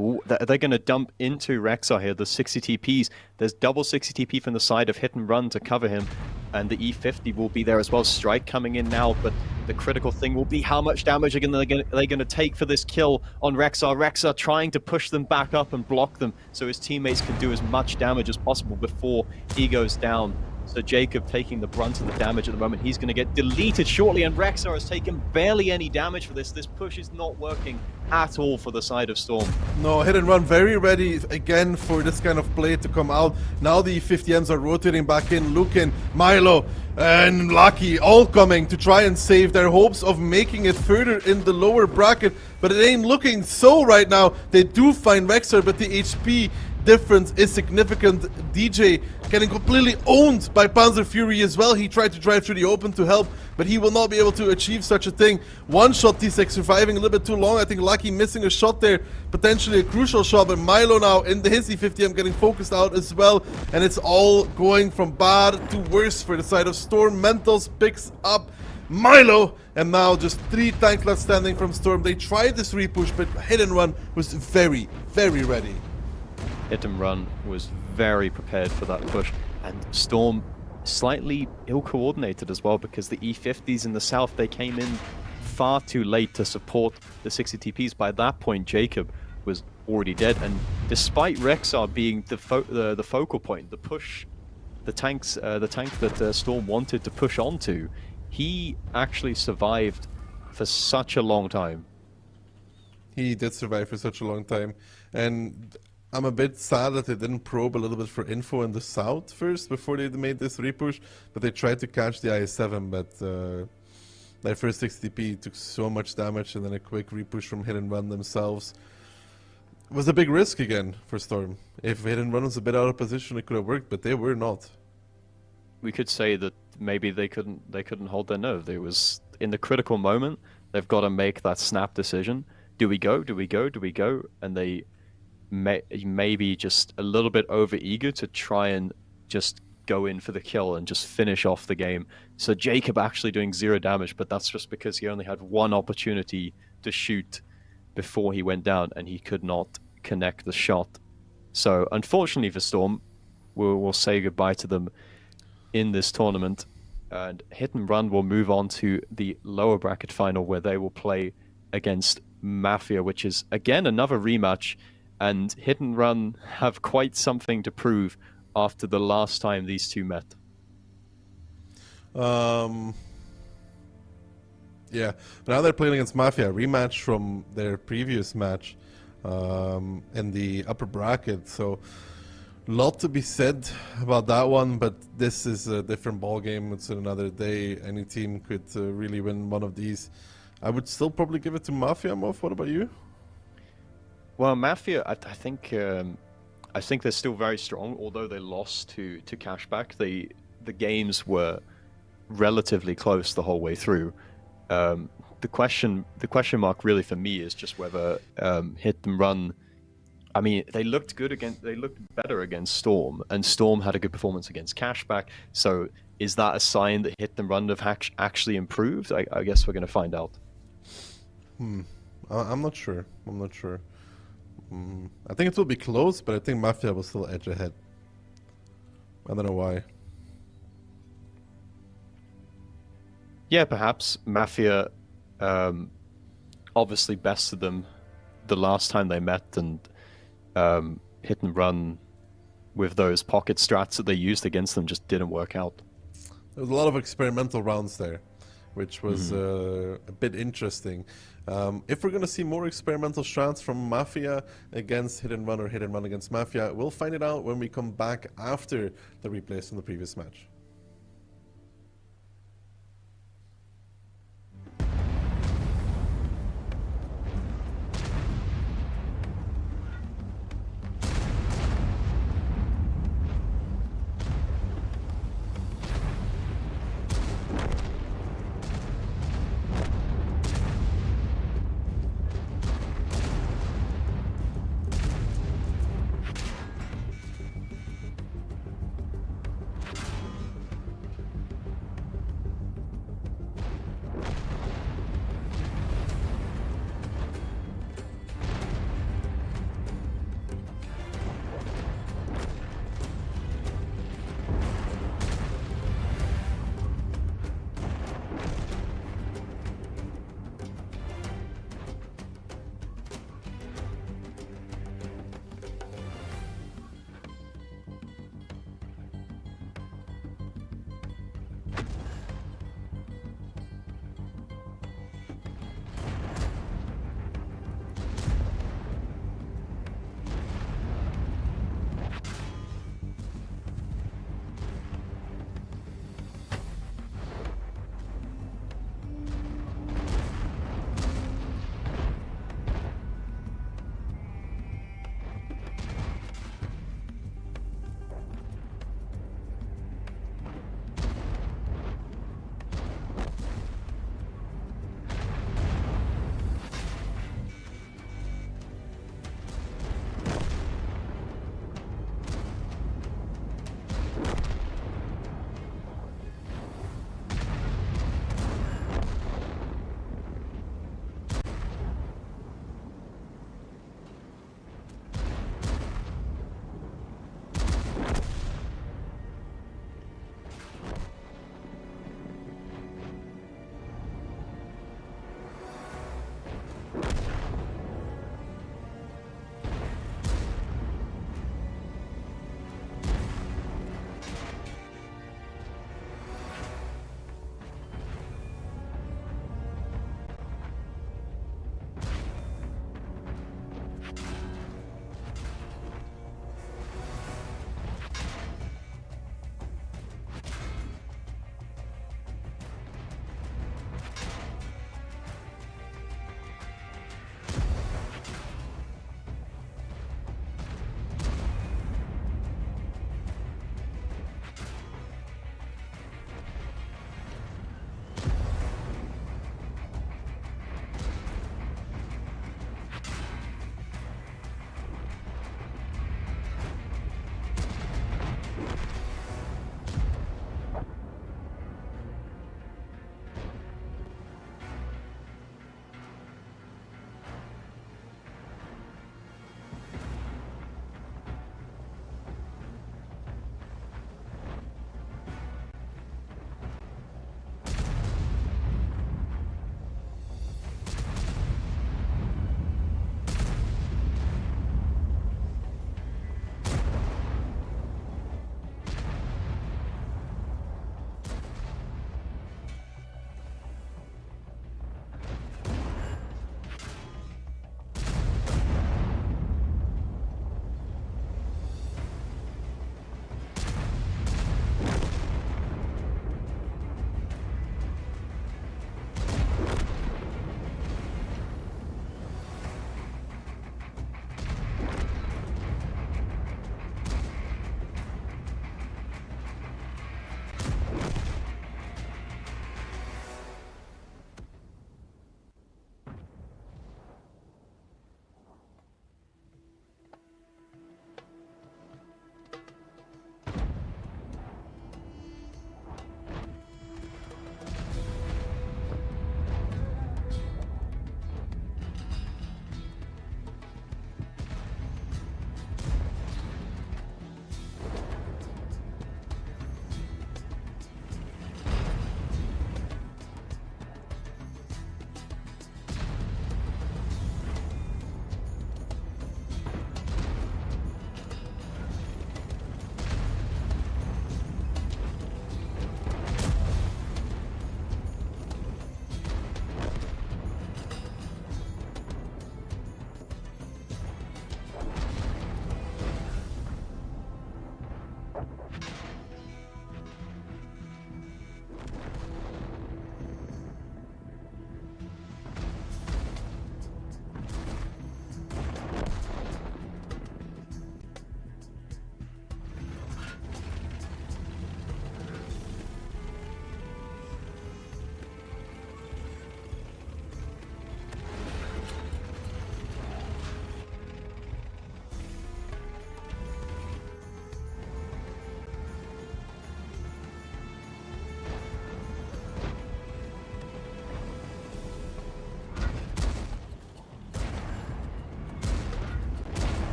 Ooh, they're going to dump into Rexar here, the 60 TPs. There's double 60 TP from the side of Hit and Run to cover him, and the E50 will be there as well. Strike coming in now, but the critical thing will be how much damage are they going to take for this kill on Rexar. Rexar trying to push them back up and block them so his teammates can do as much damage as possible before he goes down. So Jacob taking the brunt of the damage at the moment. He's going to get deleted shortly, and Rexar has taken barely any damage for this. This push is not working at all for the side of Storm. No, Hit and Run very ready again for this kind of play to come out. Now the 50Ms are rotating back in. Lukin, Milo, and Lucky all coming to try and save their hopes of making it further in the lower bracket. But it ain't looking so right now. They do find Rexar, but the HP difference is significant. DJ getting completely owned by Panzer Fury as well. He tried to drive through the open to help, but he will not be able to achieve such a thing. One shot T6 surviving a little bit too long. I think Lucky missing a shot there, potentially a crucial shot, but Milo now in the his E50M getting focused out as well, and it's all going from bad to worse for the side of Storm. Mentos picks up Milo, and now just 3 tanks left standing from Storm. They tried this repush, but Hit and Run was very, very ready. Hit and Run was very prepared for that push, and Storm slightly ill-coordinated as well, because the E50s in the south, they came in far too late to support the 60 TPs. By that point, Jacob was already dead, and despite Rexar being the focal point, the tank that Storm wanted to push onto, he actually survived for such a long time. He did survive for such a long time, and I'm a bit sad that they didn't probe a little bit for info in the south first before they made this repush, but they tried to catch the IS-7, but their first 60p took so much damage, and then a quick repush from Hit and Run themselves was a big risk again for Storm. If Hit and Run was a bit out of position, it could have worked, but they were not. We could say that maybe they couldn't hold their nerve. It was in the critical moment. They've got to make that snap decision. Do we go? Do we go? Do we go? And they maybe just a little bit over eager to try and just go in for the kill and just finish off the game. So Jacob actually doing 0 damage, but that's just because he only had one opportunity to shoot before he went down, and he could not connect the shot. So unfortunately for Storm, we'll say goodbye to them in this tournament, and Hit and Run will move on to the lower bracket final, where they will play against Mafia, which is again another rematch, and Hit and Run have quite something to prove after the last time these two met. Yeah, but now they're playing against Mafia, a rematch from their previous match in the upper bracket. So, lot to be said about that one, but this is a different ball game. It's another day. Any team could really win one of these. I would still probably give it to Mafia, Moff. What about you? Well, Mafia, I think they're still very strong. Although they lost to Cashback, the games were relatively close the whole way through. The question mark really for me is just whether Hit and Run. I mean, they looked better against Storm, and Storm had a good performance against Cashback. So is that a sign that Hit and Run have actually improved? I guess we're going to find out. I'm not sure. I think it will be close, but I think Mafia will still edge ahead. I don't know why. Yeah, perhaps Mafia obviously bested them the last time they met, and Hit and Run with those pocket strats that they used against them just didn't work out. There was a lot of experimental rounds there, which was a bit interesting. If we're going to see more experimental strats from Mafia against Hit and Run or Hit and Run against Mafia, we'll find it out when we come back after the replays from the previous match.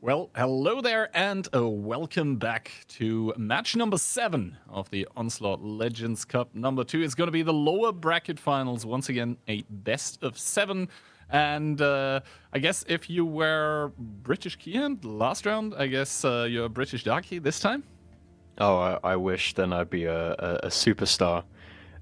Well, hello there, and welcome back to match number 7 of the Onslaught Legends Cup. Number 2 is going to be the lower bracket finals. Once again, a best of 7. And I guess if you were British Keyan last round, I guess you're British Darky this time? Oh, I wish then I'd be a superstar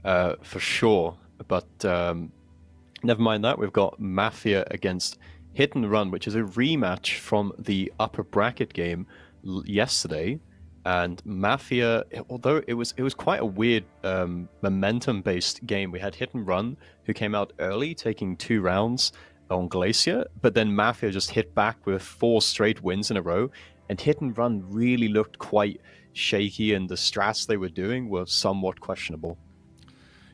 for sure. But never mind that. We've got Mafia against Hit and Run, which is a rematch from the upper bracket game yesterday. And Mafia, although it was quite a weird momentum-based game. We had Hit and Run, who came out early, taking 2 rounds on Glacier, but then Mafia just hit back with 4 straight wins in a row. And Hit and Run really looked quite shaky, and the strats they were doing were somewhat questionable.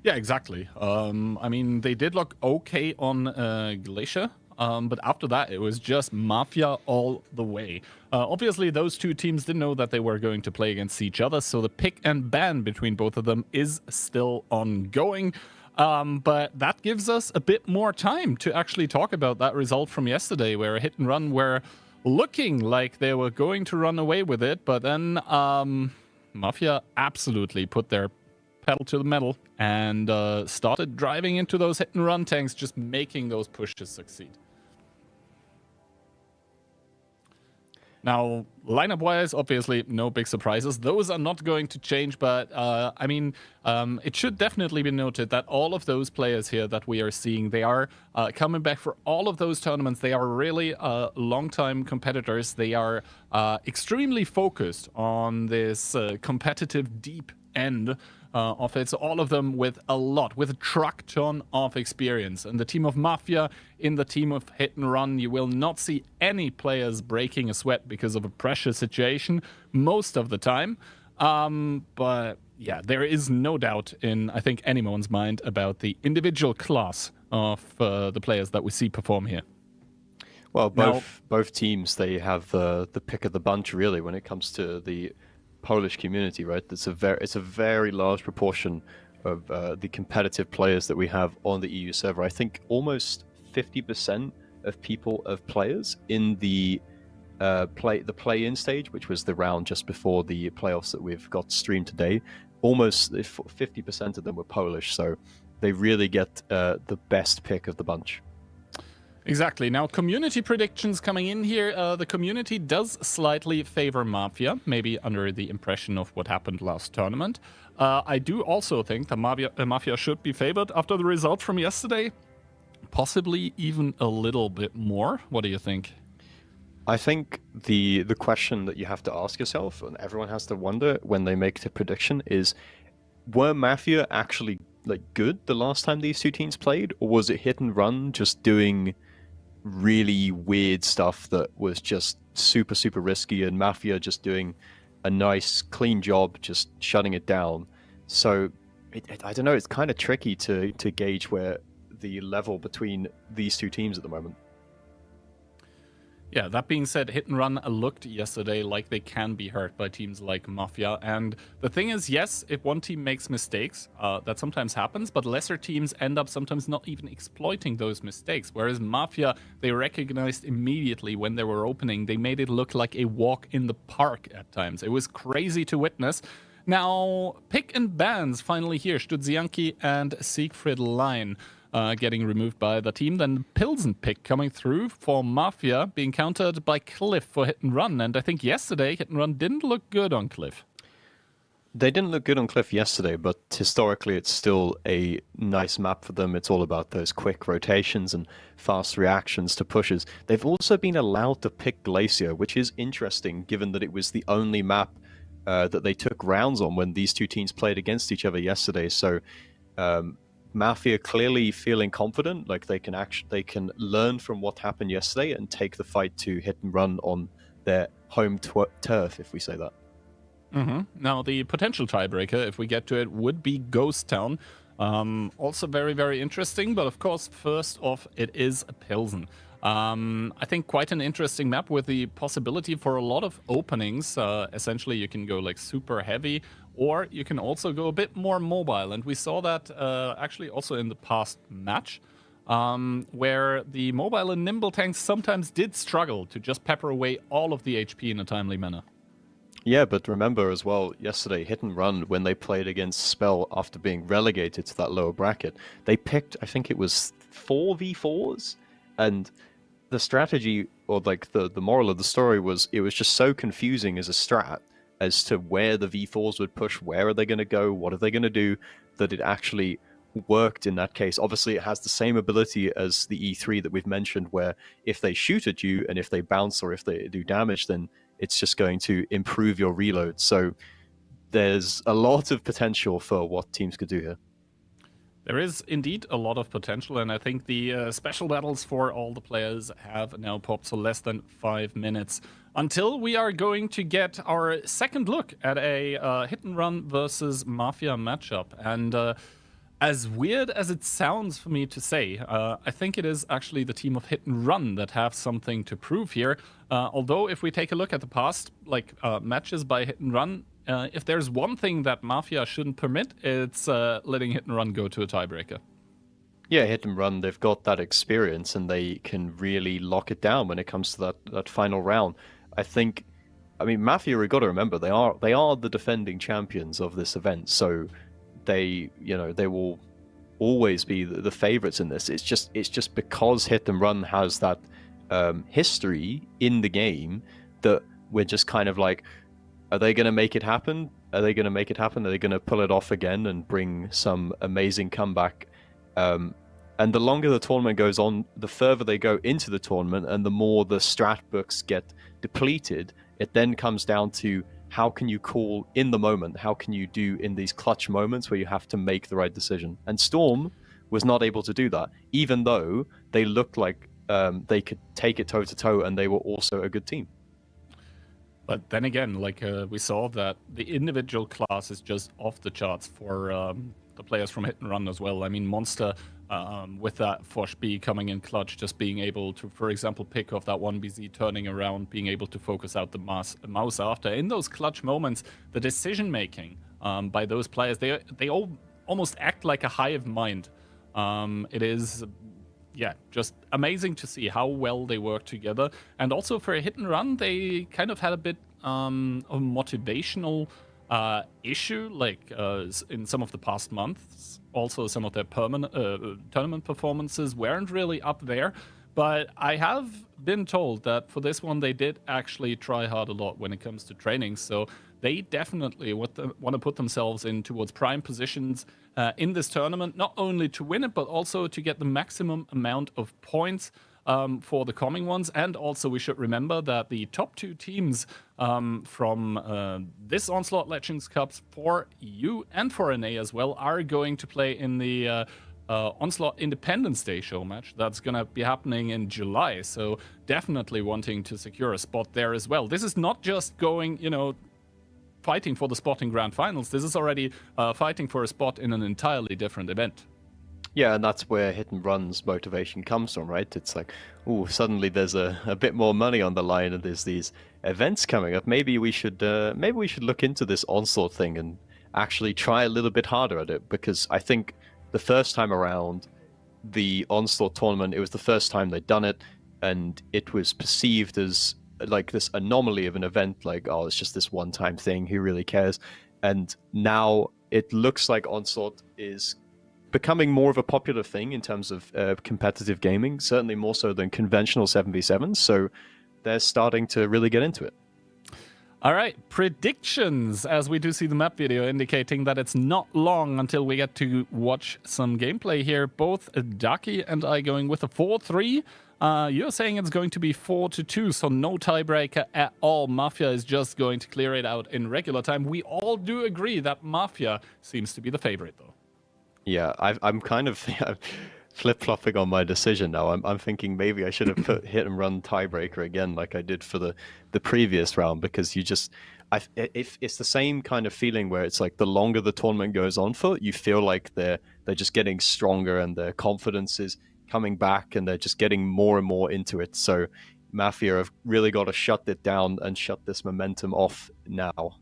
Yeah, exactly. I mean, they did look okay on Glacier. But after that, it was just Mafia all the way. Obviously, those two teams didn't know that they were going to play against each other, so the pick and ban between both of them is still ongoing. But that gives us a bit more time to actually talk about that result from yesterday, where Hit and Run were looking like they were going to run away with it, but then Mafia absolutely put their pedal to the metal and started driving into those Hit and Run tanks, just making those pushes succeed. Now, lineup-wise, obviously, no big surprises. Those are not going to change, but, I mean, it should definitely be noted that all of those players here that we are seeing, they are coming back for all of those tournaments. They are really long-time competitors. They are extremely focused on this competitive deep end of it. So all of them with a truck ton of experience. And the team of Mafia, in the team of Hit and Run, you will not see any players breaking a sweat because of a pressure situation most of the time. But yeah, there is no doubt in, I think, anyone's mind about the individual class of the players that we see perform here. Well, both teams, they have the pick of the bunch, really, when it comes to the Polish community, right? It's a very large proportion of the competitive players that we have on the EU server. I think almost 50% of players in the play-in stage, which was the round just before the playoffs that we've got streamed today, almost 50% of them were Polish. So they really get the best pick of the bunch. Exactly. Now, community predictions coming in here. The community does slightly favor Mafia, maybe under the impression of what happened last tournament. I do also think that Mafia should be favored after the result from yesterday. Possibly even a little bit more. What do you think? I think the question that you have to ask yourself, and everyone has to wonder when they make the prediction, is were Mafia actually good the last time these two teams played, or was it Hit and Run just doing really weird stuff that was just super risky, and Mafia just doing a nice clean job just shutting it down? So I don't know, it's kind of tricky to gauge where the level between these two teams at the moment. Yeah, that being said, Hit and Run looked yesterday like they can be hurt by teams like Mafia. And the thing is, yes, if one team makes mistakes, that sometimes happens, but lesser teams end up sometimes not even exploiting those mistakes. Whereas Mafia, they recognized immediately when they were opening, they made it look like a walk in the park at times. It was crazy to witness. Now, pick and bans finally here. Studzianki and Siegfried Line getting removed by the team. Then Pilsen pick coming through for Mafia, being countered by Cliff for Hit and Run. And I think yesterday, Hit and Run didn't look good on Cliff. They didn't look good on Cliff yesterday, but historically it's still a nice map for them. It's all about those quick rotations and fast reactions to pushes. They've also been allowed to pick Glacier, which is interesting given that it was the only map that they took rounds on when these two teams played against each other yesterday. So Mafia clearly feeling confident, like they can learn from what happened yesterday and take the fight to Hit and Run on their home turf, if we say that. Now, the potential tiebreaker, if we get to it, would be Ghost Town. Also very, very interesting, but of course, first off, it is Pilsen. I think quite an interesting map with the possibility for a lot of openings. Essentially, you can go like super heavy, or you can also go a bit more mobile. And we saw that actually also in the past match. where the mobile and nimble tanks sometimes did struggle to just pepper away all of the HP in a timely manner. Yeah, but remember as well, yesterday, Hit and Run, when they played against Spell after being relegated to that lower bracket, they picked, I think it was 4v4s, and the strategy, or like the moral of the story was, it was just so confusing as a strat as to where the V4s would push, where are they going to go, what are they going to do, that it actually worked in that case. Obviously, it has the same ability as the E3 that we've mentioned, where if they shoot at you and if they bounce or if they do damage, then it's just going to improve your reload. So there's a lot of potential for what teams could do here. There is indeed a lot of potential, and I think the special battles for all the players have now popped, so less than 5 minutes until we are going to get our second look at a Hit and Run versus Mafia matchup. And as weird as it sounds for me to say, I think it is actually the team of Hit and Run that have something to prove here. Although if we take a look at the past matches by Hit and Run, if there's one thing that Mafia shouldn't permit, it's letting Hit and Run go to a tiebreaker. Yeah, Hit and Run, they've got that experience and they can really lock it down when it comes to that final round. I mean, Mafia, we've got to remember, they are the defending champions of this event, so they will always be the favorites in this. It's just because Hit and Run has that history in the game that we're just kind of like, are they going to make it happen? Are they going to make it happen? Are they going to pull it off again and bring some amazing comeback? And the longer the tournament goes on, the further they go into the tournament and the more the strat books get depleted, it then comes down to how can you call in the moment? How can you do in these clutch moments where you have to make the right decision? And Storm was not able to do that, even though they looked like they could take it toe-to-toe and they were also a good team. But then again, we saw that the individual class is just off the charts for the players from Hit and Run as well. I mean, Monster, with that Fosh B coming in clutch, just being able to, for example, pick off that 1BZ, turning around, being able to focus out the mouse after. In those clutch moments, the decision-making by those players, they all almost act like a hive mind. It is... yeah, just amazing to see how well they work together. And also for a Hit and Run, they kind of had a bit of a motivational issue, in some of the past months. Also, some of their tournament performances weren't really up there. But I have been told that for this one, they did actually try hard a lot when it comes to training. So they definitely want to put themselves in towards prime positions in this tournament, not only to win it, but also to get the maximum amount of points for the coming ones. And also we should remember that the top two teams from this Onslaught Legends Cup for EU and for NA as well are going to play in the Onslaught Independence Day show match. That's going to be happening in July. So definitely wanting to secure a spot there as well. This is not just going, fighting for the spot in Grand Finals. This is already fighting for a spot in an entirely different event. Yeah, and that's where Hit and Run's motivation comes from, right? It's like, ooh, suddenly there's a bit more money on the line and there's these events coming up. Maybe we should look into this Onslaught thing and actually try a little bit harder at it, because I think the first time around the Onslaught tournament, it was the first time they'd done it, and it was perceived as like this anomaly of an event, like, oh, it's just this one-time thing, who really cares? And now it looks like Onslaught is becoming more of a popular thing in terms of competitive gaming, certainly more so than conventional 7v7s, so they're starting to really get into it. All right, predictions, as we do see the map video indicating that it's not long until we get to watch some gameplay here. Both Daki and I going with a 4-3. You're saying it's going to be 4-2, so no tiebreaker at all. Mafia is just going to clear it out in regular time. We all do agree that Mafia seems to be the favorite, though. Yeah, I'm kind of flip-flopping on my decision now. I'm thinking maybe I should have put Hit and Run tiebreaker again, like I did for the previous round, because if it's the same kind of feeling where it's like the longer the tournament goes on for, you feel like they're just getting stronger and their confidence is coming back and they're just getting more and more into it. So Mafia have really got to shut it down and shut this momentum off now.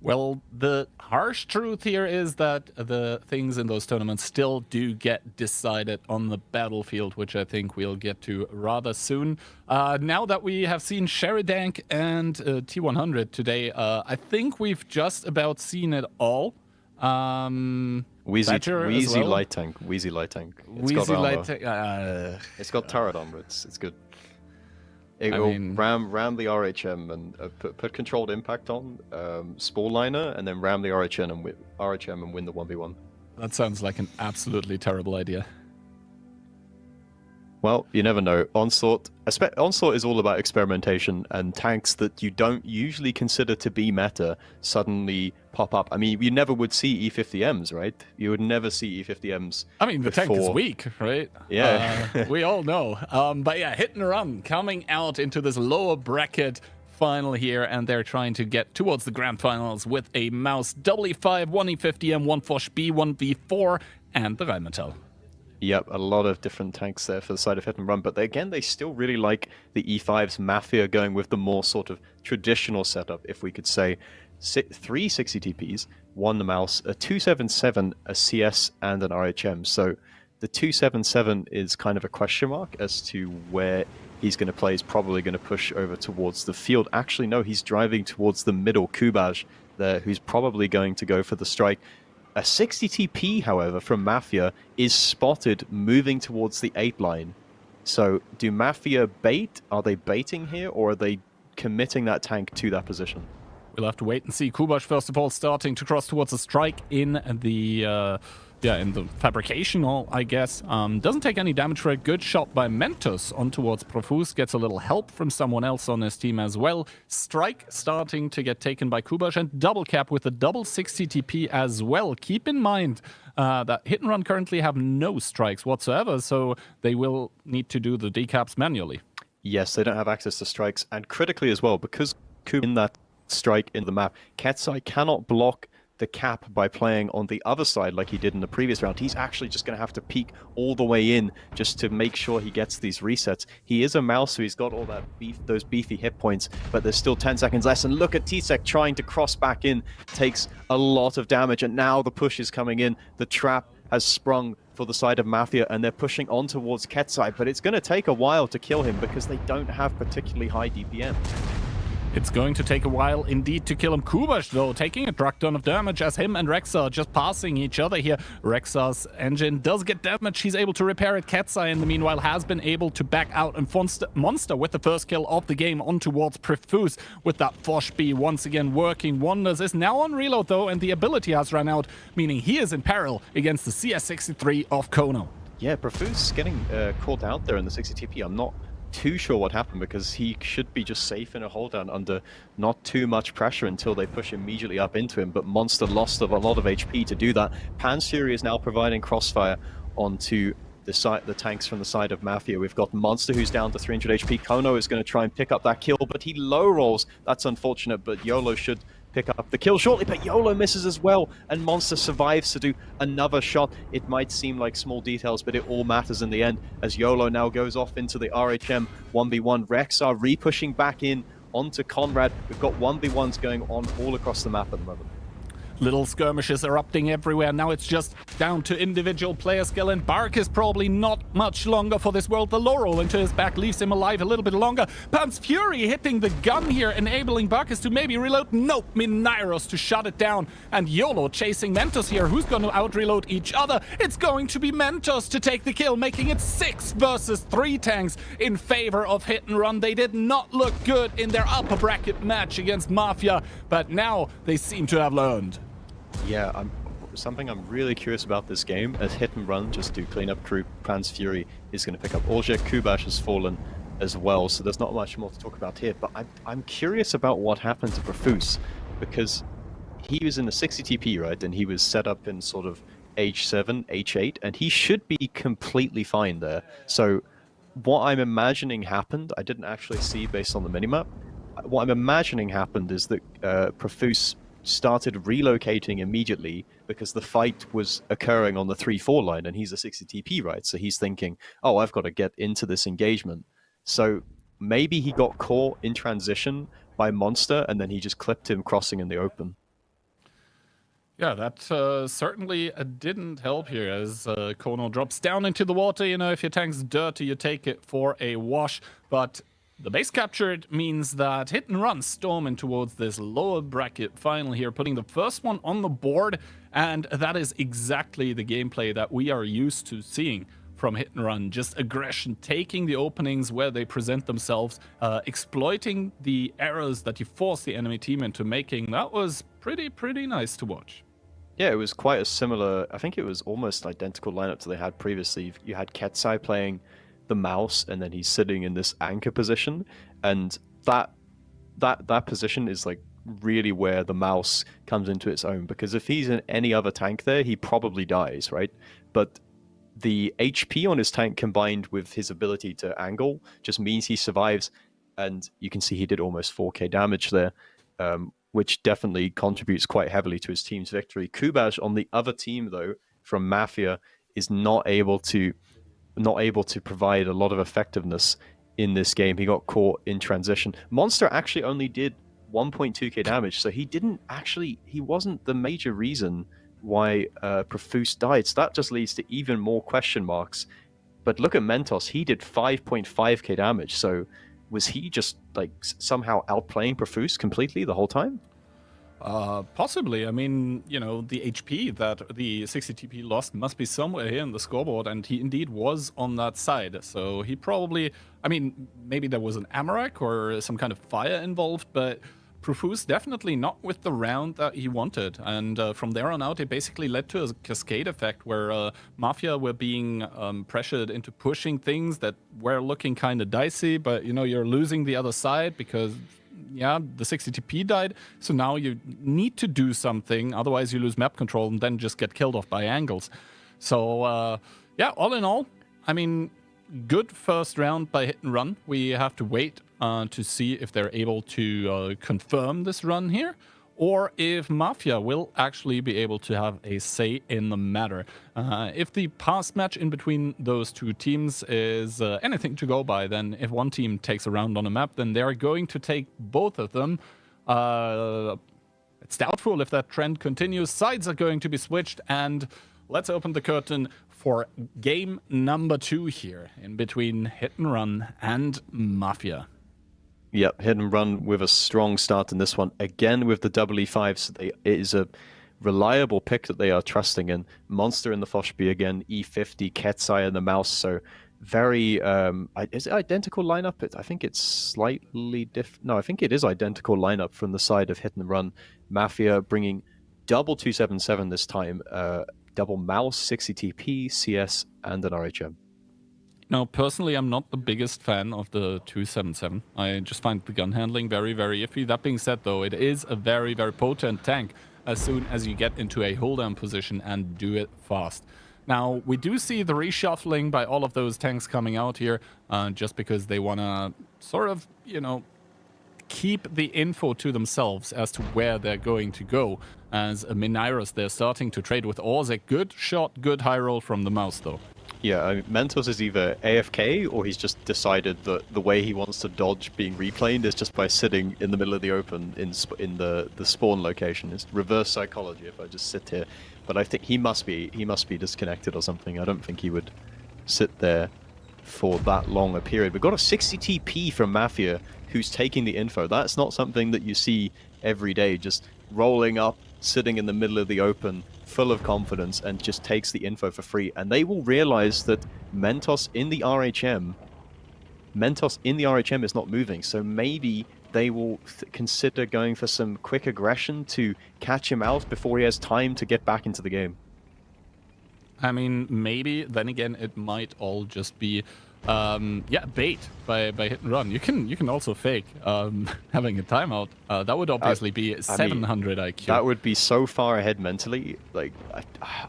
Well, the harsh truth here is that the things in those tournaments still do get decided on the battlefield, which I think we'll get to rather soon. Now that we have seen Sheridank and T100 today, I think we've just about seen it all. Wheezy well. light tank. Wheezy light tank. It's Wheezy got light It's got turret armor. It's good. It I will mean- ram the RHM and put controlled impact on Spore Liner, and then ram the RHM and win the 1v1. That sounds like an absolutely terrible idea. Well, you never know. Onslaught is all about experimentation, and tanks that you don't usually consider to be meta suddenly pop up. I mean, you never would see E50Ms, right? You would never see E50Ms. I mean, the tank is before. weak, right? Yeah. We all know. But yeah, Hit and Run coming out into this lower bracket final here, and they're trying to get towards the grand finals with a Mouse W5, 1E50M, 1 Foch B, 1V4, and the Rheinmetall. Yep, a lot of different tanks there for the side of Hit and Run, but they still really like the E5's Mafia going with the more sort of traditional setup, if we could say. 3 60 TPs, 1 the Mouse, a 277, a CS, and an RHM. So the 277 is kind of a question mark as to where he's going to play. He's probably going to push over towards the field. Actually, no, he's driving towards the middle. Kubaj there, who's probably going to go for the strike. A 60 TP, however, from Mafia is spotted moving towards the 8 line. So do Mafia bait? Are they baiting here, or are they committing that tank to that position? We'll have to wait and see. Kubash, first of all, starting to cross towards the strike in the in the fabrication hall, I guess. Doesn't take any damage for a good shot by Mentos on towards Profuse. Gets a little help from someone else on his team as well. Strike starting to get taken by Kubash, and double cap with a double 60 TP as well. Keep in mind that Hit and Run currently have no strikes whatsoever, so they will need to do the decaps manually. Yes, they don't have access to strikes, and critically as well, because Kubash in that strike in the map, Ketsai cannot block the cap by playing on the other side like he did in the previous round. He's actually just going to have to peek all the way in just to make sure he gets these resets. He is a Mouse, so he's got all that those beefy hit points, but there's still 10 seconds less. And look at Tsek trying to cross back in, takes a lot of damage, and now the push is coming in. The trap has sprung for the side of Mafia, and they're pushing on towards Ketsai, but it's going to take a while to kill him because they don't have particularly high DPM. It's going to take a while indeed to kill him. Kubash, though, taking a truck ton of damage as him and Rexa are just passing each other here. Rexa's engine does get damage. He's able to repair it. Ketsai, in the meanwhile, has been able to back out, and Monster with the first kill of the game on towards Profuse with that Foch B once again working wonders. Is now on reload, though, and the ability has run out, meaning he is in peril against the CS63 of Kono. Yeah, Profuse getting caught out there in the 60 TP. I'm not too sure what happened because he should be just safe in a hold down under not too much pressure until they push immediately up into him, but Monster lost a lot of HP to do that. Pan's Fury is now providing crossfire onto the tanks from the side of Mafia. We've got Monster who's down to 300 HP. Kono is going to try and pick up that kill, but he low rolls. That's unfortunate, but YOLO should pick up the kill shortly, but YOLO misses as well, and Monster survives to do another shot. It might seem like small details, but it all matters in the end, as YOLO now goes off into the RHM 1v1. Rex are re-pushing back in onto Conrad. We've got 1v1s going on all across the map at the moment. Little skirmishes erupting everywhere. Now it's just down to individual player skill, and Bark is probably not much longer for this world. The low roll into his back leaves him alive a little bit longer. Pan's Fury hitting the gun here, enabling Barkus to maybe reload. Nope, Minairos to shut it down. And YOLO chasing Mentos here. Who's going to out-reload each other? It's going to be Mentos to take the kill, making it 6 versus 3 tanks in favor of Hit and Run. They did not look good in their upper bracket match against Mafia, but now they seem to have learned. Yeah, something I'm really curious about this game, as Hit and Run just to clean up crew, Pan's Fury is going to pick up. Olje Kubash has fallen as well, so there's not much more to talk about here, but I'm curious about what happened to Profuse, because he was in the 60 TP, right, and he was set up in sort of H7, H8, and he should be completely fine there. So what I'm imagining happened, I didn't actually see based on the minimap, what I'm imagining happened is that Profuse started relocating immediately because the fight was occurring on the 3-4 line, and he's a 60 TP, right? So he's thinking, oh, I've got to get into this engagement. So maybe he got caught in transition by Monster, and then he just clipped him crossing in the open. Yeah, that certainly didn't help here as Kono drops down into the water. You know, if your tank's dirty, you take it for a wash. But the base captured means that Hit and Run storm in towards this lower bracket final here, putting the first one on the board. And that is exactly the gameplay that we are used to seeing from Hit and Run. Just aggression, taking the openings where they present themselves, exploiting the errors that you force the enemy team into making. That was pretty nice to watch. Yeah, it was quite a similar, I think it was almost identical lineup to they had previously. You had Ketsai playing the mouse, and then he's sitting in this anchor position, and that position is like really where the mouse comes into its own, because if he's in any other tank there, he probably dies, right? But the HP on his tank combined with his ability to angle just means he survives, and you can see he did almost 4k damage there, which definitely contributes quite heavily to his team's victory. Kubash on the other team, though, from Mafia, is not able to provide a lot of effectiveness in this game. He got caught in transition. Monster actually only did 1.2k damage, so he wasn't the major reason why Profuse died. So that just leads to even more question marks. But look at Mentos, he did 5.5k damage, so was he just like somehow outplaying Profuse completely the whole time? Possibly. I mean, you know, the HP that the 60TP lost must be somewhere here in the scoreboard, and he indeed was on that side. So he probably, I mean, maybe there was an Amarak or some kind of fire involved, but Profuse definitely not with the round that he wanted. And from there on out, it basically led to a cascade effect where Mafia were being pressured into pushing things that were looking kind of dicey, but, you know, you're losing the other side because, yeah, the 60TP died. So now you need to do something, otherwise you lose map control and then just get killed off by angles. So, yeah, all in all, I mean, good first round by Hit and Run. We have to wait to see if they're able to confirm this run here, or if Mafia will actually be able to have a say in the matter. If the past match in between those two teams is anything to go by, then if one team takes a round on a map, then they're going to take both of them. It's doubtful if that trend continues. Sides are going to be switched, and let's open the curtain for game number 2 here in between Hit and Run and Mafia. Yep, Hit and Run with a strong start in this one. Again with the E5, so it is a reliable pick that they are trusting in. Monster in the Foshby again, E50, Ketsai in the mouse, so very... is it identical lineup? I think it's slightly different. No, I think it is identical lineup from the side of Hit and Run. Mafia bringing double 277 this time, double mouse, 60 TP, CS, and an RHM. Now, personally, I'm not the biggest fan of the 277. I just find the gun handling very iffy. That being said, though, it is a very potent tank as soon as you get into a hold-down position and do it fast. Now, we do see the reshuffling by all of those tanks coming out here just because they want to sort of, you know, keep the info to themselves as to where they're going to go. As a Minairos, they're starting to trade with Orzek. Good shot, good high roll from the mouse, though. Yeah, I mean, Mentos is either AFK or he's just decided that the way he wants to dodge being replaned is just by sitting in the middle of the open in the spawn location. It's reverse psychology if I just sit here. But I think he must be disconnected or something. I don't think he would sit there for that long a period. We've got a 60 TP from Mafia who's taking the info. That's not something that you see every day, just rolling up, sitting in the middle of the open, full of confidence, and just takes the info for free. And they will realize that Mentos in the RHM is not moving, so maybe they will consider going for some quick aggression to catch him out before he has time to get back into the game. I mean, maybe. Then again, it might all just be, bait by Hit and Run. You can also fake having a timeout. That would obviously be 700 IQ. That would be so far ahead mentally. Like,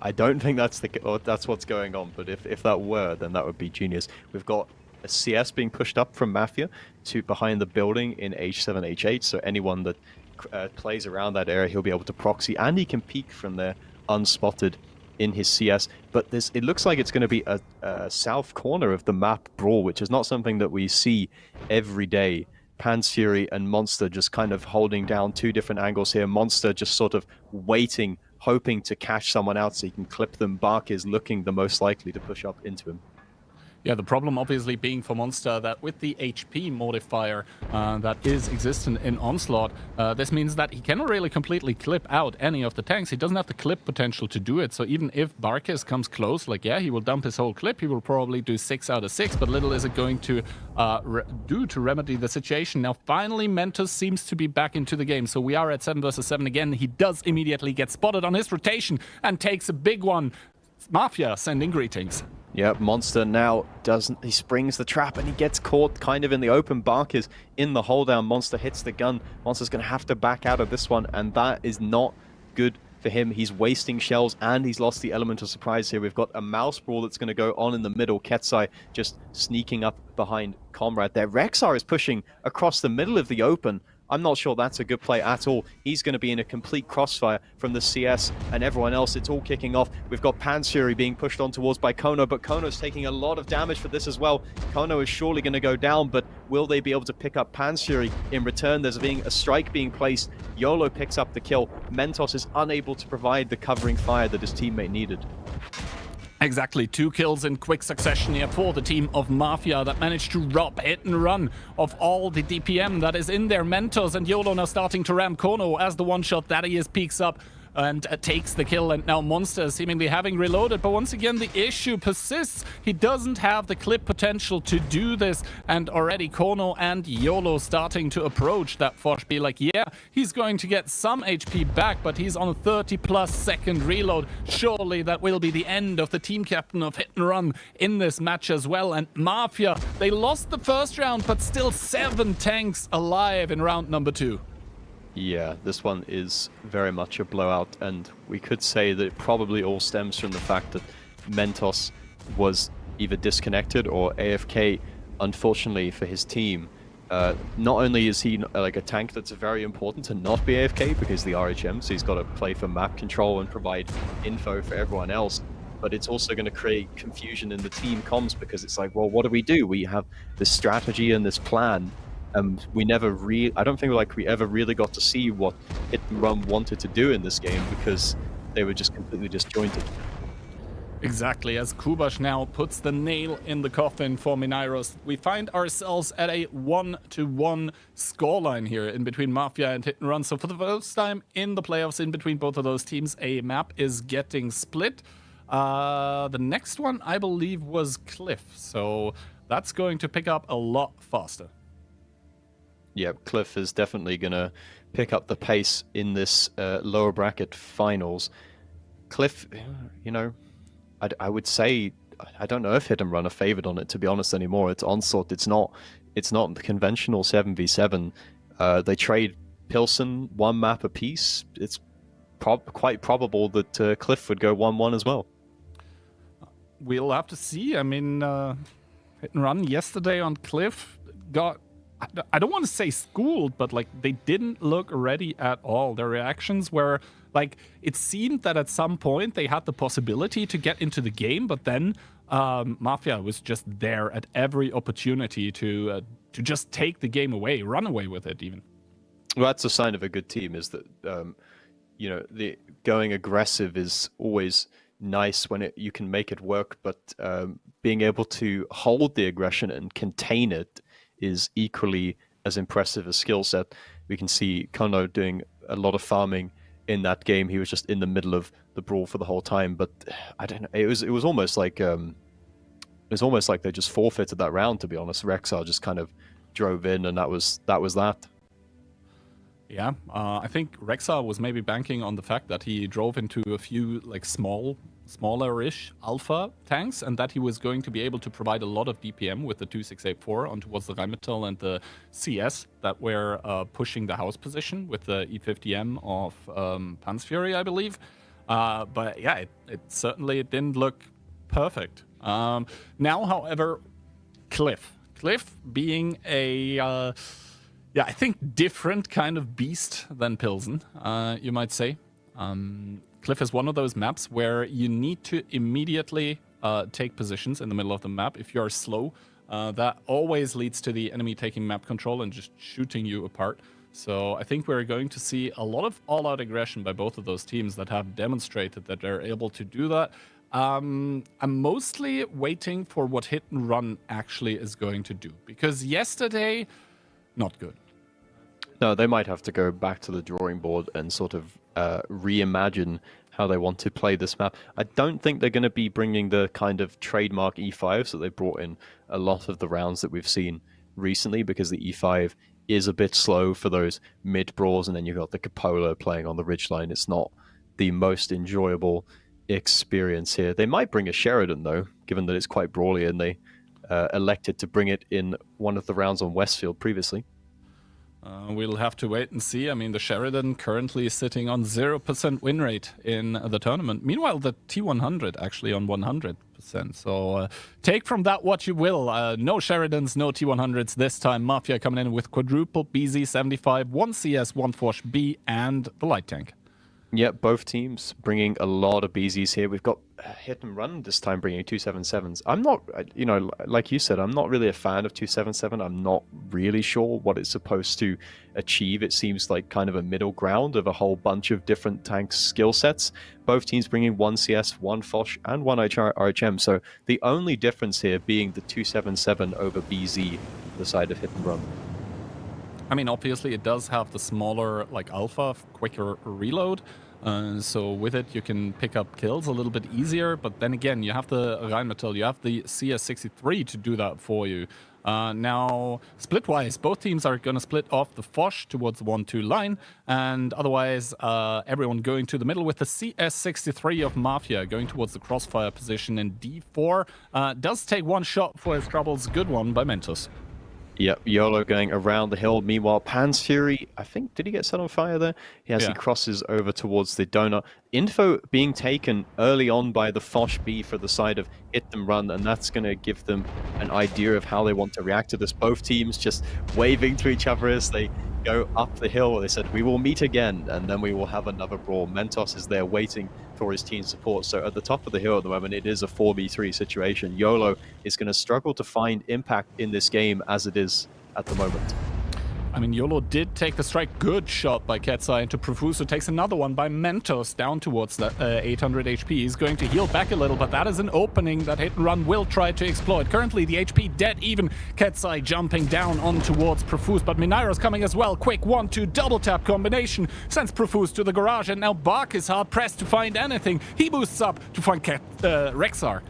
I don't think that's what's going on. But if that were, then that would be genius. We've got a CS being pushed up from Mafia to behind the building in H7, H8. So anyone that plays around that area, he'll be able to proxy, and he can peek from there unspotted in his CS. But it looks like it's going to be a south corner of the map brawl, which is not something that we see every day. Pan's Fury and Monster just kind of holding down two different angles here. Monster just sort of waiting hoping to catch someone out so he can clip them. Bark is looking the most likely to push up into him. Yeah, the problem obviously being for Monster that with the HP modifier that is existent in Onslaught, this means that he cannot really completely clip out any of the tanks. He doesn't have the clip potential to do it. So even if Barkis comes close, like, yeah, he will dump his whole clip. He will probably do 6 out of 6, but little is it going to do to remedy the situation. Now, finally, Mentos seems to be back into the game. So we are at 7 versus 7 again. He does immediately get spotted on his rotation and takes a big one. Mafia sending greetings. Yeah, Monster now he springs the trap and he gets caught kind of in the open. Bark is in the hold down. Monster hits the gun. Monster's going to have to back out of this one, and that is not good for him. He's wasting shells and he's lost the element of surprise here. We've got a mouse brawl that's going to go on in the middle. Ketsai just sneaking up behind Comrade there. Rexar is pushing across the middle of the open. I'm not sure that's a good play at all. He's going to be in a complete crossfire from the CS and everyone else. It's all kicking off. We've got Pansfury being pushed on towards by Kono, but Kono's taking a lot of damage for this as well. Kono is surely going to go down, but will they be able to pick up Pansfury in return? There's a strike being placed. YOLO picks up the kill. Mentos is unable to provide the covering fire that his teammate needed. Exactly, 2 kills in quick succession here for the team of Mafia that managed to rob hit and run of all the DPM that is in their. Mentos and YOLO now starting to ram Kono as the one-shot that he is peeks up and takes the kill, and now Monster seemingly having reloaded, but once again the issue persists. He doesn't have the clip potential to do this, and already Kono and YOLO starting to approach that Foch. Be like, yeah, he's going to get some HP back, but he's on a 30+ second reload. Surely that will be the end of the team captain of Hit and Run in this match as well. And Mafia, they lost the first round, but still 7 tanks alive in round number 2. Yeah, this one is very much a blowout, and we could say that it probably all stems from the fact that Mentos was either disconnected or AFK, unfortunately for his team. Not only is he like a tank that's very important to not be AFK because the RHM, so he's got to play for map control and provide info for everyone else, but it's also going to create confusion in the team comms because it's like, well, what do? We have this strategy and this plan. We never I don't think we ever really got to see what Hit and Run wanted to do in this game because they were just completely disjointed. Exactly, as Kubash now puts the nail in the coffin for Minairos, we find ourselves at a 1-1 scoreline here in between Mafia and Hit and Run. So for the first time in the playoffs in between both of those teams, a map is getting split. The next one, I believe, was Cliff, so that's going to pick up a lot faster. Yeah, Cliff is definitely going to pick up the pace in this lower bracket finals. Cliff, you know, I would say, I don't know if Hit and Run are favored on it, to be honest, anymore. It's Onslaught. It's not the conventional 7v7. They trade Pilsen 1 map apiece. It's quite probable that Cliff would go 1-1 as well. We'll have to see. I mean, Hit and Run yesterday on Cliff got, I don't want to say schooled, but like they didn't look ready at all. Their reactions were like, it seemed that at some point they had the possibility to get into the game, but then Mafia was just there at every opportunity to just take the game away, run away with it even. Well, that's a sign of a good team, is that you know, the going aggressive is always nice when you can make it work, but being able to hold the aggression and contain it is equally as impressive a skill set. We can see Kono doing a lot of farming in that game. He was just in the middle of the brawl for the whole time, but I don't know. It was almost like they just forfeited that round, to be honest. Rexar just kind of drove in, and that was that. Yeah, I think Rexar was maybe banking on the fact that he drove into a few like smaller-ish alpha tanks, and that he was going to be able to provide a lot of DPM with the 2684 on towards the Rheinmetall and the CS that were pushing the house position with the E50M of Pansfury, I believe. But yeah, it certainly didn't look perfect. Now, however, Cliff being a yeah, I think different kind of beast than Pilsen, you might say. Cliff is one of those maps where you need to immediately take positions in the middle of the map. If you are slow, that always leads to the enemy taking map control and just shooting you apart. So I think we're going to see a lot of all-out aggression by both of those teams that have demonstrated that they're able to do that. I'm mostly waiting for what Hit and Run actually is going to do, because yesterday, not good. No, they might have to go back to the drawing board and sort of reimagine how they want to play this map. I don't think they're going to be bringing the kind of trademark E5s that they brought in a lot of the rounds that we've seen recently, because the E5 is a bit slow for those mid brawls, and then you've got the Cupola playing on the ridgeline. It's not the most enjoyable experience here. They might bring a Sheridan though, given that it's quite brawly, and they elected to bring it in one of the rounds on Westfield previously. We'll have to wait and see. I mean, the Sheridan currently is sitting on 0% win rate in the tournament. Meanwhile, the T100 actually on 100%. So take from that what you will. No Sheridans, no T100s this time. Mafia coming in with quadruple BZ75, 1 CS, 1 Force B, and the light tank. Yeah, both teams bringing a lot of BZs here. We've got Hit and Run this time bringing 277s. I'm not, like you said, I'm not really a fan of 277. I'm not really sure what it's supposed to achieve. It seems like kind of a middle ground of a whole bunch of different tank skill sets. Both teams bringing 1 CS, 1 Foch, and 1 RHM. So the only difference here being the 277 over BZ, the side of Hit and Run. I mean, obviously, it does have the smaller, alpha, quicker reload. So with it, you can pick up kills a little bit easier. But then again, you have the Rheinmetall, you have the CS63 to do that for you. Now, split-wise, both teams are going to split off the Foch towards the 1-2 line. And otherwise, everyone going to the middle with the CS63 of Mafia going towards the crossfire position in D4. Does take one shot for his troubles. Good one by Mentos. Yep, YOLO going around the hill. Meanwhile, Pan's Fury, I think, did he get set on fire there? He crosses over towards the donut. Info being taken early on by the Foch B for the side of Hit and Run, and that's going to give them an idea of how they want to react to this. Both teams just waving to each other as they go up the hill. They said, we will meet again, and then we will have another brawl. Mentos is there waiting for his team support. So at the top of the hill at the moment, it is a 4v3 situation. YOLO is going to struggle to find impact in this game as it is at the moment. I mean, YOLO did take the strike. Good shot by Ketsai into Profus, who takes another one by Mentos down towards the 800 HP. He's going to heal back a little, but that is an opening that Hit and Run will try to exploit. Currently, the HP dead even. Ketsai jumping down on towards Profus, but Minairo's coming as well. Quick 1-2 double tap combination sends Profus to the garage, and now Bach is hard pressed to find anything. He boosts up to find Rexar.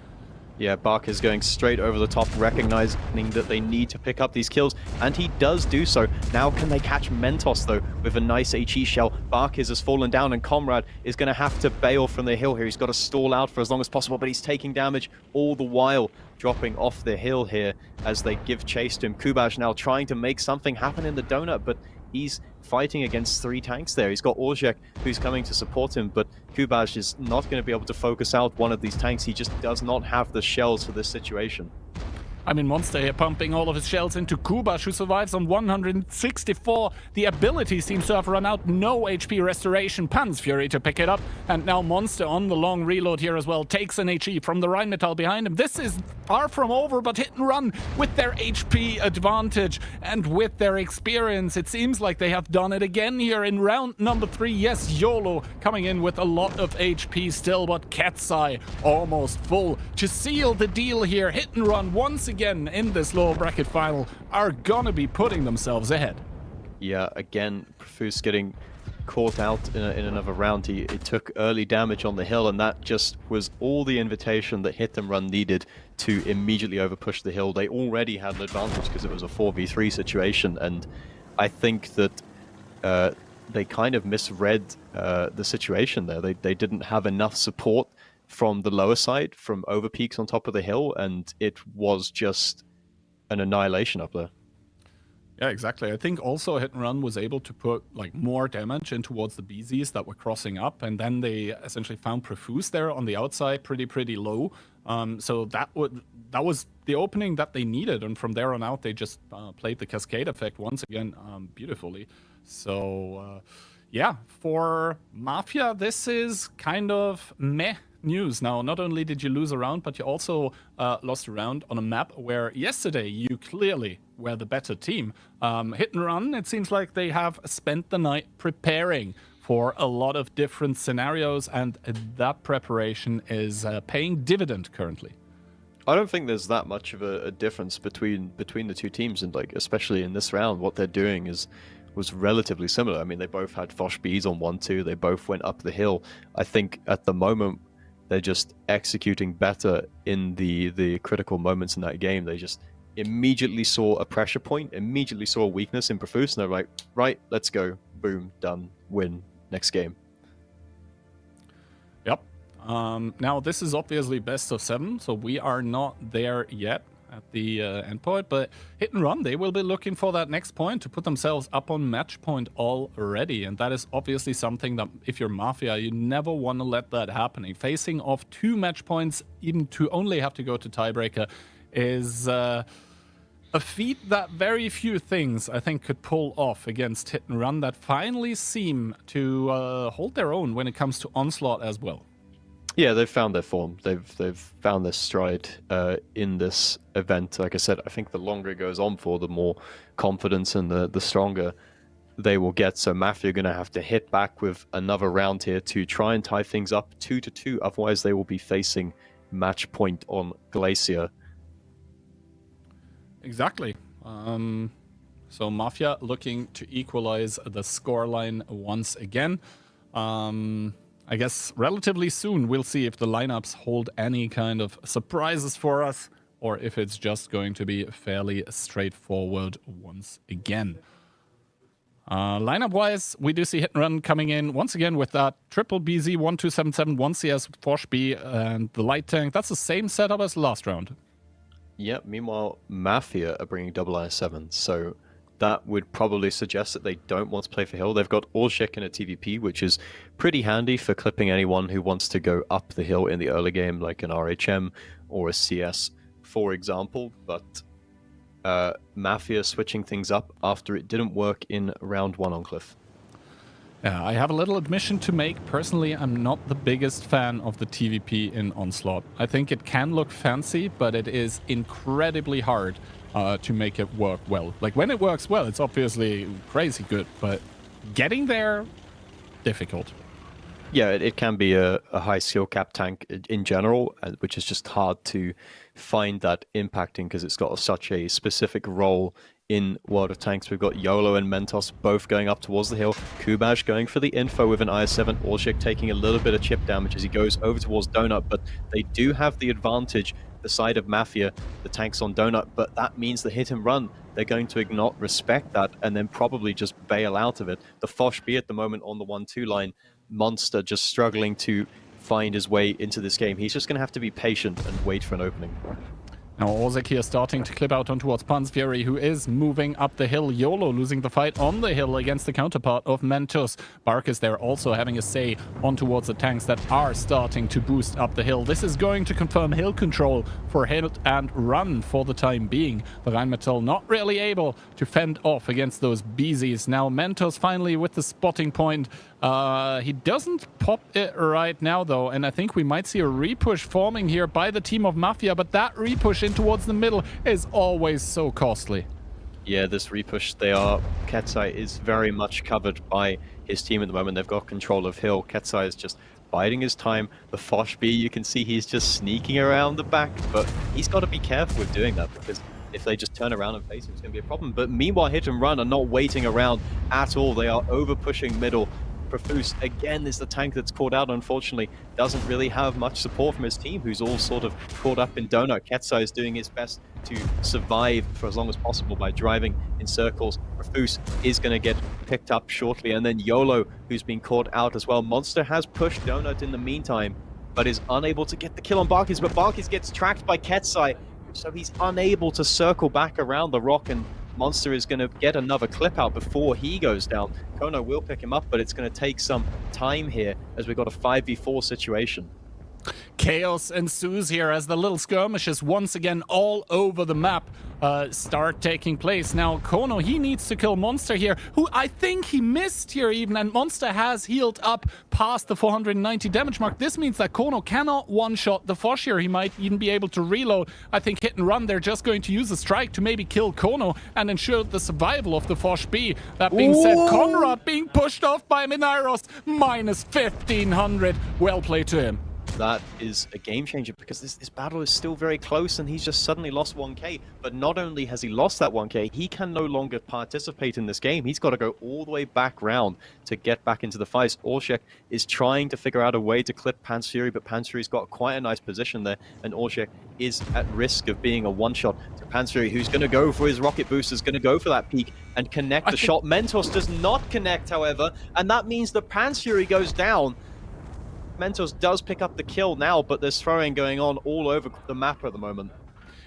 Yeah, Bach is going straight over the top, recognizing that they need to pick up these kills, and he does do so. Now can they catch Mentos, though, with a nice HE shell? Bach has fallen down, and Comrade is going to have to bail from the hill here. He's got to stall out for as long as possible, but he's taking damage all the while, dropping off the hill here as they give chase to him. Kubaj now trying to make something happen in the donut, but he's fighting against 3 tanks there. He's got Orzhek who's coming to support him, but Kubaj is not going to be able to focus out one of these tanks. He just does not have the shells for this situation. I mean, Monster here pumping all of his shells into Kubash, who survives on 164. The ability seems to have run out. No HP restoration. Pan's Fury to pick it up. And now Monster on the long reload here as well. Takes an HE from the Rheinmetall behind him. This is far from over, but Hit and Run with their HP advantage and with their experience. It seems like they have done it again here in round number 3. Yes, YOLO coming in with a lot of HP still, but Ketsai almost full to seal the deal here. Hit and Run once again in this lower bracket final are gonna be putting themselves ahead. Yeah, again, Profus getting caught out in another round. He took early damage on the hill, and that just was all the invitation that Hit and Run needed to immediately overpush the hill. They already had an advantage because it was a 4v3 situation, and I think that they kind of misread the situation there. They didn't have enough support from the lower side, from overpeaks on top of the hill, and it was just an annihilation up there. Yeah, exactly. I think also Hit and Run was able to put more damage in towards the BZs that were crossing up, and then they essentially found Profus there on the outside pretty low. So that was the opening that they needed, and from there on out they just played the cascade effect once again beautifully. So yeah, for Mafia, this is kind of meh news. Now, not only did you lose a round, but you also lost a round on a map where yesterday you clearly were the better team. Hit and Run, it seems like they have spent the night preparing for a lot of different scenarios, and that preparation is paying dividend currently. I don't think there's that much of a difference between the two teams, and like especially in this round, what they're doing was relatively similar. I mean, they both had Foch Bs on 1-2. They both went up the hill. I think at the moment they're just executing better in the critical moments in that game. They just immediately saw a pressure point, immediately saw a weakness in Profuse, and they're like, right, let's go, boom, done, win, next game. Yep. Now, this is obviously best of 7, so we are not there yet at the endpoint, but Hit and Run, they will be looking for that next point to put themselves up on match point already, and that is obviously something that if you're Mafia, you never want to let that happen. Facing off 2 match points, even to only have to go to tiebreaker, is a feat that very few things, I think, could pull off against Hit and Run that finally seem to hold their own when it comes to Onslaught as well. Yeah, they've found their form. They've found their stride in this event. Like I said, I think the longer it goes on for, the more confidence and the stronger they will get. So Mafia are going to have to hit back with another round here to try and tie things up 2-2. Otherwise, they will be facing match point on Glacier. Exactly. So Mafia looking to equalize the scoreline once again. I guess relatively soon we'll see if the lineups hold any kind of surprises for us, or if it's just going to be fairly straightforward once again. Lineup-wise, we do see Hit and Run coming in once again with that triple BZ 1277, 1 CS, Foch B, and the light tank. That's the same setup as last round. Yeah, meanwhile, Mafia are bringing double IS7, so that would probably suggest that they don't want to play for hill. They've got Orshik in a TVP, which is pretty handy for clipping anyone who wants to go up the hill in the early game, like an RHM or a CS, for example. But Mafia switching things up after it didn't work in round 1 on Cliff. Yeah, I have a little admission to make. Personally, I'm not the biggest fan of the TVP in Onslaught. I think it can look fancy, but it is incredibly hard to make it work well. Like, when it works well, it's obviously crazy good, but getting there, difficult. Yeah, it can be a high skill cap tank in general, which is just hard to find that impacting because it's got such a specific role in World of Tanks. We've got YOLO and Mentos both going up towards the hill. Kubash going for the info with an IS-7. Orshik taking a little bit of chip damage as he goes over towards Donut, but they do have the advantage, the side of Mafia, the tanks on Donut, but that means the Hit and Run, they're going to not respect that and then probably just bail out of it. The Foch B at the moment on the 1-2 line, Monster just struggling to find his way into this game. He's just going to have to be patient and wait for an opening. Now Ozek here starting to clip out on towards Pan's Fury, who is moving up the hill. YOLO losing the fight on the hill against the counterpart of Mentos. Barkus there also having a say on towards the tanks that are starting to boost up the hill. This is going to confirm hill control for Hit and Run for the time being. But Rheinmetall not really able to fend off against those BZs. Now Mentos finally with the spotting point. He doesn't pop it right now though, and I think we might see a repush forming here by the team of Mafia, but that repush in towards the middle is always so costly. Yeah, this repush, Ketsai is very much covered by his team at the moment. They've got control of hill. Ketsai is just biding his time. The Foch B, you can see he's just sneaking around the back, but he's got to be careful with doing that because if they just turn around and face him, it's going to be a problem. But meanwhile, Hit and Run are not waiting around at all. They are over pushing middle. Profuse, again, is the tank that's caught out, unfortunately. Doesn't really have much support from his team, who's all sort of caught up in Donut. Ketsai is doing his best to survive for as long as possible by driving in circles. Profuse is going to get picked up shortly, and then YOLO, who's been caught out as well. Monster has pushed Donut in the meantime, but is unable to get the kill on Barkis, but Barkis gets tracked by Ketsai, so he's unable to circle back around the rock, and Monster is going to get another clip out before he goes down. Kono will pick him up, but it's going to take some time here as we've got a 5v4 situation. Chaos ensues here as the little skirmishes once again all over the map. start taking place. Now, Kono, he needs to kill Monster here, who I think he missed here even, and Monster has healed up past the 490 damage mark. This means that Kono cannot one-shot the Foch here. He might even be able to reload. I think hit and run, they're just going to use a strike to maybe kill Kono and ensure the survival of the Foch B. That being said, Conrad being pushed off by Minairos, minus 1500. Well played to him. That is a game changer because this battle is still very close and he's just suddenly lost 1k. But not only has he lost that 1k, he can no longer participate in this game. He's got to go all the way back round to get back into the fight. Orshek is trying to figure out a way to clip Pan's Fury, but Pan's Fury's got quite a nice position there, and Orshek is at risk of being a one-shot to Pan's Fury, who's going to go for his rocket boost, is going to go for that peak and connect the shot. Mentos does not connect, however, and that means the Pan's Fury goes down. Mentos does pick up the kill now, but there's throwing going on all over the map at the moment.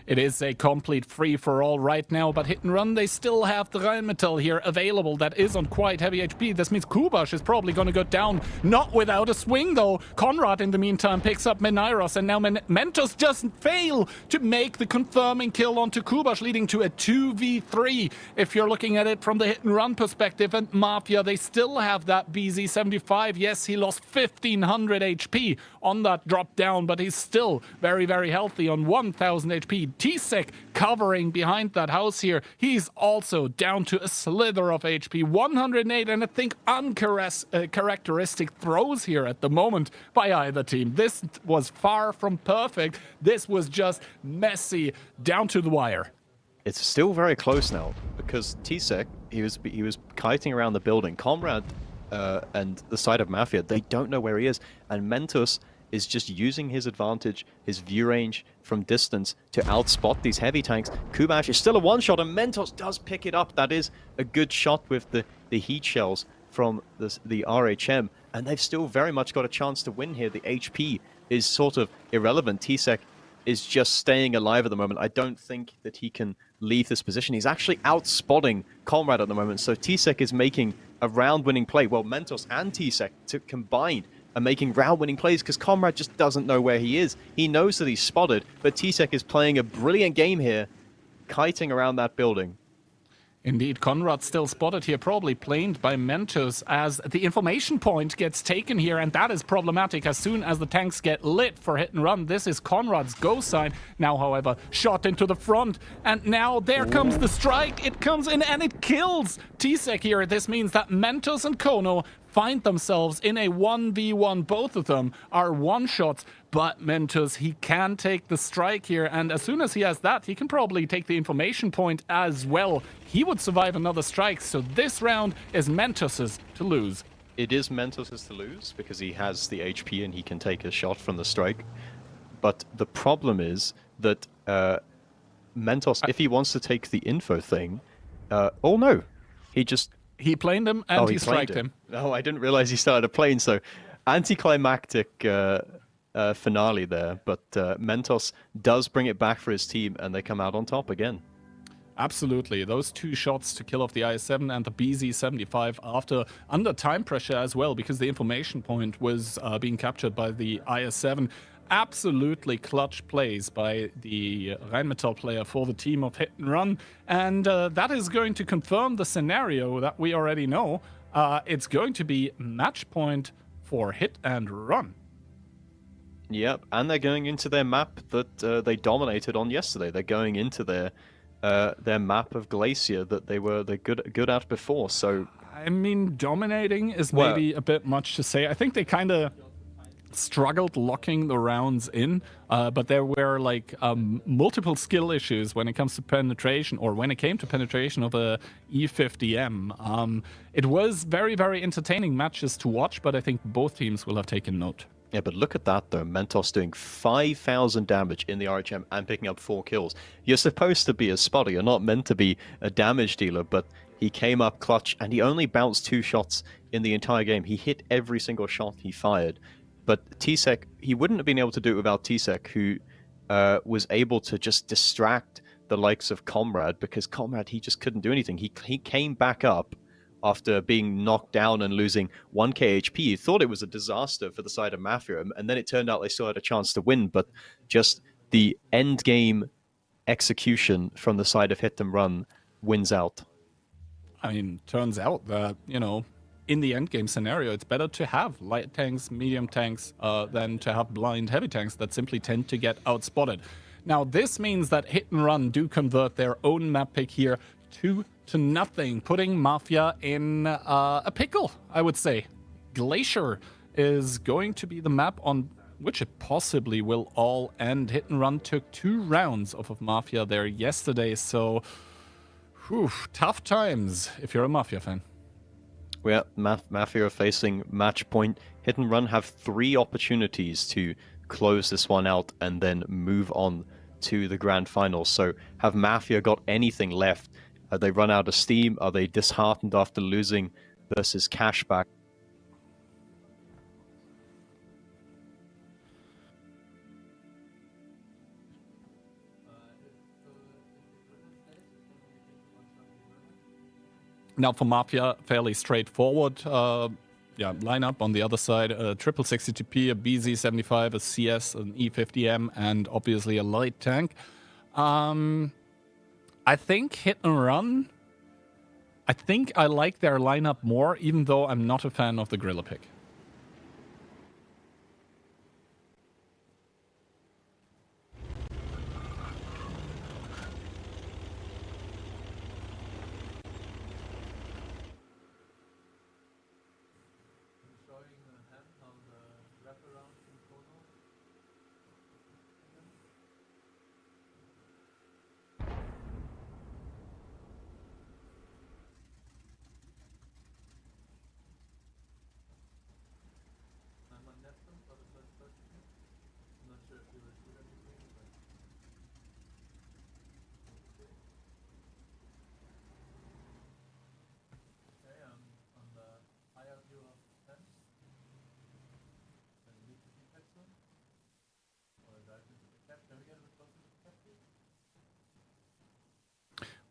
It is a complete free-for-all right now, but hit and run, they still have the Rheinmetall here available that is on quite heavy HP. This means Kubash is probably going to go down, not without a swing though. Conrad in the meantime picks up Minairos, and now Mentos just fail to make the confirming kill onto Kubash, leading to a 2v3 if you're looking at it from the hit and run perspective. And Mafia, they still have that BZ75. Yes, he lost 1500 HP on that drop down, but he's still very, very healthy on 1000 HP. Tsek covering behind that house here. He's also down to a slither of HP, 108, and I think uncharacteristic throws here at the moment by either team. This was far from perfect. This was just messy down to the wire. It's still very close now because Tsek, he was kiting around the building. Comrade and the side of Mafia, they don't know where he is, and Mentos is just using his advantage, his view range from distance to outspot these heavy tanks. Kubash is still a one-shot, and Mentos does pick it up. That is a good shot with the heat shells from the RHM, and they've still very much got a chance to win here. The HP is sort of irrelevant. Tsek is just staying alive at the moment. I don't think that he can leave this position. He's actually outspotting Comrade at the moment, so Tsek is making a round-winning play. Well, Mentos and Tsek combined are making round-winning plays because Comrade just doesn't know where he is. He knows that he's spotted, but Tsek is playing a brilliant game here, kiting around that building. Indeed, Conrad still spotted here, probably planed by Mentos as the information point gets taken here, and that is problematic as soon as the tanks get lit for hit and run. This is Conrad's go sign. Now, however, shot into the front, and now there comes the strike. It comes in and it kills Tsek here. This means that Mentos and Kono find themselves in a 1v1. Both of them are one-shots, but Mentos, he can take the strike here, and as soon as he has that, he can probably take the information point as well. He would survive another strike, so this round is Mentos's to lose. It is Mentos's to lose because he has the HP and he can take a shot from the strike. But the problem is that Mentos, if he wants to take the info thing, oh no, he planed him and he striked him. Oh, I didn't realize he started a plane, so anticlimactic finale there, but Mentos does bring it back for his team and they come out on top again. Absolutely. Those two shots to kill off the IS-7 and the BZ-75 after under time pressure as well, because the information point was being captured by the IS-7. Absolutely clutch plays by the Rheinmetall player for the team of Hit and Run. And that is going to confirm the scenario that we already know. It's going to be match point for Hit and Run. Yep, and they're going into their map that they dominated on yesterday. They're going into their map of Glacier that they're good at before. So I mean, dominating is maybe a bit much to say. I think they kind of struggled locking the rounds in, but there were like multiple skill issues when it comes to penetration, or when it came to penetration of a E50M. It was very, very entertaining matches to watch, but I think both teams will have taken note. Yeah, but look at that though. Mentos doing 5,000 damage in the RHM and picking up 4 kills. You're supposed to be a spotter. You're not meant to be a damage dealer, but he came up clutch and he only bounced 2 shots in the entire game. He hit every single shot he fired. But Tsek, he wouldn't have been able to do it without Tsek, who was able to just distract the likes of Comrade, because Comrade, he just couldn't do anything. He came back up after being knocked down and losing 1k HP. He thought it was a disaster for the side of Mafia, and then it turned out they still had a chance to win, but just the end game execution from the side of Hit and Run wins out. I mean, turns out that, you know, in the endgame scenario, it's better to have light tanks, medium tanks, than to have blind heavy tanks that simply tend to get outspotted. Now, this means that Hit and Run do convert their own map pick here 2-0, putting Mafia in a pickle, I would say. Glacier is going to be the map on which it possibly will all end. Hit and Run took 2 rounds off of Mafia there yesterday, so whew, tough times if you're a Mafia fan. Yeah, Mafia are facing match point. Hit and Run have 3 opportunities to close this one out and then move on to the grand final. So have Mafia got anything left? They run out of steam? Are they disheartened after losing versus Cashback? Now for Mafia, fairly straightforward. Lineup on the other side, a triple 62P, a BZ75, a CS, an E50M, and obviously a light tank. I think Hit and Run, I think I like their lineup more, even though I'm not a fan of the Gorilla pick.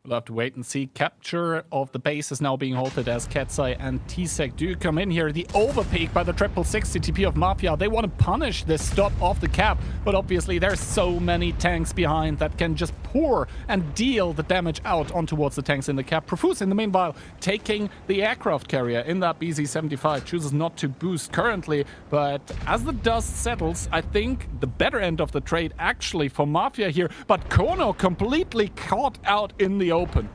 We'll have to wait and see. Capture of the base is now being halted as Katsai and T-Sec do come in here. The overpeak by the triple 60 TP of Mafia. They want to punish this stop off the cap, but obviously there's so many tanks behind that can just pour and deal the damage out on towards the tanks in the cap. Profuse, in the meanwhile, taking the aircraft carrier in that BZ-75. Chooses not to boost currently, but as the dust settles, I think the better end of the trade actually for Mafia here. But Kono completely caught out in the open.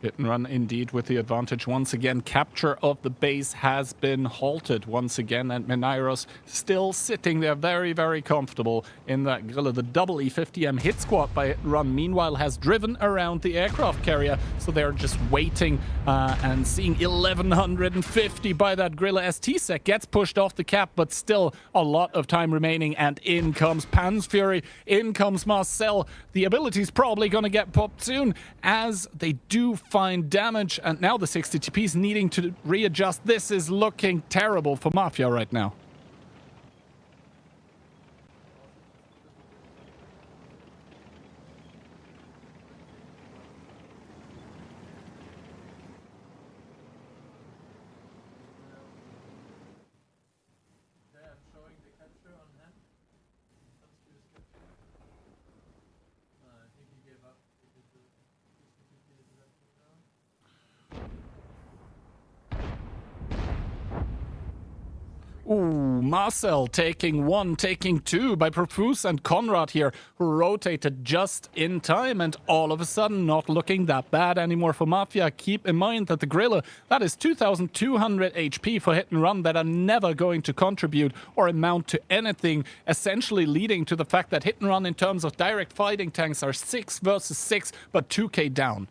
Hit and Run indeed with the advantage once again. Capture of the base has been halted once again, and Menairos still sitting there very, very comfortable in that Grille. The double E50M hit squad by Hit and Run meanwhile has driven around the aircraft carrier, so they're just waiting and seeing 1150 by that Grille as T-Sec gets pushed off the cap, but still a lot of time remaining, and in comes Pan's Fury, in comes Marcel. The ability's probably gonna get popped soon as they do find damage, and now the 60 TP's needing to readjust. This is looking terrible for Mafia right now. Ooh, Marcel taking 1, taking 2 by Profuse and Conrad here, who rotated just in time, and all of a sudden not looking that bad anymore for Mafia. Keep in mind that the Grille, that is 2,200 HP for Hit and Run that are never going to contribute or amount to anything, essentially leading to the fact that Hit and Run in terms of direct fighting tanks are 6 versus 6, but 2k down.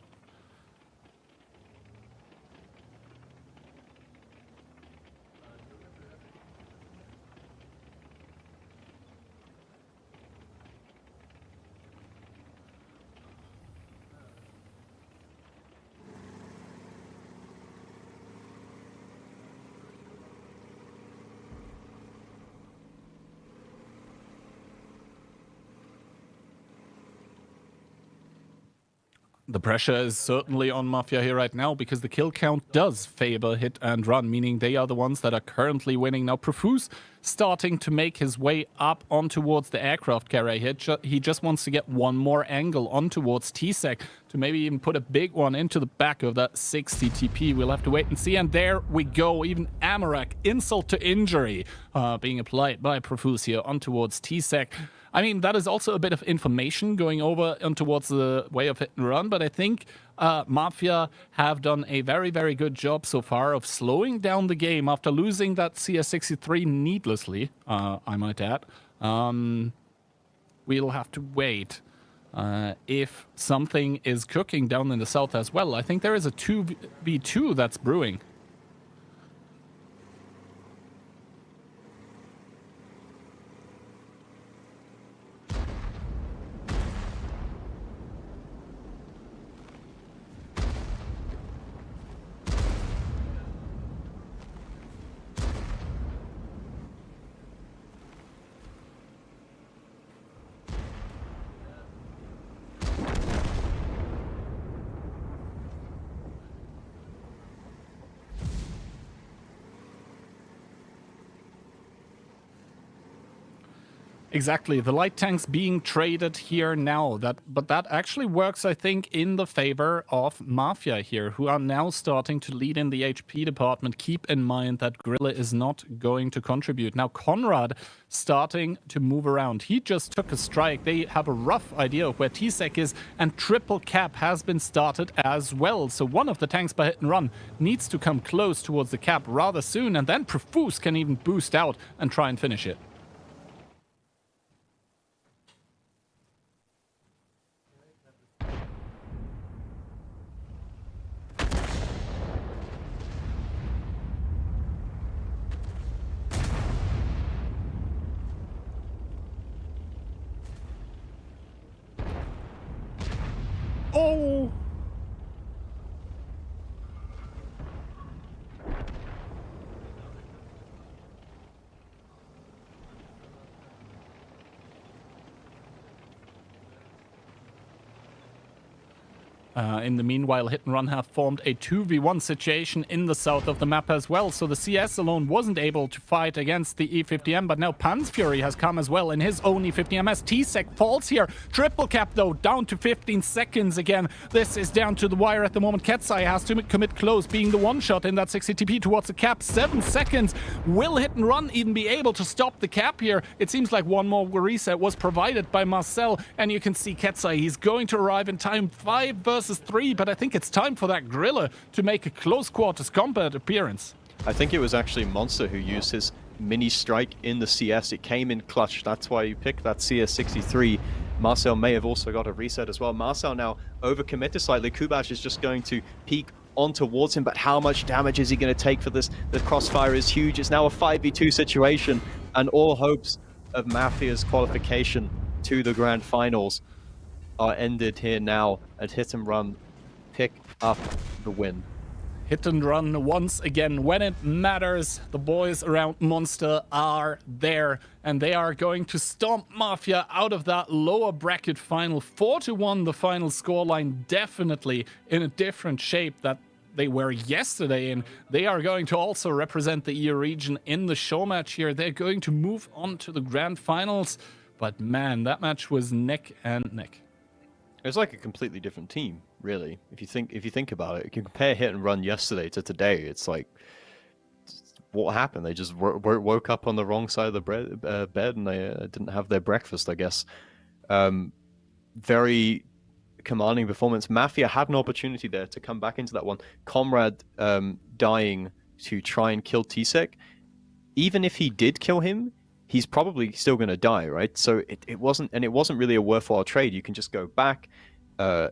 The pressure is certainly on Mafia here right now because the kill count does favor Hit and Run, meaning they are the ones that are currently winning. Now, Profuse starting to make his way up on towards the aircraft carrier here. He just wants to get one more angle on towards T-Sec to maybe even put a big one into the back of that 60 TP. We'll have to wait and see. And there we go. Even Amarak, insult to injury, being applied by Profuse here on towards T-Sec. I mean, that is also a bit of information going over on towards the way of Hit and Run, but I think Mafia have done a very, very good job so far of slowing down the game after losing that CS63 needlessly, I might add. We'll have to wait if something is cooking down in the south as well. I think there is a 2v2 that's brewing. Exactly, the light tanks being traded here now. But that actually works, I think, in the favor of Mafia here, who are now starting to lead in the HP department. Keep in mind that Grilla is not going to contribute. Now, Conrad starting to move around. He just took a strike. They have a rough idea of where T-Sec is, and triple cap has been started as well. So one of the tanks by Hit and Run needs to come close towards the cap rather soon, and then Profuse can even boost out and try and finish it. Oh! In the meanwhile, Hit and Run have formed a 2v1 situation in the south of the map as well. So the CS alone wasn't able to fight against the E50M, but now Pan's Fury has come as well in his own E50M as T-Sec falls here. Triple cap though, down to 15 seconds again. This is down to the wire at the moment. Ketsai has to commit close, being the one shot in that 60 TP towards the cap. 7 seconds. Will Hit and Run even be able to stop the cap here? It seems like one more reset was provided by Marcel, and you can see Ketsai, he's going to arrive in time. 5 versus 3, but I think it's time for that Grilla to make a close quarters combat appearance. I think it was actually Monster who used his mini strike in the CS. It came in clutch. That's why you picked that CS63. Marcel may have also got a reset as well. Marcel now overcommitted slightly. Kubash is just going to peek on towards him, but how much damage is he going to take for this? The crossfire is huge. It's now a 5v2 situation, and all hopes of Mafia's qualification to the grand finals are ended here now, and Hit and Run pick up the win. Hit and Run once again when it matters. The boys around Monster are there, and they are going to stomp Mafia out of that lower bracket final. 4-1 the final scoreline, definitely in a different shape that they were yesterday, and they are going to also represent the EU region in the show match here. They're going to move on to the grand finals, but man, that match was neck and neck. It's like a completely different team, really. If you think about it, you can compare Hit and Run yesterday to today. It's like, what happened? They just woke up on the wrong side of the bed, and they didn't have their breakfast, I guess. Very commanding performance. Mafia had an opportunity there to come back into that one. Comrade dying to try and kill T-Sec. Even if he did kill him, he's probably still going to die, right? So it wasn't really a worthwhile trade. You can just go back,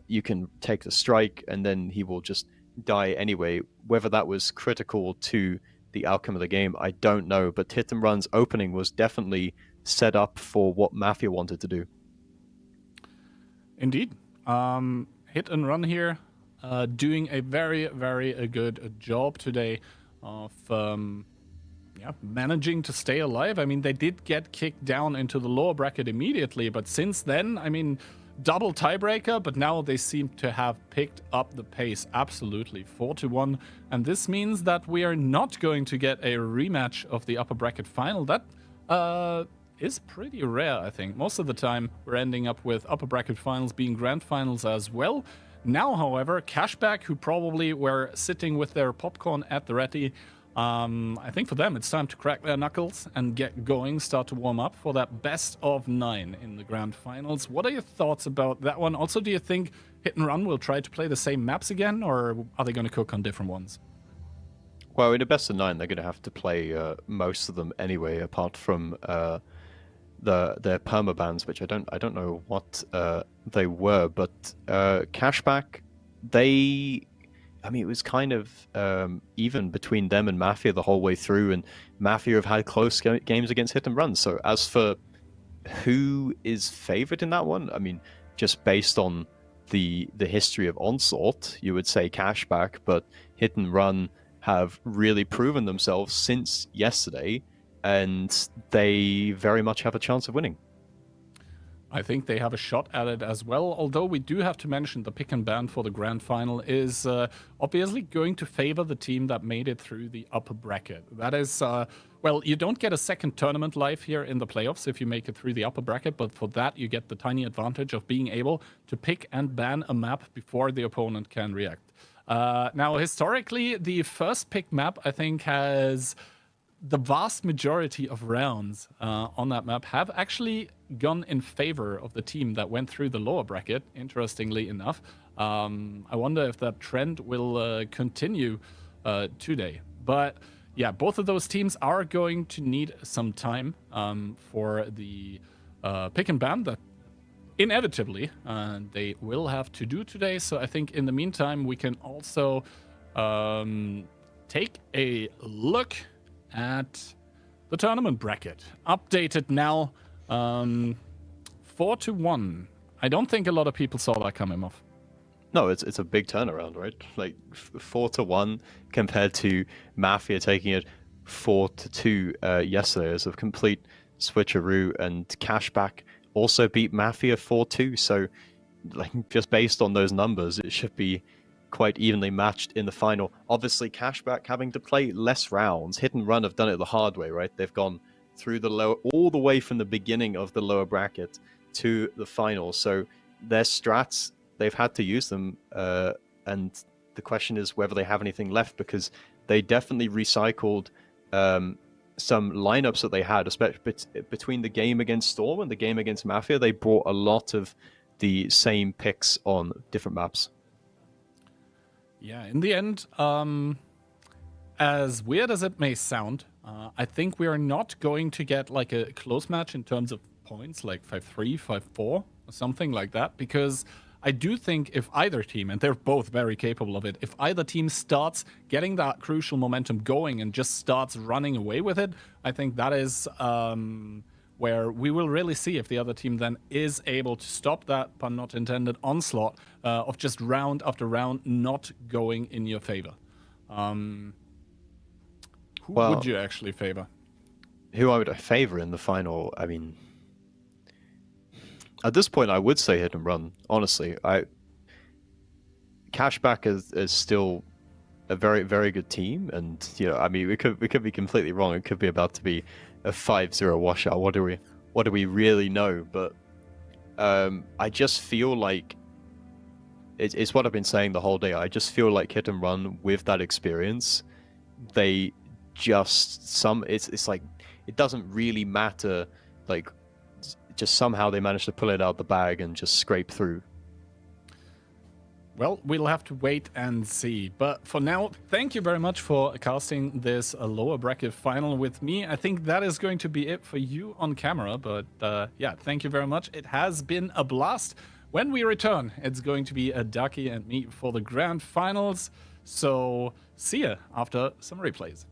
you can take the strike, and then he will just die anyway. Whether that was critical to the outcome of the game, I don't know. But Hit and Run's opening was definitely set up for what Mafia wanted to do. Indeed. Hit and Run here, doing a very, very good job today of managing to stay alive. I mean, they did get kicked down into the lower bracket immediately, but since then, I mean, double tiebreaker, but now they seem to have picked up the pace absolutely, 4-1. And this means that we are not going to get a rematch of the upper bracket final. That is pretty rare, I think. Most of the time, we're ending up with upper bracket finals being grand finals as well. Now, however, Cashback, who probably were sitting with their popcorn at the ready, I think for them it's time to crack their knuckles and get going, start to warm up for that best of 9 in the grand finals. What are your thoughts about that one? Also, do you think Hit and Run will try to play the same maps again, or are they going to cook on different ones? Well, in a best of 9, they're going to have to play most of them anyway, apart from their permabans, which I don't know what they were, but Cashback, it was kind of even between them and Mafia the whole way through, and Mafia have had close games against Hit and Run. So as for who is favored in that one, I mean, just based on the history of Onslaught, you would say Cashback, but Hit and Run have really proven themselves since yesterday, and they very much have a chance of winning. I think they have a shot at it as well, although we do have to mention the pick and ban for the grand final is obviously going to favor the team that made it through the upper bracket. That is, well, you don't get a second tournament life here in the playoffs if you make it through the upper bracket, but for that you get the tiny advantage of being able to pick and ban a map before the opponent can react. Now, historically, the first pick map, I think, has the vast majority of rounds on that map have actually gone in favor of the team that went through the lower bracket, interestingly enough. I wonder if that trend will continue today. But yeah, both of those teams are going to need some time for the pick and ban that inevitably they will have to do today. So I think in the meantime, we can also take a look at the tournament bracket. Updated now, 4-1. I don't think a lot of people saw that coming off. No, it's a big turnaround, right? Like 4-1 compared to Mafia taking it 4-2 yesterday. It's a complete switcheroo, and Cashback also beat Mafia 4-2. So, like, just based on those numbers, it should be quite evenly matched in the final. Obviously, Cashback having to play less rounds. Hit and Run have done it the hard way, right? They've gone through the lower, all the way from the beginning of the lower bracket to the final. So their strats, they've had to use them, and the question is whether they have anything left, because they definitely recycled some lineups that they had, especially between the game against Storm and the game against Mafia. They brought a lot of the same picks on different maps. Yeah, in the end, as weird as it may sound, I think we are not going to get like a close match in terms of points, like 5-3, 5-4, or something like that, because I do think if either team, and they're both very capable of it, if either team starts getting that crucial momentum going and just starts running away with it, I think that is where we will really see if the other team then is able to stop that, pun not intended, onslaught of just round after round not going in your favor. Who would you actually favor? Who I would favor in the final? I mean, at this point, I would say Hit and Run. Honestly, Cashback is still a very, very good team, and I mean, we could be completely wrong. It could be about to be a 5-0 washout. What do we really know? But I just feel like it's what I've been saying the whole day. I just feel like Hit and Run, with that experience, they just it's like it doesn't really matter, like just somehow they managed to pull it out the bag and just scrape through. Well, we'll have to wait and see. But for now, thank you very much for casting this lower bracket final with me. I think that is going to be it for you on camera. But yeah, thank you very much. It has been a blast. When we return, it's going to be a Ducky and me for the grand finals. So see ya after some replays.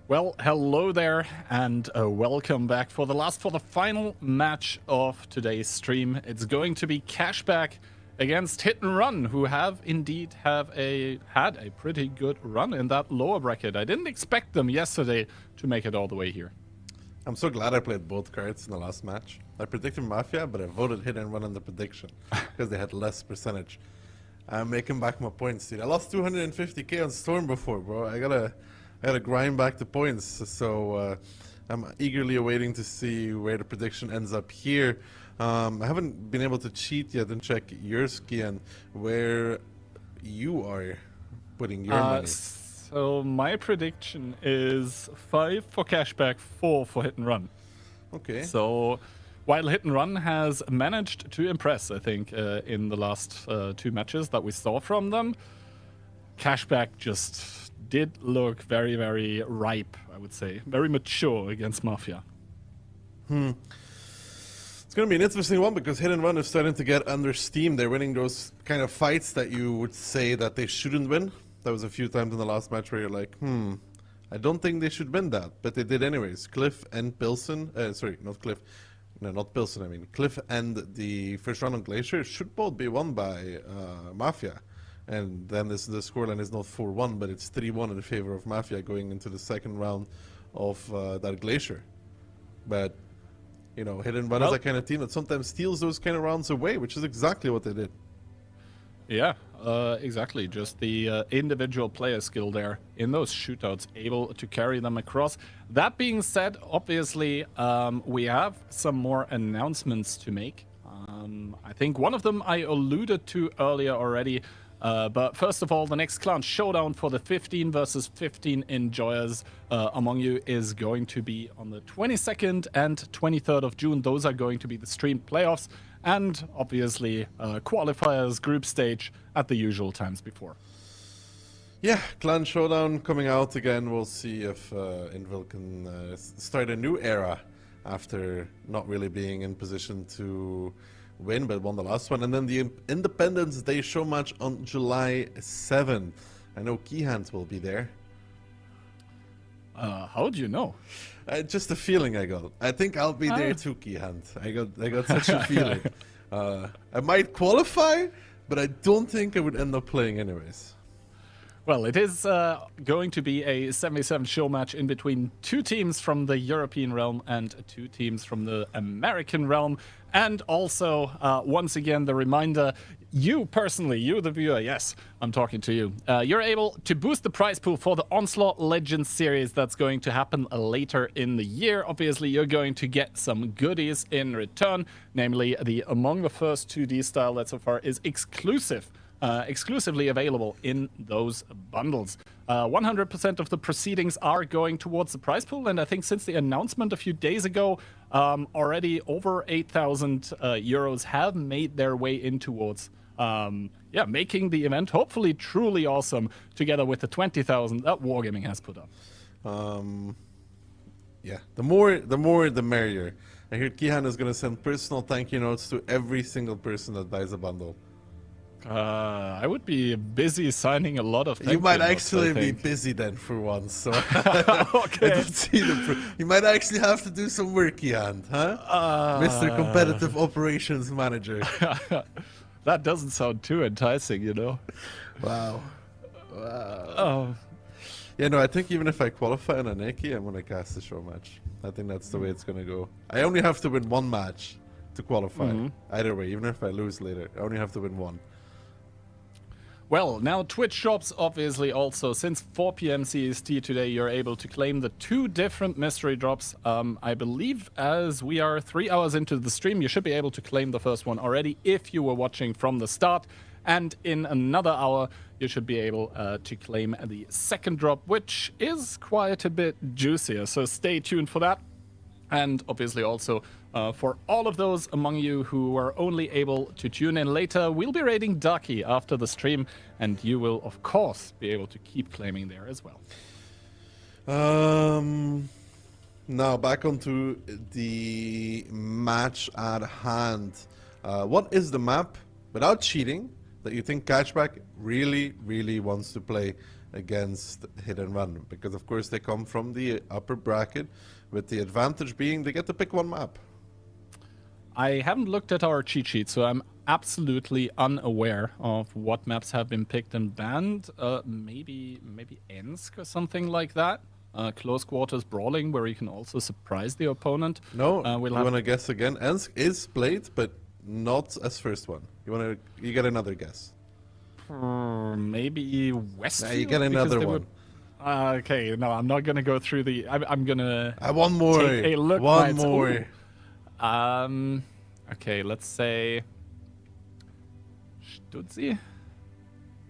Well, hello there, and welcome back for the final match of today's stream. It's going to be Cashback against Hit and Run, who have indeed had a pretty good run in that lower bracket. I didn't expect them yesterday to make it all the way here. I'm so glad I played both cards in the last match. I predicted Mafia, but I voted Hit and Run on the prediction because they had less percentage. I'm making back my points, dude. I lost 250k on Storm before, bro. I gotta grind back the points. So I'm eagerly awaiting to see where the prediction ends up here. I haven't been able to cheat yet and check your ski and where you are putting your money. So my prediction is 5 for Cashback, 4 for Hit and Run. Okay. So while Hit and Run has managed to impress, I think, in the last 2 matches that we saw from them, Cashback just did look very, very ripe, I would say. Very mature against Mafia. It's going to be an interesting one because Hit and Run is starting to get under steam. They're winning those kind of fights that you would say that they shouldn't win. That was a few times in the last match where you're like, I don't think they should win that. But they did anyways. Cliff and Pilsen, sorry, not Cliff. No, not Pilsen, I mean. Cliff and the first round on Glacier should both be won by Mafia. And then the scoreline is not 4-1, but it's 3-1 in favor of Mafia going into the second round of that Glacier. But, you know, Hit and Run is that kind of team that sometimes steals those kind of rounds away, which is exactly what they did. Yeah, exactly. Just the individual player skill there in those shootouts, able to carry them across. That being said, obviously, we have some more announcements to make. I think one of them I alluded to earlier already. But first of all, the next clan showdown for the 15 versus 15 enjoyers among you is going to be on the 22nd and 23rd of June. Those are going to be the streamed playoffs and obviously qualifiers, group stage at the usual times before. Yeah, clan showdown coming out again. We'll see if Invil can start a new era after not really being in position to win, but won the last one. And then the Independence Day show match on July 7. I know Keyhand will be there. How do you know? Just a feeling I got. I think I'll be there too, Keyhand. I got such a feeling. I might qualify, but I don't think I would end up playing anyways. Well, it is going to be a 77 show match in between 2 teams from the European realm and 2 teams from the American realm. And also, once again, the reminder, you personally, you the viewer, yes, I'm talking to you. You're able to boost the prize pool for the Onslaught Legends series that's going to happen later in the year. Obviously, you're going to get some goodies in return, namely the Among the First 2D style that so far is exclusively available in those bundles. 100% of the proceedings are going towards the prize pool, and I think since the announcement a few days ago, already over 8,000 euros have made their way in towards making the event hopefully truly awesome, together with the 20,000 that Wargaming has put up. Yeah, the more the merrier. I hear Kihan is going to send personal thank you notes to every single person that buys a bundle. I would be busy signing a lot of thank you might notes, actually be busy then for once, so okay. I don't see you might actually have to do some worky hand, huh? Mr. Competitive Operations Manager. That doesn't sound too enticing, you know. Wow. Oh. Yeah, no, I think even if I qualify on a Neki, I'm gonna cast the show match. I think that's the way it's gonna go. I only have to win 1 match to qualify. Either way, even if I lose later, I only have to win 1. Well, now Twitch shops, obviously also, since 4 p.m. CST today, you're able to claim the 2 different mystery drops. I believe as we are 3 hours into the stream, you should be able to claim the first one already if you were watching from the start. And in another hour, you should be able to claim the second drop, which is quite a bit juicier. So stay tuned for that. And obviously also for all of those among you who are only able to tune in later, we'll be raiding Ducky after the stream, and you will, of course, be able to keep claiming there as well. Now, back onto the match at hand. What is the map, without cheating, that you think Catchback really, really wants to play against Hit and Run, because of course they come from the upper bracket, with the advantage being they get to pick one map. I haven't looked at our cheat sheet, so I'm absolutely unaware of what maps have been picked and banned. Maybe Ensk or something like that. Close quarters brawling, where you can also surprise the opponent. No, we'll you want to guess again? Ensk is played, but not as first one. You get another guess. Maybe Westfield. You get another one. Okay, no, I'm not gonna go through the. I'm gonna. One more. Take a look. One more. Okay, let's say Stutzi.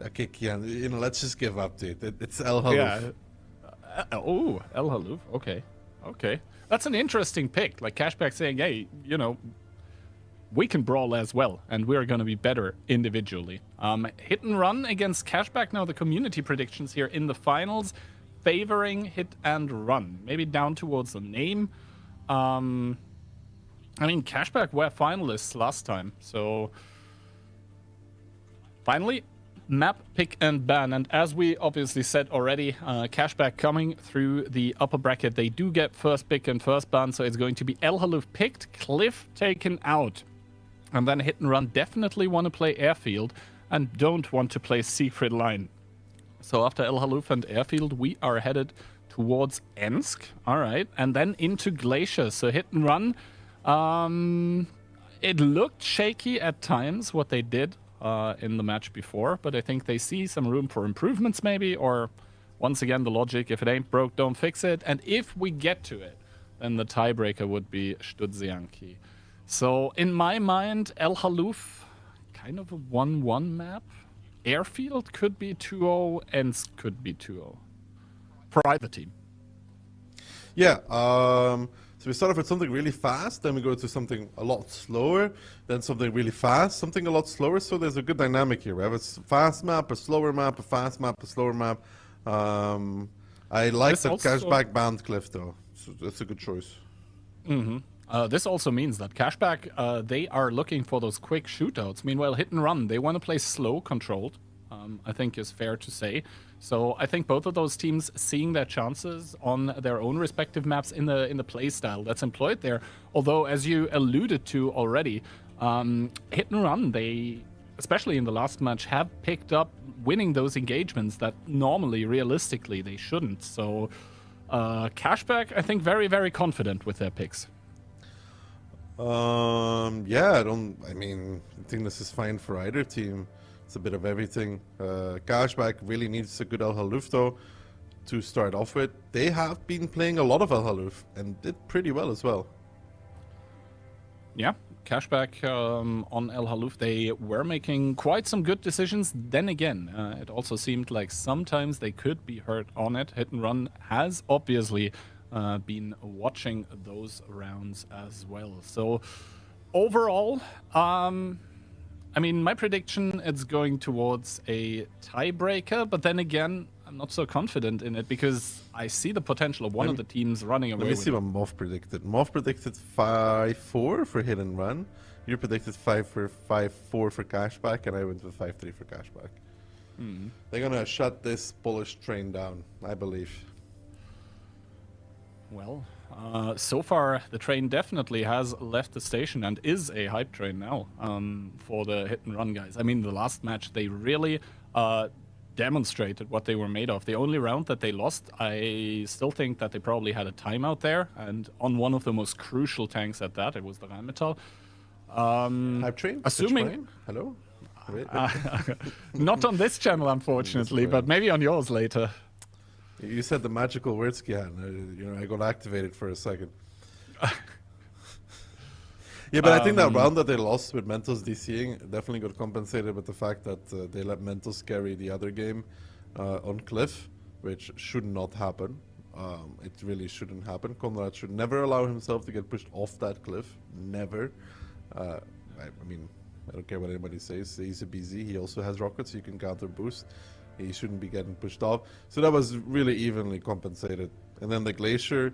Okay, Kian, let's just give up to it. It's El Haluf. Yeah. El Haluf. Okay. That's an interesting pick. Like Cashback saying, hey, we can brawl as well, and we're going to be better individually. Hit and Run against Cashback. Now the community predictions here in the finals favoring Hit and Run. Maybe down towards the name. Cashback were finalists last time, so finally, map, pick, and ban. And as we obviously said already, Cashback coming through the upper bracket, they do get first pick and first ban, so it's going to be El Haluf picked, Cliff taken out. And then Hit and Run definitely want to play Airfield and don't want to play Secret Line. So after El Haluf and Airfield, we are headed towards Ensk. All right, and then into Glacier. So Hit and Run. It looked shaky at times, what they did in the match before, but I think they see some room for improvements maybe, or once again, the logic, if it ain't broke, don't fix it. And if we get to it, then the tiebreaker would be Stutzianki. So in my mind, El Haluf, kind of a 1-1 map. Airfield could be 2-0, Ensk could be 2-0. For either team. Yeah, so we start off with something really fast, then we go to something a lot slower, then something really fast, something a lot slower. So there's a good dynamic here. We have a fast map, a slower map, a fast map, a slower map. I like that Cashback banned Cliff, though. So that's a good choice. This also means that Cashback, they are looking for those quick shootouts. Meanwhile, Hit and Run, they want to play slow, controlled, I think is fair to say. So I think both of those teams seeing their chances on their own respective maps in the play style that's employed there. Although, as you alluded to already, Hit and Run, they, especially in the last match, have picked up winning those engagements that normally, realistically, they shouldn't. So Cashback, I think, very, very confident with their picks. Yeah, I think this is fine for either team. It's a bit of everything. Cashback really needs a good El Haluf, though, to start off with. They have been playing a lot of El Haluf and did pretty well as well. Yeah, Cashback on El Haluf, they were making quite some good decisions. Then again, it also seemed like sometimes they could be hurt on it. Hit and Run has obviously been watching those rounds as well. So overall, my prediction, it's going towards a tiebreaker, but then again, I'm not so confident in it because I see the potential of one of the teams running away with it. Let me see what Moff predicted. Moff predicted 5-4 for Hit and Run. You predicted 5-4 for Cashback, and I went with 5-3 for Cashback. They're going to shut this Polish train down, I believe. Well, so far the train definitely has left the station and is a hype train now for the Hit and Run guys. The last match they really demonstrated what they were made of. The only round that they lost, I still think that they probably had a timeout there, and on one of the most crucial tanks at that, it was the Rheinmetall. Hype train? Assuming... Hello? Not on this channel, unfortunately, but maybe on yours later. You said the magical words, Kian. I got activated for a second. Yeah, but I think that round that they lost with Mentos DCing definitely got compensated with the fact that they let Mentos carry the other game on Cliff, which should not happen. It really shouldn't happen. Conrad should never allow himself to get pushed off that cliff. Never. I don't care what anybody says. He's a BZ. He also has rockets, so you can counter boost. He shouldn't be getting pushed off. So that was really evenly compensated. And then the Glacier,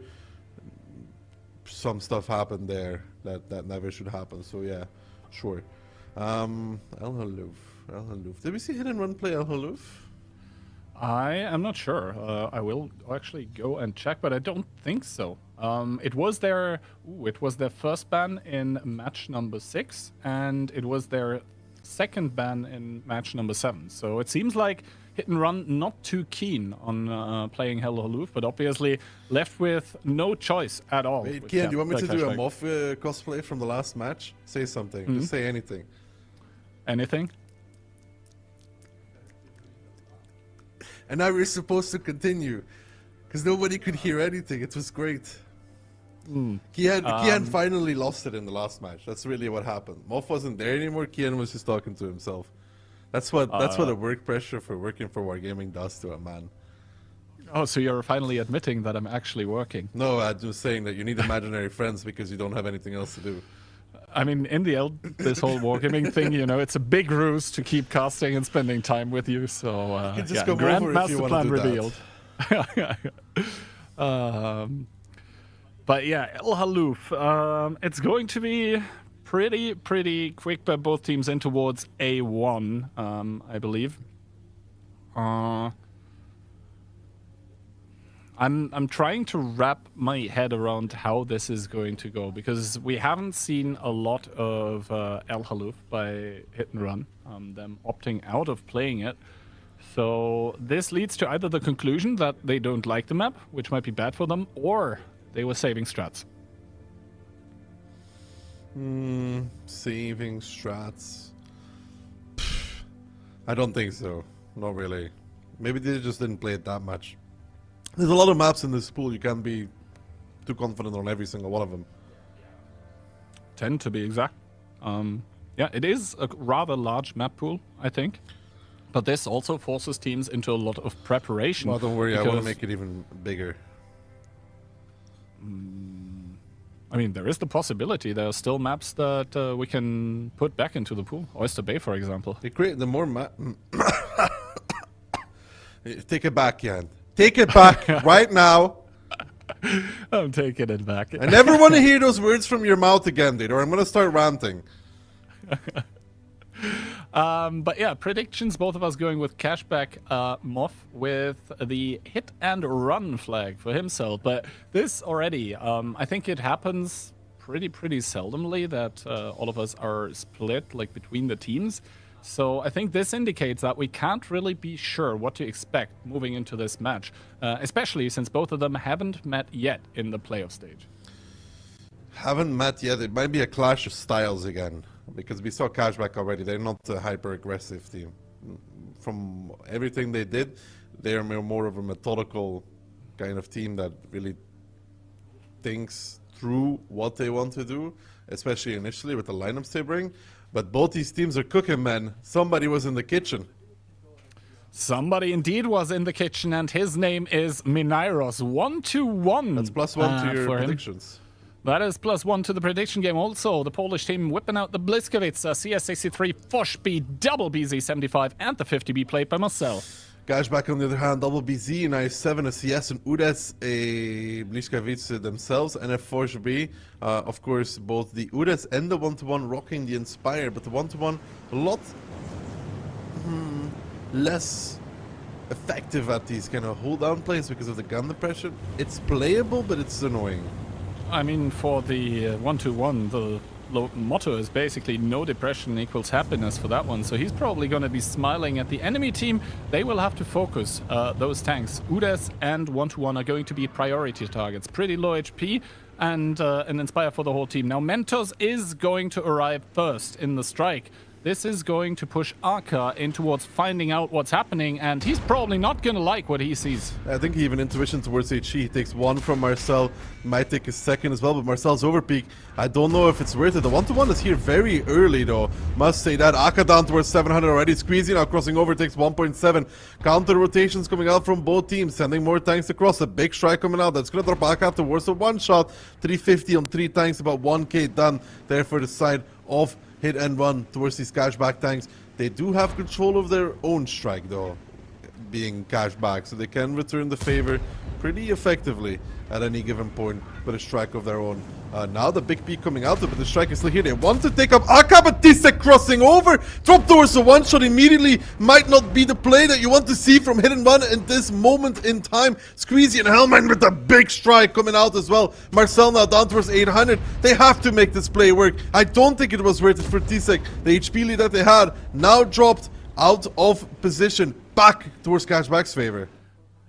some stuff happened there that never should happen. So yeah, sure. El Haluf. Did we see Hit and Run play El Haluf? I am not sure. I will actually go and check, but I don't think so. It was their first ban in match number 6, and it was their second ban in match number 7. So it seems like Hit and Run not too keen on playing Hell Aloof, but obviously left with no choice at all. Wait, Kian, do you want me to do a Moth cosplay from the last match? Say something. Just say anything. Anything? And now we're supposed to continue, because nobody could hear anything. It was great. Kian finally lost it in the last match. That's really what happened. Moff wasn't there anymore. Kian was just talking to himself. That's what the work pressure for working for Wargaming does to a man. Oh, so you're finally admitting that I'm actually working. No, I'm just saying that you need imaginary friends because you don't have anything else to do. I mean, in the end, this whole wargaming thing, you know, it's a big ruse to keep casting and spending time with you. So, you can just come over if you want to do revealed. But yeah, El Haloof. It's going to be pretty quick, but both teams in towards A1, I believe. I'm trying to wrap my head around how this is going to go, because we haven't seen a lot of El Haloof by Hit and Run, them opting out of playing it. So this leads to either the conclusion that they don't like the map, which might be bad for them, or they were saving strats. Saving strats. I don't think so. Not really. Maybe they just didn't play it that much. There's a lot of maps in this pool. You can't be too confident on every single one of them. 10 to be exact. Yeah, it is a rather large map pool, I think. But this also forces teams into a lot of preparation. Well, don't worry, I want to make it even bigger. I mean, there is the possibility. There are still maps that we can put back into the pool. Oyster Bay, for example. They create the more map. Take it back, Jan. Take it back right now. I'm taking it back. I never want to hear those words from your mouth again, dude, or I'm going to start ranting. But yeah, predictions, both of us going with Cashback Moth with the hit and run flag for himself. But this already, I think it happens pretty seldomly that all of us are split like between the teams. So I think this indicates that we can't really be sure what to expect moving into this match, especially since both of them haven't met yet in the playoff stage. Haven't met yet. It might be a clash of styles again, because we saw Cashback already. They're not a hyper-aggressive team. From everything they did, they are more of a methodical kind of team that really thinks through what they want to do, especially initially with the lineups they bring. But both these teams are cooking, man. Somebody was in the kitchen. Somebody indeed was in the kitchen, and his name is Minairos. 1-1. That's +1 to your predictions. That is +1 to the prediction game. Also, the Polish team whipping out the Bliskowitz, CS63, Foshby, double BZ75, and the 50B played by Marcel. Cashback, on the other hand, double BZ, nice 7, a CS, and Udes, a Bliskowitz themselves, and a Forge B. Of course, both the Udes and the 1-1 rocking the Inspire, but the 1-1 a lot less effective at these kind of hold-down plays because of the gun depression. It's playable, but it's annoying. I mean, for the 1-1, the motto is basically no depression equals happiness for that one. So he's probably going to be smiling at the enemy team. They will have to focus those tanks. Udes and 1-1 are going to be priority targets. Pretty low HP and an Inspire for the whole team. Now, Mentos is going to arrive first in the strike. This is going to push Arca in towards finding out what's happening, and he's probably not going to like what he sees. I think he even intuition towards HE. He takes one from Marcel, might take a second as well, but Marcel's overpeak. I don't know if it's worth it. The 1-1 is here very early, though. Must say that. Arca down towards 700 already. Squeezy now crossing over, takes 1.7. Counter rotations coming out from both teams, sending more tanks across. A big strike coming out. That's going to drop Arca towards the one-shot. 350 on 3 tanks, about 1k done there for the side of Hit and Run towards these Cashback tanks. They do have control of their own strike, though. being cashed back, so they can return the favor pretty effectively at any given point with a strike of their own. Now the big P coming out, but the strike is still here. They want to take up Aka, but Tisek crossing over. Drop towards the one shot immediately might not be the play that you want to see from Hit and Run in this moment in time. Squeezy and Hellman with a big strike coming out as well. Marcel now down towards 800. They have to make this play work. I don't think it was worth it for Tisek. The HP lead that they had now dropped out of position back towards Cashback's favor.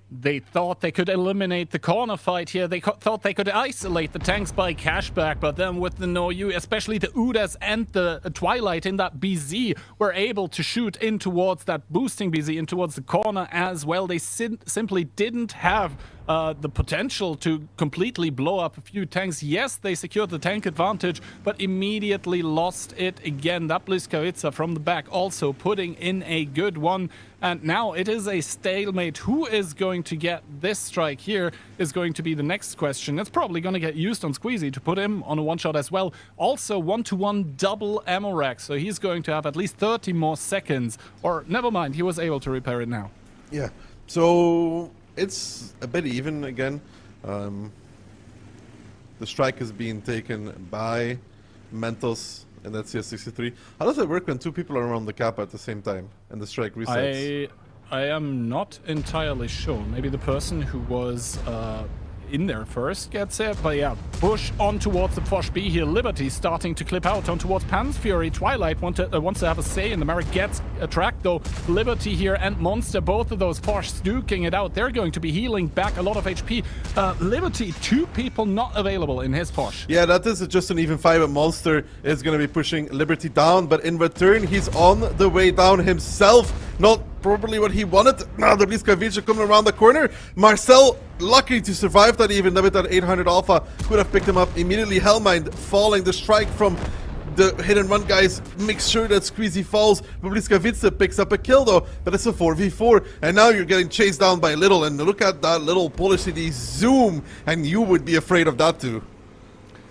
They thought they could eliminate the corner fight here. They thought they could isolate the tanks by Cashback, but then with the No-U, especially the Udas and the Twilight in that BZ, were able to shoot in towards that boosting BZ, in towards the corner as well. They simply didn't have the potential to completely blow up a few tanks. Yes, they secured the tank advantage, but immediately lost it again. That Bliskavitsa from the back also putting in a good one. And now it is a stalemate. Who is going to get this strike here is going to be the next question. It's probably going to get used on Squeezy to put him on a one-shot as well. Also, 1-to-1 double ammo rack, so he's going to have at least 30 more seconds. Or, never mind, he was able to repair it now. Yeah, so it's a bit even again. The strike is being taken by Mentos. And that's CS63. How does it work when two people are around the cap at the same time and the strike resets? I am not entirely sure. Maybe the person who was in there first gets it. But yeah, push on towards the Fosh B here. Liberty starting to clip out on towards Pan's Fury. Twilight wants to have a say, and the Merrick gets a track though. Liberty here and Monster, both of those Fosh duking it out. They're going to be healing back a lot of HP. Liberty, two people not available in his Fosh. Yeah, that is just an even 5, and Monster is going to be pushing Liberty down, but in return, he's on the way down himself. Not probably what he wanted. Now the Bliskavitsa coming around the corner. Marcel, lucky to survive that even. With that 800 Alpha, could have picked him up immediately. Hellmind falling. The strike from the Hit and Run guys makes sure that Squeezy falls. Bliskavitsa picks up a kill though, but it's a 4v4. And now you're getting chased down by Little. And look at that little Polish city zoom. And you would be afraid of that too.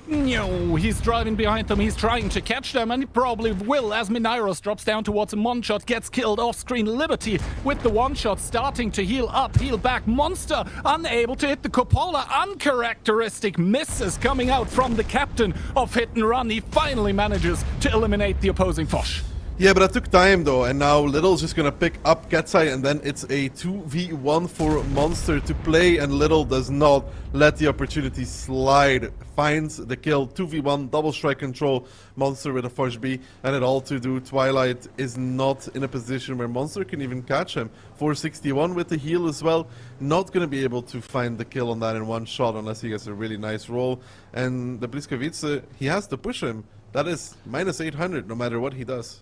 No, he's driving behind them, he's trying to catch them, and he probably will as Minairos drops down towards him. One-shot gets killed off-screen. Liberty with the one-shot starting to heal up, heal back. Monster unable to hit the Coppola. Uncharacteristic misses coming out from the captain of Hit and Run. He finally manages to eliminate the opposing Fosh. Yeah, but that took time though, and now Little's just gonna pick up Ketsai, and then it's a 2v1 for Monster to play, and Little does not let the opportunity slide. Finds the kill, 2v1, double strike control, Monster with a Fosh B, and it all to do. Twilight is not in a position where Monster can even catch him. 461 with the heal as well, not gonna be able to find the kill on that in one shot unless he gets a really nice roll. And the Bliskavitsa, he has to push him. That is minus 800 no matter what he does.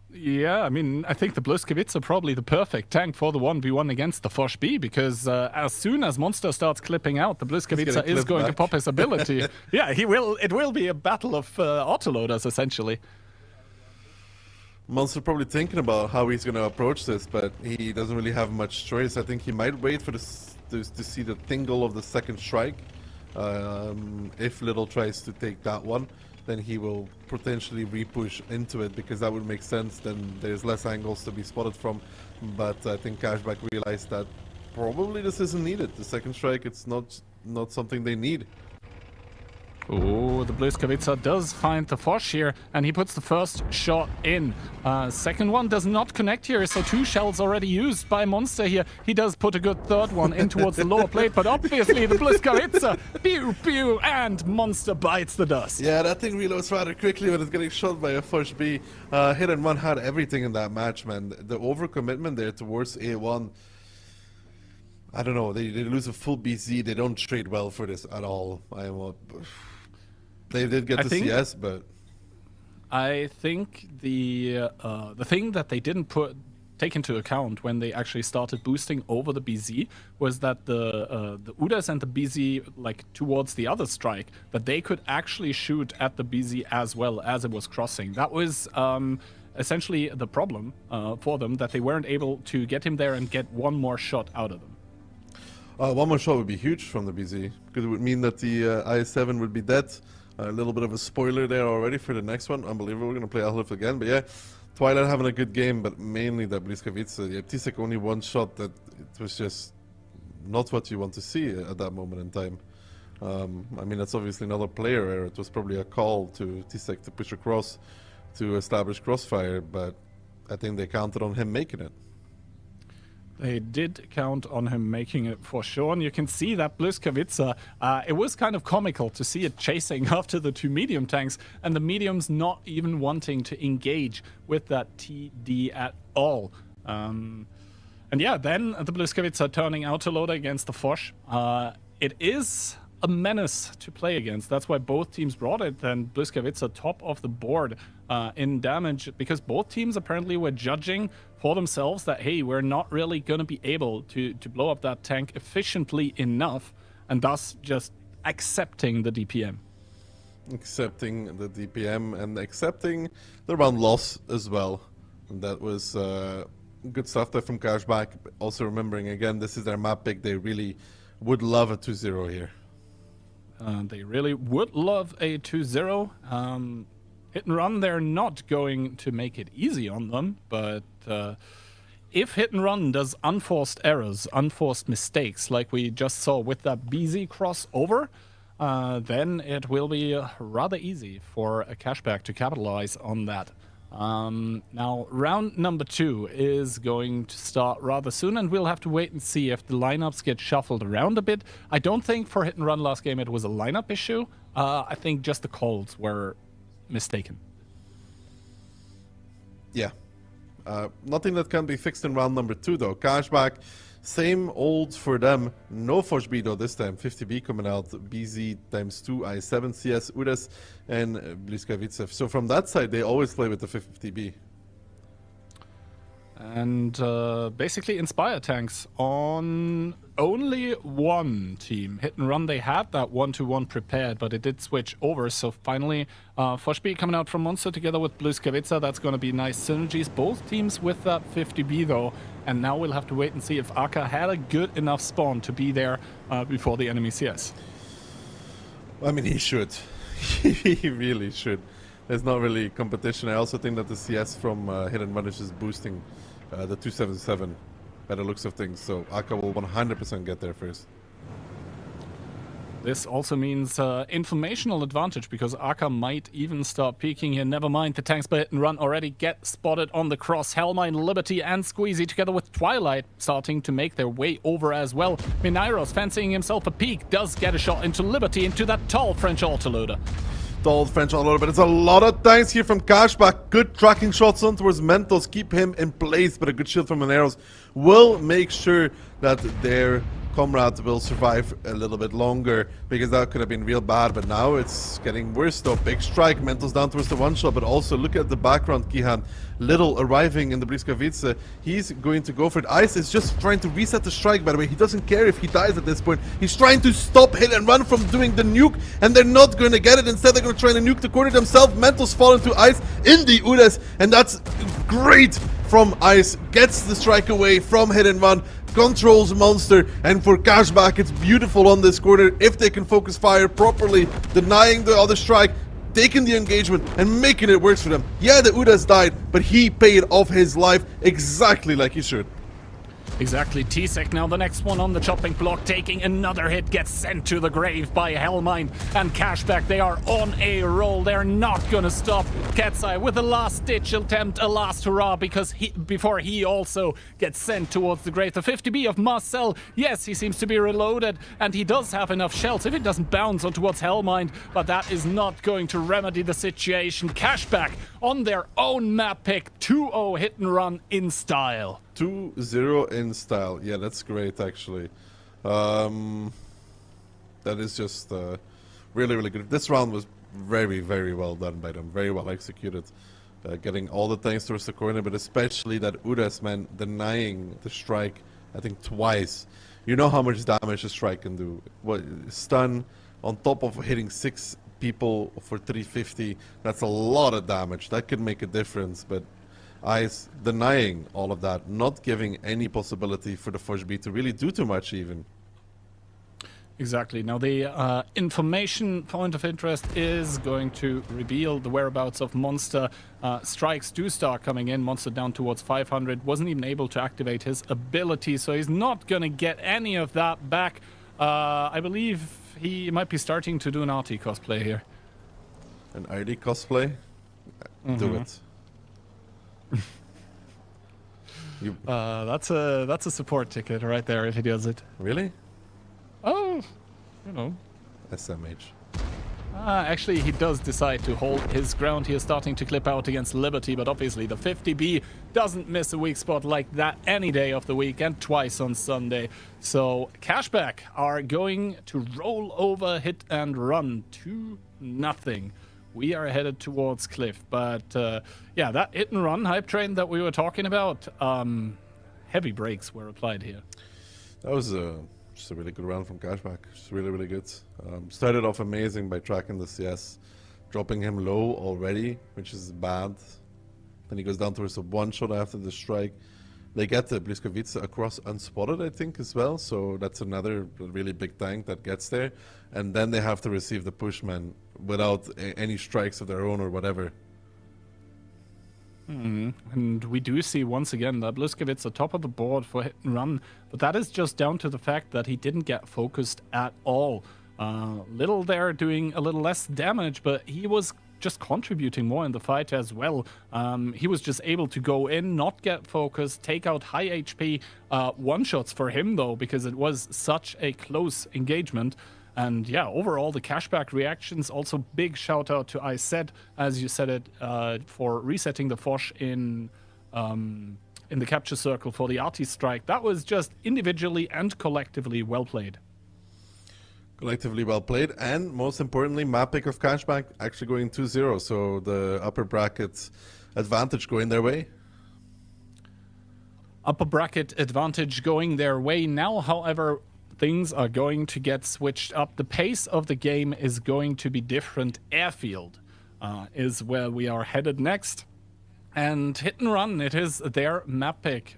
Yeah, I mean, I think the Bliskavitsa are probably the perfect tank for the 1v1 against the Fosh B, because as soon as Monster starts clipping out, the Bliskavitsa is going to pop his ability. Yeah, he will. It will be a battle of autoloaders, essentially. Monster probably thinking about how he's going to approach this, but he doesn't really have much choice. I think he might wait for this to see the tingle of the second strike. If Little tries to take that one, then he will potentially re-push into it, because that would make sense. Then there's less angles to be spotted from. But I think Cashback realized that probably this isn't needed. The second strike, it's not something they need. Oh, the Bliskavitsa does find the Fosh here, and he puts the first shot in. Second one does not connect here, so 2 shells already used by Monster here. He does put a good third one in towards the lower plate, but obviously the Bliskavitsa, pew pew, and Monster bites the dust. Yeah, that thing reloads rather quickly when it's getting shot by a Fosh B. Hit and Run had everything in that match, man. The overcommitment there towards A1. I don't know, they lose a full BZ, they don't trade well for this at all. They did get the CS, but I think the thing that they didn't take into account when they actually started boosting over the BZ was that the Udas and the BZ, like towards the other strike, that they could actually shoot at the BZ as well as it was crossing. That was essentially the problem for them, that they weren't able to get him there and get one more shot out of them. One more shot would be huge from the BZ, because it would mean that the IS-7 would be dead. A little bit of a spoiler there already for the next one. Unbelievable. We're going to play Alhlif again. But yeah, Twilight having a good game, but mainly that Bliskavica. Yeah, Tisek only one shot that it was just not what you want to see at that moment in time. I mean, that's obviously not a player error. It was probably a call to Tisek to push across to establish crossfire, but I think they counted on him making it. They did count on him making it for sure, and you can see that Bliskavica, it was kind of comical to see it chasing after the two medium tanks, and the mediums not even wanting to engage with that TD at all. And yeah, then the Bliskavica turning autoloader against the Foch. It is a menace to play against. That's why both teams brought it, and Bliskavica top of the board in damage, because both teams apparently were judging for themselves that, hey, we're not really going to be able to blow up that tank efficiently enough, and thus just accepting the DPM. Accepting the DPM and accepting the round loss as well. And that was good stuff there from Cashback. Also remembering, again, this is their map pick. They really would love a 2-0 here. They really would love a 2-0. Hit and run, they're not going to make it easy on them, but if Hit and Run does unforced errors, unforced mistakes, like we just saw with that BZ crossover, then it will be rather easy for a Cashback to capitalize on that. Now, round number 2 is going to start rather soon, and we'll have to wait and see if the lineups get shuffled around a bit. I don't think for Hit and Run last game it was a lineup issue. I think just the calls were mistaken. Yeah. Nothing that can be fixed in round number 2, though. Cashback, same old for them. No Foch B, though, this time. 50B coming out. BZ times 2, I7, CS, Udes, and Bliskavica. So from that side, they always play with the 50B. And basically Inspire tanks on only one team. Hit and Run, they had that 1-to-1 prepared, but it did switch over. So finally, Foch B coming out from Monster together with Bliskavica. That's going to be nice synergies. Both teams with that 50B, though. And now we'll have to wait and see if Aka had a good enough spawn to be there before the enemy CS. I mean, he should. He really should. There's not really competition. I also think that the CS from Hit and Run is just boosting the 277 by the looks of things. So Aka will 100% get there first. This also means informational advantage, because Aka might even start peeking here. Never mind, the tanks by Hit and Run already get spotted on the cross. Hellmine, Liberty, and Squeezy together with Twilight starting to make their way over as well. Minairos fancying himself a peek, does get a shot into Liberty, into that tall French autoloader. Stalled French autoloader, but it's a lot of tanks here from Cashback. Good tracking shots on towards Mentos, keep him in place, but a good shield from Minairos will make sure that their comrade will survive a little bit longer, because that could have been real bad, but now it's getting worse though. Big strike, Mentos down towards the one shot, but also look at the background, Kihan. Little arriving in the Bliskavica, he's going to go for it. Ice is just trying to reset the strike, by the way. He doesn't care if he dies at this point. He's trying to stop Hit and Run from doing the nuke, and they're not going to get it. Instead, they're going to try to nuke the corner themselves. Mentos falling to Ice in the Udes, and that's great from Ice. Gets the strike away from Hit and Run, controls Monster, and for Cashback, it's beautiful on this corner if they can focus fire properly, denying the other strike, taking the engagement and making it work for them. Yeah, the Udes died, but he paid off his life exactly like he should. Exactly, T-Sec now the next one on the chopping block, taking another hit, gets sent to the grave by Hellmine and Cashback. They are on a roll, they're not gonna stop. Katsai with a last ditch attempt, a last hurrah, because before he also gets sent towards the grave. The 50B of Marcel, yes, he seems to be reloaded, and he does have enough shells if it doesn't bounce on towards Hellmine, but that is not going to remedy the situation. Cashback on their own map pick, 2-0 Hit and Run in style. 2-0 in style. Yeah, that's great, actually. That is just really, really good. This round was very, very well done by them. Very well executed. Getting all the tanks towards the corner, but especially that Udes, man, denying the strike, I think, twice. You know how much damage a strike can do. What, stun on top of hitting 6 people for 350. That's a lot of damage. That could make a difference, but Ice denying all of that, not giving any possibility for the Foch B to really do too much even. Exactly. Now, the information point of interest is going to reveal the whereabouts of Monster. Strikes do start coming in. Monster down towards 500. Wasn't even able to activate his ability, so he's not going to get any of that back. I believe he might be starting to do an RT cosplay here. An ID cosplay? Do it. That's a support ticket right there if he does it. Really? Oh, you know. SMH. Actually, he does decide to hold his ground here, starting to clip out against Liberty, but obviously the 50B doesn't miss a weak spot like that any day of the week and twice on Sunday. So Cashback are going to roll over Hit and Run 2-0. We are headed towards Cliff, but yeah, that Hit and Run hype train that we were talking about, heavy brakes were applied here. That was just a really good round from Cashback. Just really, really good. Started off amazing by tracking the CS, dropping him low already, which is bad. Then he goes down towards the one shot after the strike. They get the Bliskovice across unspotted, I think, as well. So that's another really big tank that gets there. And then they have to receive the pushman without any strikes of their own or whatever. And we do see once again that Bliskovice top of the board for Hit and Run, but that is just down to the fact that he didn't get focused at all. Little there doing a little less damage, but he was just contributing more in the fight as well. He was just able to go in, not get focused, take out high HP one-shots for him though, because it was such a close engagement. And yeah, overall, the Cashback reactions, also big shout out to iSet, as you said it, for resetting the Foch in the capture circle for the RT strike. That was just individually and collectively well played. Collectively well played, and most importantly, map pick of Cashback actually going 2-0, so the upper bracket advantage going their way. Upper bracket advantage going their way now, however, things are going to get switched up. The pace of the game is going to be different. Airfield is where we are headed next. And Hit and Run, it is their map pick.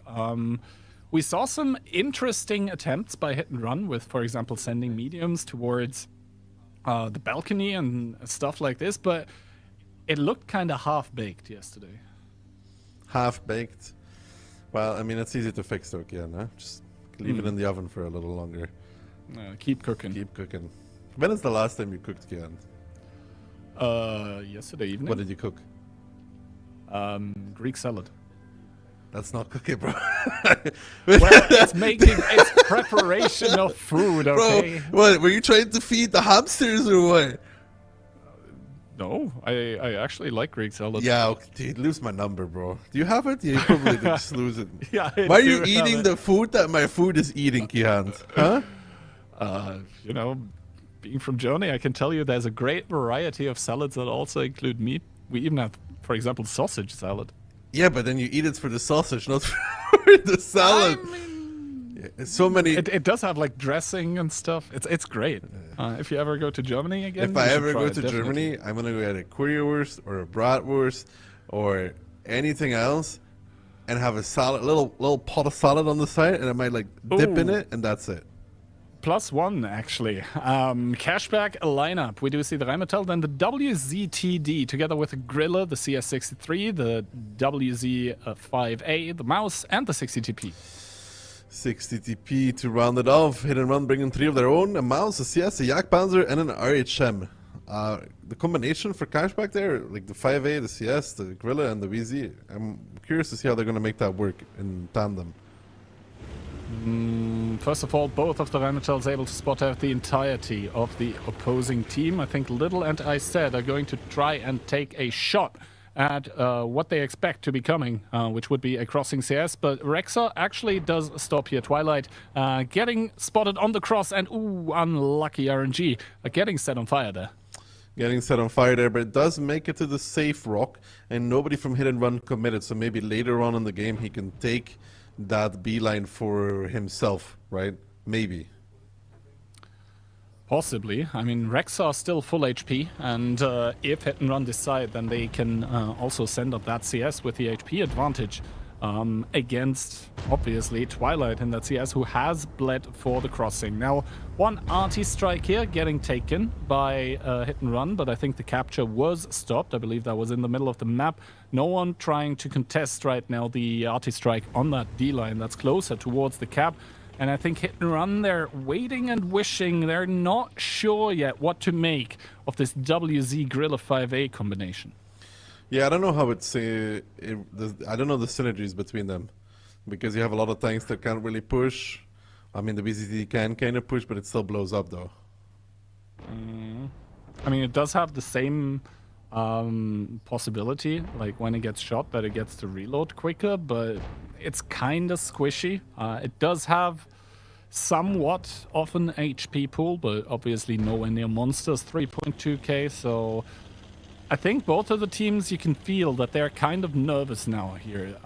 We saw some interesting attempts by Hit and Run with, for example, sending mediums towards the balcony and stuff like this, but it looked kind of half-baked yesterday. Half-baked? Well, I mean, it's easy to fix though, Kian, huh? Just leave it in the oven for a little longer. Keep cooking. Keep cooking. When is the last time you cooked, Kian? Yesterday evening. What did you cook? Greek salad. That's not cooking, bro. Well, it's preparation of food, okay? Bro, what, were you trying to feed the hamsters or what? No, I actually like Greek salad. Yeah, okay, dude, lose my number, bro. Do you have it? Yeah, you probably did. Just lose it. Yeah, why are you eating the food that my food is eating, Kian? Huh? You know, being from Germany, I can tell you there's a great variety of salads that also include meat. We even have, for example, sausage salad. Yeah, but then you eat it for the sausage, not for the salad. I mean, yeah, so many. It does have like dressing and stuff. It's great. If you ever go to Germany again. If I ever go to Germany, I'm gonna go get a currywurst or a bratwurst or anything else, and have a salad, little pot of salad on the side, and I might like dip in it, and that's it. +1 actually. Cashback lineup. We do see the Rheinmetall, then the WZTD together with the Griller, the CS63, the WZ5A, the Mouse, and the 60TP. 60TP to round it off. Hit and Run bringing 3 of their own: a Mouse, a CS, a Yak Panzer, and an RHM. The combination for Cashback there, like the 5A, the CS, the Griller, and the VZ. I'm curious to see how they're going to make that work in tandem. First of all, both of the Rheinmetalls able to spot out the entirety of the opposing team. I think Little and iSet are going to try and take a shot at what they expect to be coming, which would be a crossing CS, but Rexa actually does stop here. Twilight getting spotted on the cross, and ooh, unlucky RNG getting set on fire there. Getting set on fire there, but it does make it to the safe rock, and nobody from Hit and Run committed, so maybe later on in the game he can take that beeline for himself, right? Maybe. Possibly. I mean, Rex are still full HP, and if Hit and Run decide, then they can also send up that CS with the HP advantage. against, obviously, Twilight in that CS, who has bled for the crossing. Now, one arty strike here getting taken by Hit and Run, but I think the capture was stopped. I believe that was in the middle of the map. No one trying to contest right now the arty strike on that D-line that's closer towards the cap. And I think Hit and Run, they're waiting and wishing. They're not sure yet what to make of this WZ Grilla 5A combination. Yeah, I don't know how it's. I don't know the synergies between them, because you have a lot of tanks that can't really push. I mean, the BZT can kind of push, but it still blows up though. I mean, it does have the same possibility, like when it gets shot, that it gets to reload quicker, but it's kind of squishy. It does have somewhat of an HP pool, but obviously nowhere near monsters, 3.2k, so I think both of the teams, you can feel that they're kind of nervous now here.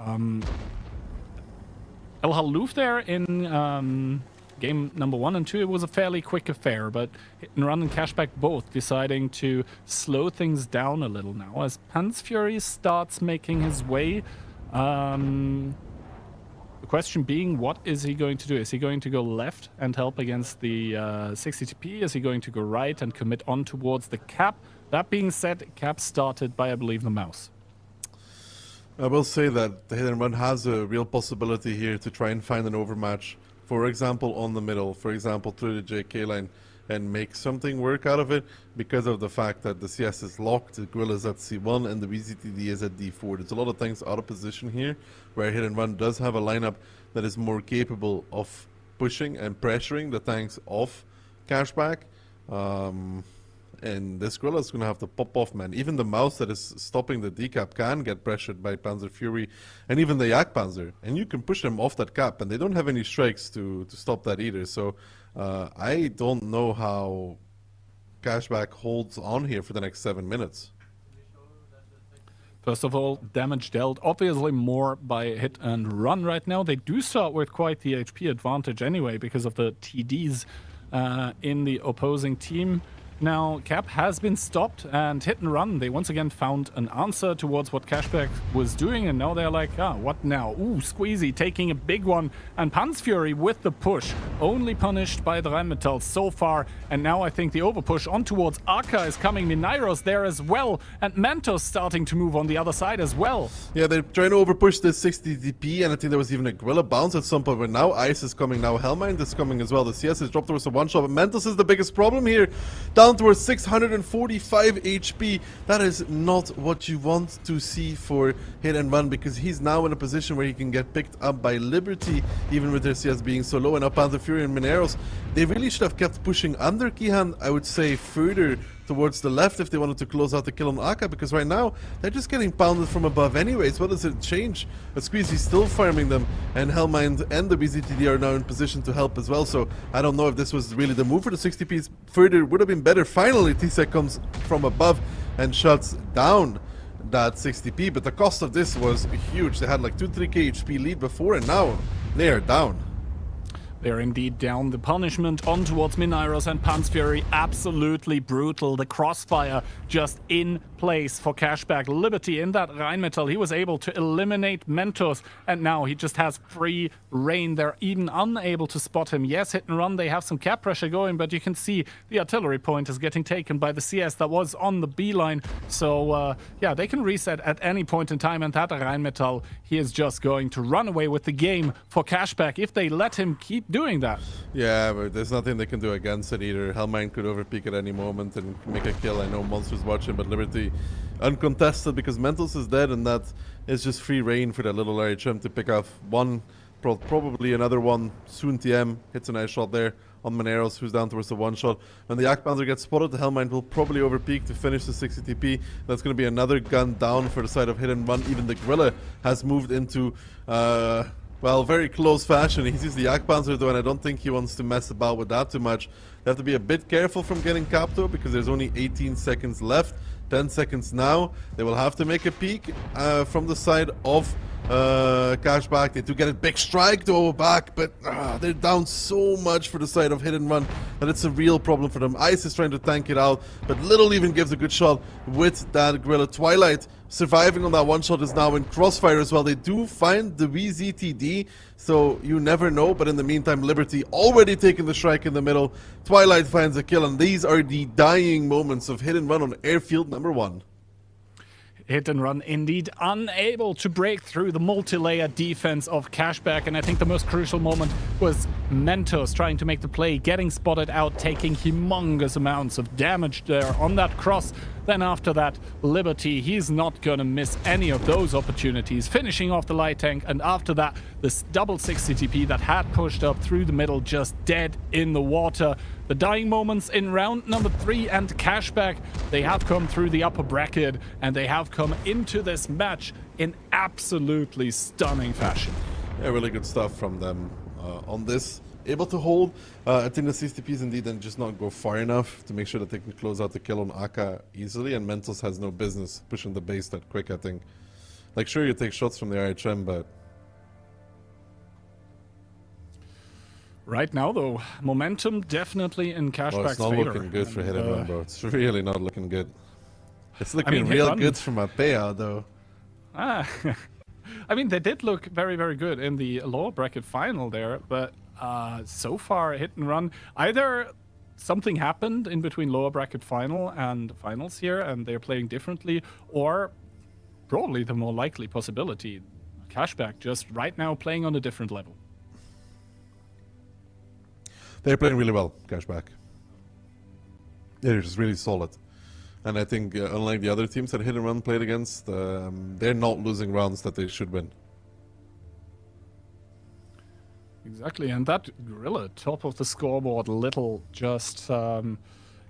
El Halouf there in game number 1 and 2, it was a fairly quick affair, but Hit and Run and Cashback both deciding to slow things down a little now as Pan's Fury starts making his way. The question being, what is he going to do? Is he going to go left and help against the 60TP? Is he going to go right and commit on towards the cap? That being said, cap started by, I believe, the mouse. I will say that the Hit and Run has a real possibility here to try and find an overmatch. For example, on the middle, for example, through the JK line, and make something work out of it because of the fact that the CS is locked, the Gorilla is at C1, and the BZTD is at D4. There's a lot of things out of position here, where Hit and Run does have a lineup that is more capable of pushing and pressuring the tanks off Cashback. And this Gorilla is going to have to pop off, man. Even the mouse that is stopping the decap can get pressured by Panzer Fury and even the Yak Panzer. And you can push them off that cap, and they don't have any strikes to stop that either. So I don't know how Cashback holds on here for the next 7 minutes. First of all, damage dealt obviously more by Hit and Run right now. They do start with quite the HP advantage anyway because of the TDs in the opposing team. Now, Cap has been stopped, and Hit and Run, they once again found an answer towards what Cashback was doing, and now they're like, what now? Ooh, Squeezy taking a big one, and Pan's Fury with the push, only punished by the Rheinmetall so far, and now I think the overpush on towards Arca is coming, Minairos there as well, and Mentos starting to move on the other side as well. Yeah, they're trying to overpush this 60 DP, and I think there was even a Gorilla bounce at some point, but now Ice is coming, now Hellmind is coming as well. The CS is dropped towards the one-shot, but Mentos is the biggest problem here. Down towards 645 HP. That is not what you want to see for Hit and Run, because he's now in a position where he can get picked up by Liberty, even with their CS being so low. And up Panther Fury and Mineros, they really should have kept pushing under Kihan, I would say, further towards the left if they wanted to close out the kill on Aka, because right now they're just getting pounded from above anyways. What does it change? But Squeezy's still farming them, and Hellmind and the BZTD are now in position to help as well. So I don't know if this was really the move for the 60Ps. Further would have been better. Finally, T-Sec comes from above and shuts down that 60P, but the cost of this was huge. They had like 2-3k HP lead before, and now they are down. They're indeed down. The punishment on towards Minairos and Pan's Fury, absolutely brutal. The crossfire just in place for Cashback. Liberty in that Rheinmetall, he was able to eliminate Mentos, and now he just has free reign. They're even unable to spot him. Yes, Hit and Run, they have some cap pressure going, but you can see the artillery point is getting taken by the CS that was on the B line. So, yeah, they can reset at any point in time, and that Rheinmetall, he is just going to run away with the game for Cashback if they let him keep doing that. Yeah, but there's nothing they can do against it either. Hellmind could overpeak at any moment and make a kill. I know Monster's watching, but Liberty uncontested because Mentos is dead, and that is just free reign for that little RHM to pick off one, probably another one. Soon TM hits a nice shot there on Mineros, who's down towards the one shot. When the Yak Panzer gets spotted, the Hellmind will probably overpeak to finish the 60 TP. That's going to be another gun down for the side of Hit and Run. Even the Gorilla has moved into well, very close fashion. He sees the Yak Panzer though, and I don't think he wants to mess about with that too much. They have to be a bit careful from getting capped though, because there's only 18 seconds left. 10 seconds now. They will have to make a peek from the side of Cashback. They do get a big strike to go back, but they're down so much for the side of Hit and Run that it's a real problem for them. Ice is trying to tank it out, but Little even gives a good shot with that Gorilla. Twilight surviving on that one shot is now in crossfire as well. They do find the VZTD, so you never know. But in the meantime, Liberty already taking the strike in the middle. Twilight finds a kill, and these are the dying moments of hit and run on airfield number 1. Hit and run indeed unable to break through the multi-layer defense of Cashback, and I think the most crucial moment was Mentos trying to make the play, getting spotted out, taking humongous amounts of damage there on that cross. Then after that, Liberty, he's not gonna miss any of those opportunities, finishing off the light tank, and after that, this double 60 TP that had pushed up through the middle just dead in the water. The dying moments in round number 3 and Cashback, they have come through the upper bracket and they have come into this match in absolutely stunning fashion. Yeah, really good stuff from them on this. Able to hold. I think the CCTPs indeed and just not go far enough to make sure that they can close out the kill on Aka easily, and Mentos has no business pushing the base that quick, I think. Like, sure, you take shots from the RHM, but... Right now, though, momentum definitely in Cashback's favor. Well, it's not looking good for hit and run, bro. It's really not looking good. It's looking real good for my payout, though. I mean, they did look very, very good in the lower bracket final there, but so far, hit and run, either something happened in between lower bracket final and finals here, and they're playing differently, or probably the more likely possibility, Cashback just right now playing on a different level. They're playing really well, Cashback. They're just really solid. And I think, unlike the other teams that Hit and Run played against, they're not losing rounds that they should win. Exactly, and that Gorilla, top of the scoreboard, Little, just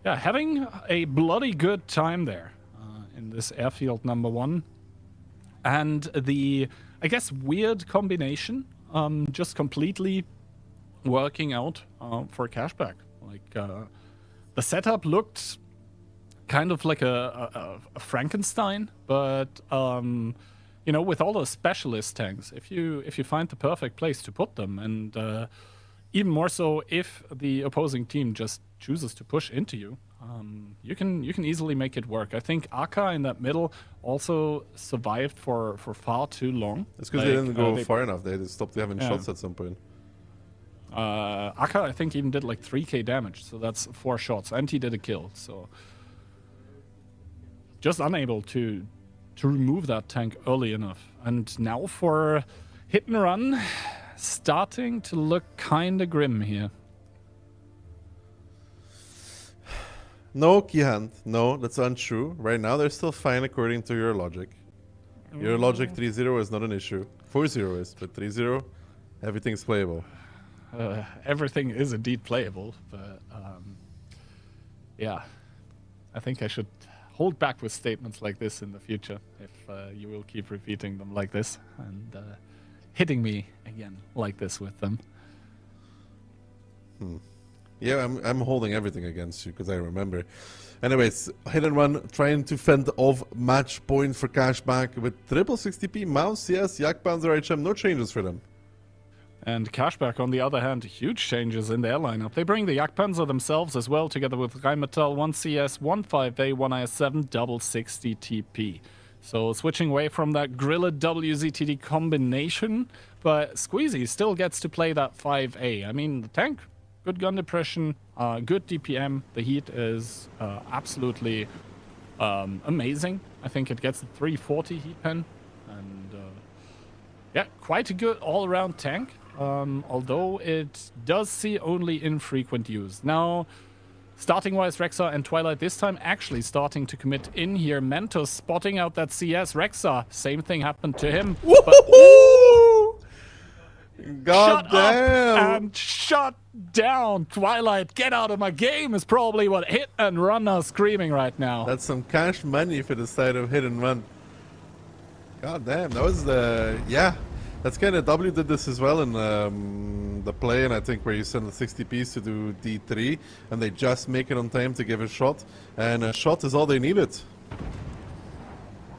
having a bloody good time there in this airfield number 1. And the, I guess, weird combination, just completely working out for Cashback. Like, the setup looked kind of like a Frankenstein, but you know, with all those specialist tanks, if you find the perfect place to put them, and even more so if the opposing team just chooses to push into you, you can easily make it work. I think Aka in that middle also survived for far too long. It's because they didn't go far enough. They stopped having shots at some point. Aka, I think, even did like 3k damage, so that's 4 shots, and he did a kill, so just unable to remove that tank early enough. And now for hit and run, starting to look kinda grim here. No, Keyhand, no, that's untrue. Right now they're still fine according to your logic. Your logic 3-0 is not an issue. 4-0 is, but 3-0, everything's playable. Everything is indeed playable, but yeah, I think I should hold back with statements like this in the future if you will keep repeating them like this and hitting me again like this with them. Yeah, I'm holding everything against you because I remember. Anyways, hit and run, trying to fend off match point for Cashback with triple 60p, Mouse, CS, Yak Panzer, HM, no changes for them. And Cashback, on the other hand, huge changes in their lineup. They bring the Jagdpanzer themselves as well, together with Rheinmetall, 1 CS, 1 5A, 1 IS7, double 60 TP. So switching away from that Grilla WZTD combination, but Squeezy still gets to play that 5A. I mean, the tank, good gun depression, good DPM. The heat is absolutely amazing. I think it gets a 340 heat pen. And yeah, quite a good all-around tank. Although it does see only infrequent use. Now, starting-wise, Rexa and Twilight this time actually starting to commit in here. Mentos spotting out that CS. Rexa, same thing happened to him. God damn! Up and shut down. Twilight, get out of my game is probably what Hit and Run are screaming right now. That's some cash money for the side of Hit and Run. God damn, that was the... yeah. That's kind of W did this as well in the play, and I think where you send the 60Ps to do D3, and they just make it on time to give a shot, and a shot is all they needed.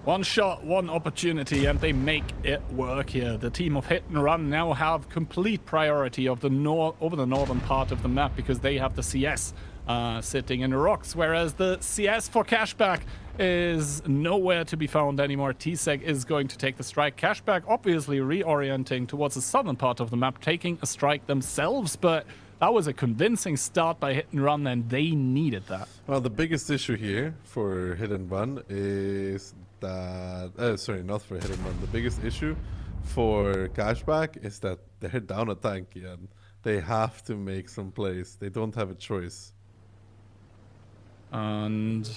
One shot, one opportunity, and they make it work here. The team of Hit and Run now have complete priority of the over the northern part of the map because they have the CS sitting in the rocks, whereas the CS for Cashback is nowhere to be found anymore. T-Sec is going to take the strike. Cashback obviously reorienting towards the southern part of the map, taking a strike themselves, but that was a convincing start by Hit and Run, and they needed that. Well, the biggest issue here for Hit and Run is that... sorry, not for Hit and Run. The biggest issue for Cashback is that they're down a tank and they have to make some plays. They don't have a choice. And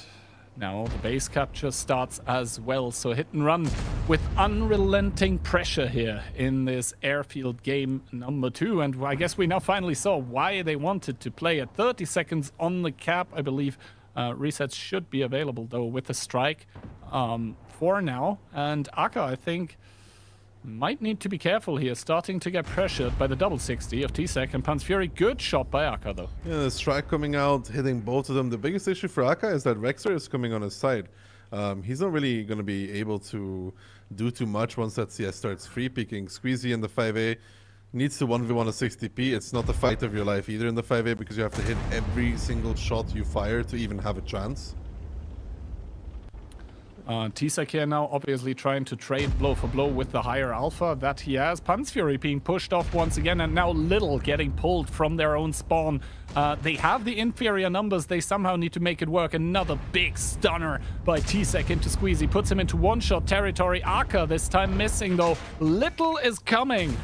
now the base capture starts as well. So Hit and Run with unrelenting pressure here in this airfield game number 2. And I guess we now finally saw why they wanted to play at 30 seconds on the cap. I believe resets should be available though with the strike for now. And Aka, I think, might need to be careful here, starting to get pressured by the double 60 of T-Sec and Pan's Fury. Good shot by Aka though. Yeah, the strike coming out, hitting both of them. The biggest issue for Aka is that Rexer is coming on his side. He's not really going to be able to do too much once that CS starts free peeking. Squeezy in the 5A needs to 1v1 a 60p. It's not the fight of your life either in the 5A because you have to hit every single shot you fire to even have a chance. T-Sec here now obviously trying to trade blow for blow with the higher alpha that he has. Pan's Fury being pushed off once again, and now Little getting pulled from their own spawn. They have the inferior numbers. They somehow need to make it work. Another big stunner by T-Sec into Squeezy. Puts him into one-shot territory. Aka this time missing though. Little is coming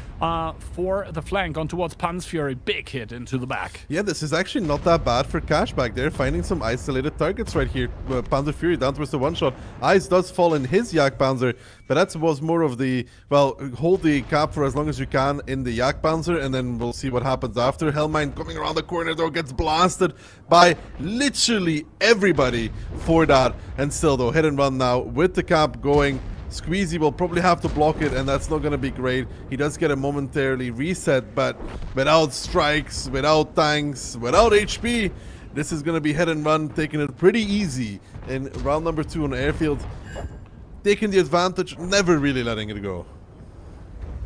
for the flank on towards Pan's Fury. Big hit into the back. Yeah, this is actually not that bad for Cashback. They're finding some isolated targets right here. Panzer Fury down towards the one-shot. Ice does fall in his Yak Panzer, but that was more of the, well, hold the cap for as long as you can in the Yak Panzer, and then we'll see what happens after. Hellmine coming around the corner though, gets blasted by literally everybody for that. And still though, Hit and Run now with the cap going. Squeezy will probably have to block it, and that's not going to be great. He does get a momentarily reset, but without strikes, without tanks, without HP, this is going to be Hit and Run taking it pretty easy in round number 2 on the airfield. Taking the advantage, never really letting it go.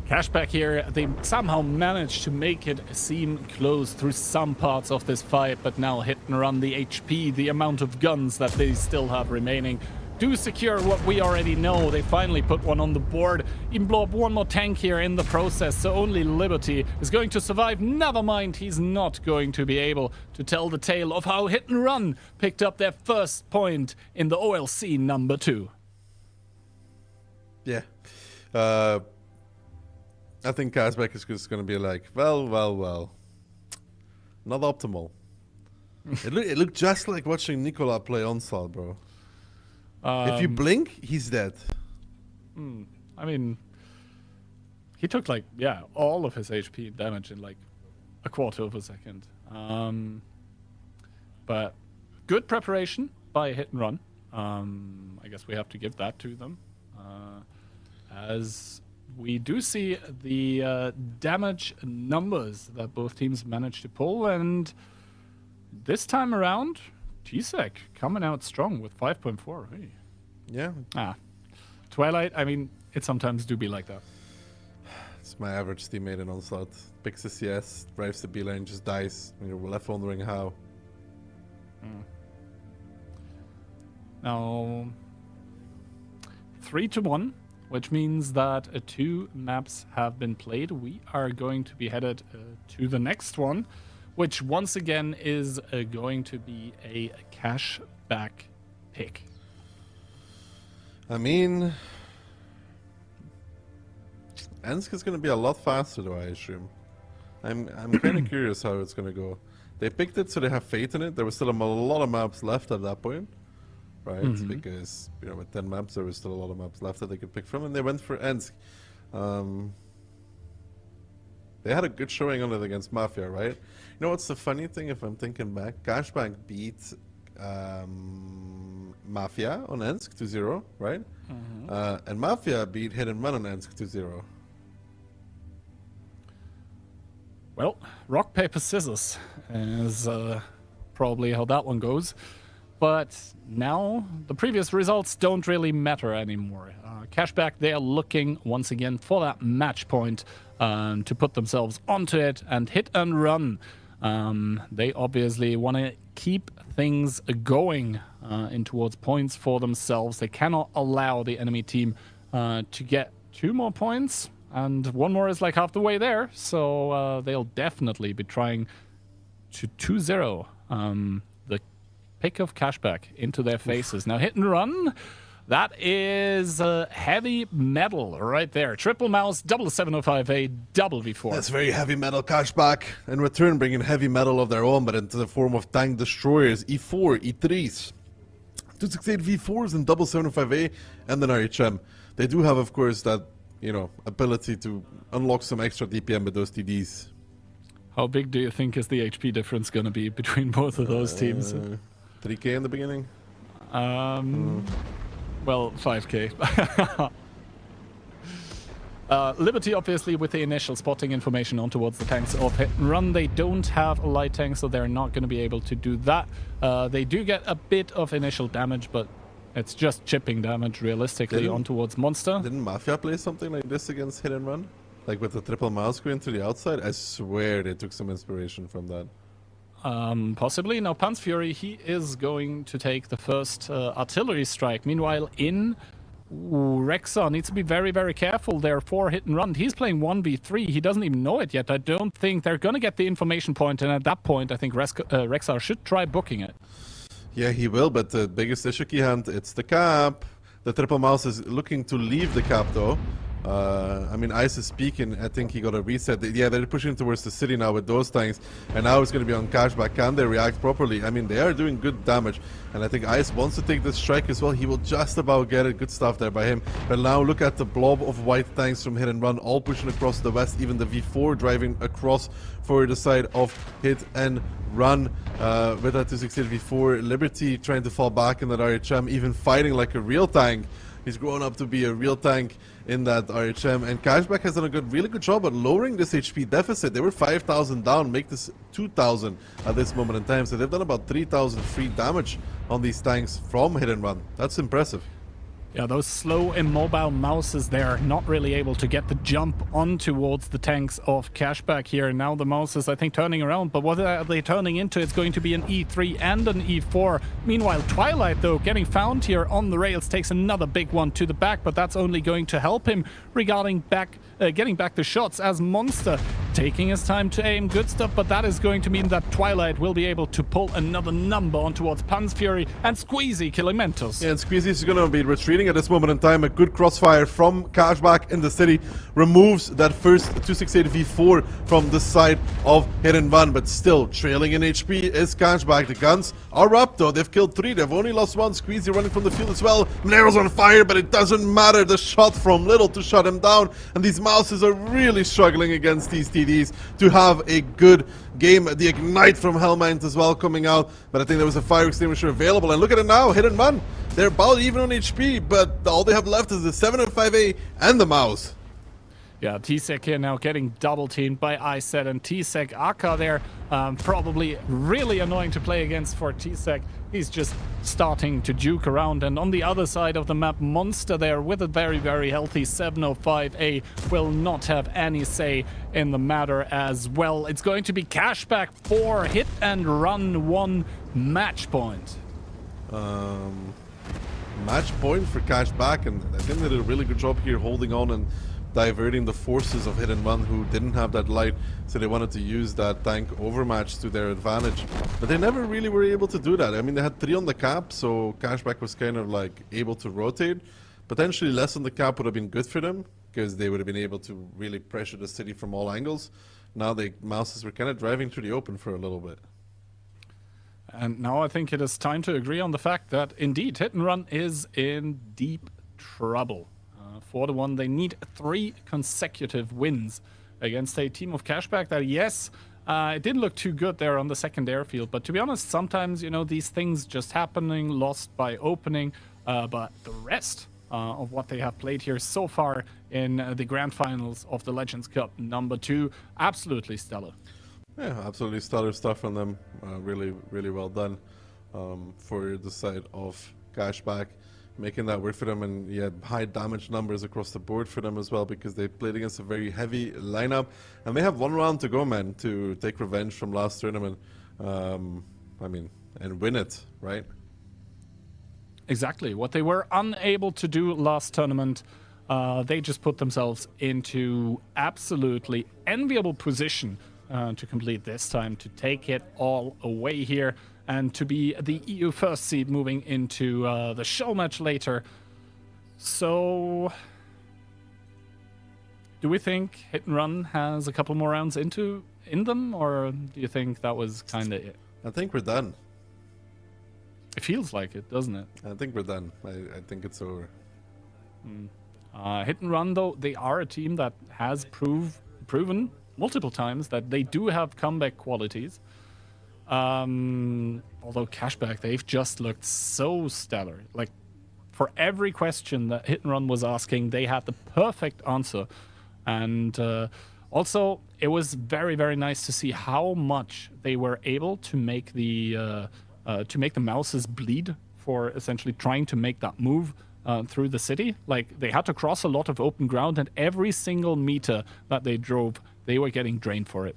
Cashback here, they somehow managed to make it seem close through some parts of this fight, but now Hit and Run, the HP, the amount of guns that they still have remaining, do secure what we already know. They finally put one on the board, even blow up one more tank here in the process, so only Liberty is going to survive. Never mind, he's not going to be able to tell the tale of how Hit and Run picked up their first point in the OLC number 2. Yeah. I think Cashback is just going to be like, well. Not optimal. It looked just like watching Nicola play Onslaught, bro. If you blink, he's dead. I mean, he took like, yeah, all of his HP damage in like a quarter of a second. But good preparation by Hit and Run. I guess we have to give that to them. As we do see the damage numbers that both teams managed to pull, and this time around, T-Sec coming out strong with 5.4. Hey. Yeah. Twilight, I mean, it sometimes do be like that. It's my average teammate in Onslaught. Picks the CS, drives the B lane, just dies, and you're left wondering how. Now, 3-1, which means that 2 maps have been played. We are going to be headed to the next one, which once again is going to be a Cashback pick. I mean, Ensk is going to be a lot faster, though, I assume. I'm kind of curious how it's going to go. They picked it, so they have faith in it. There was still a lot of maps left at that point, right? Because, you know, with 10 maps, there was still a lot of maps left that they could pick from, and they went for Ensk. They had a good showing on it against Mafia, right? You know what's the funny thing, if I'm thinking back? Cashback beat Mafia on Ensk 2-0, right? And Mafia beat Hit and Run on Ensk 2-0. Well, rock, paper, scissors is probably how that one goes. But now the previous results don't really matter anymore. Cashback, they're looking once again for that match point to put themselves onto it and hit and run. They obviously want to keep things going in towards points for themselves. They cannot allow the enemy team to get 2 more points, and 1 more is like half the way there. So they'll definitely be trying to 2-0 the pick of Cashback into their faces. Now hit and run. That is heavy metal right there. Triple mouse, double 705A, double V4. That's very heavy metal. Cashback in return bringing heavy metal of their own, but into the form of tank destroyers, E4, E3s, 268 V4s and double 705A, and then RHM. They do have, of course, that ability to unlock some extra DPM with those TDs. How big do you think is the HP difference going to be between both of those teams? 3K in the beginning? Well, 5K. Liberty, obviously, with the initial spotting information on towards the tanks of hit and run. They don't have a light tank, so they're not going to be able to do that. They do get a bit of initial damage, but it's just chipping damage, realistically, on towards Monster. Didn't Mafia play something like this against hit and run? Like with the triple mouse going to the outside? I swear they took some inspiration from that. Possibly. Now, Pan's Fury, he is going to take the first artillery strike. Meanwhile, Rexar needs to be very, very careful there for hit and run. He's playing 1v3. He doesn't even know it yet. I don't think they're going to get the information point, and at that point, I think Rexar should try booking it. Yeah, he will, but the biggest issue, Keyhand, it's the cap. The triple mouse is looking to leave the cap, though. I mean, Ice is speaking. I think he got a reset. Yeah, they're pushing towards the city now with those tanks, and now it's going to be on Cashback. Can they react properly? I mean, they are doing good damage, and I think Ice wants to take this strike as well. He will just about get it. Good stuff there by him. But now look at the blob of white tanks from hit and run, all pushing across the west. Even the V4 driving across for the side of hit and run with that 268 V4. Liberty trying to fall back in that RHM, even fighting like a real tank. He's grown up to be a real tank in that RHM, and Cashback has done a really good job at lowering this HP deficit. They were 5,000 down, make this 2,000 at this moment in time, so they've done about 3,000 free damage on these tanks from hit and run. That's impressive. Yeah, those slow immobile mouses there, not really able to get the jump on towards the tanks of Cashback here. Now the mouse is, I think, turning around, but what are they turning into? It's going to be an E3 and an E4. Meanwhile, Twilight, though, getting found here on the rails, takes another big one to the back, but that's only going to help him regarding getting back the shots, as Monster taking his time to aim. Good stuff, but that is going to mean that Twilight will be able to pull another number on towards Pan's Fury and Squeezy killing Mentos. Yeah, and Squeezy is going to be retreating at this moment in time. A good crossfire from Cashback in the city removes that first 268 V4 from the side of hit and run, but still trailing in HP is Cashback. The guns are up though. They've killed 3. They've only lost 1. Squeezy running from the field as well. Monero's on fire, but it doesn't matter. The shot from Little to shut him down, and these mouses are really struggling against these TDs to have a good game. The Ignite from Hellmint as well coming out, but I think there was a fire extinguisher available, and look at it now, hit and run. They're about even on HP, but all they have left is the 705A and the mouse. Yeah, T-Sec here now getting double teamed by Iset, and T-Sec Aka there, probably really annoying to play against for T-Sec. He's just starting to juke around, and on the other side of the map, Monster there with a very, very healthy 705A will not have any say in the matter as well. It's going to be Cashback 4, hit and run 1 match point. Match point for Cashback, and I think they did a really good job here holding on and diverting the forces of hit and run, who didn't have that light, so they wanted to use that tank overmatch to their advantage, but they never really were able to do that. I mean, they had 3 on the cap, so Cashback was kind of like able to rotate. Potentially less on the cap would have been good for them, because they would have been able to really pressure the city from all angles. Now the mouses were kind of driving through the open for a little bit. And now I think it is time to agree on the fact that indeed hit and run is in deep trouble. For the one, they need 3 consecutive wins against a team of Cashback that, yes, it didn't look too good there on the second airfield, but to be honest, sometimes, you know, these things just happening, lost by opening, but the rest of what they have played here so far in the grand finals of the Legends Cup #2, absolutely stellar. Yeah, absolutely stellar stuff from them. Really, really well done. for the side of Cashback, making that work for them, and yeah, high damage numbers across the board for them as well, because they played against a very heavy lineup, and they have 1 round to go, man, to take revenge from last tournament. And win it, right? Exactly. What they were unable to do last tournament, they just put themselves into absolutely enviable position to complete this time, to take it all away here, and to be the EU first seed moving into the show match later. So, do we think Hit and Run has a couple more rounds in them, or do you think that was kind of it? I think we're done. It feels like it, doesn't it? I think we're done. I think it's over. Hit and Run, though, they are a team that has proven multiple times that they do have comeback qualities. Although Cashback, they've just looked so stellar. Like, for every question that Hit and Run was asking, they had the perfect answer. And also, it was very, very nice to see how much they were able to make the mouses bleed for essentially trying to make that move through the city. Like, they had to cross a lot of open ground, and every single meter that they drove, they were getting drained for it.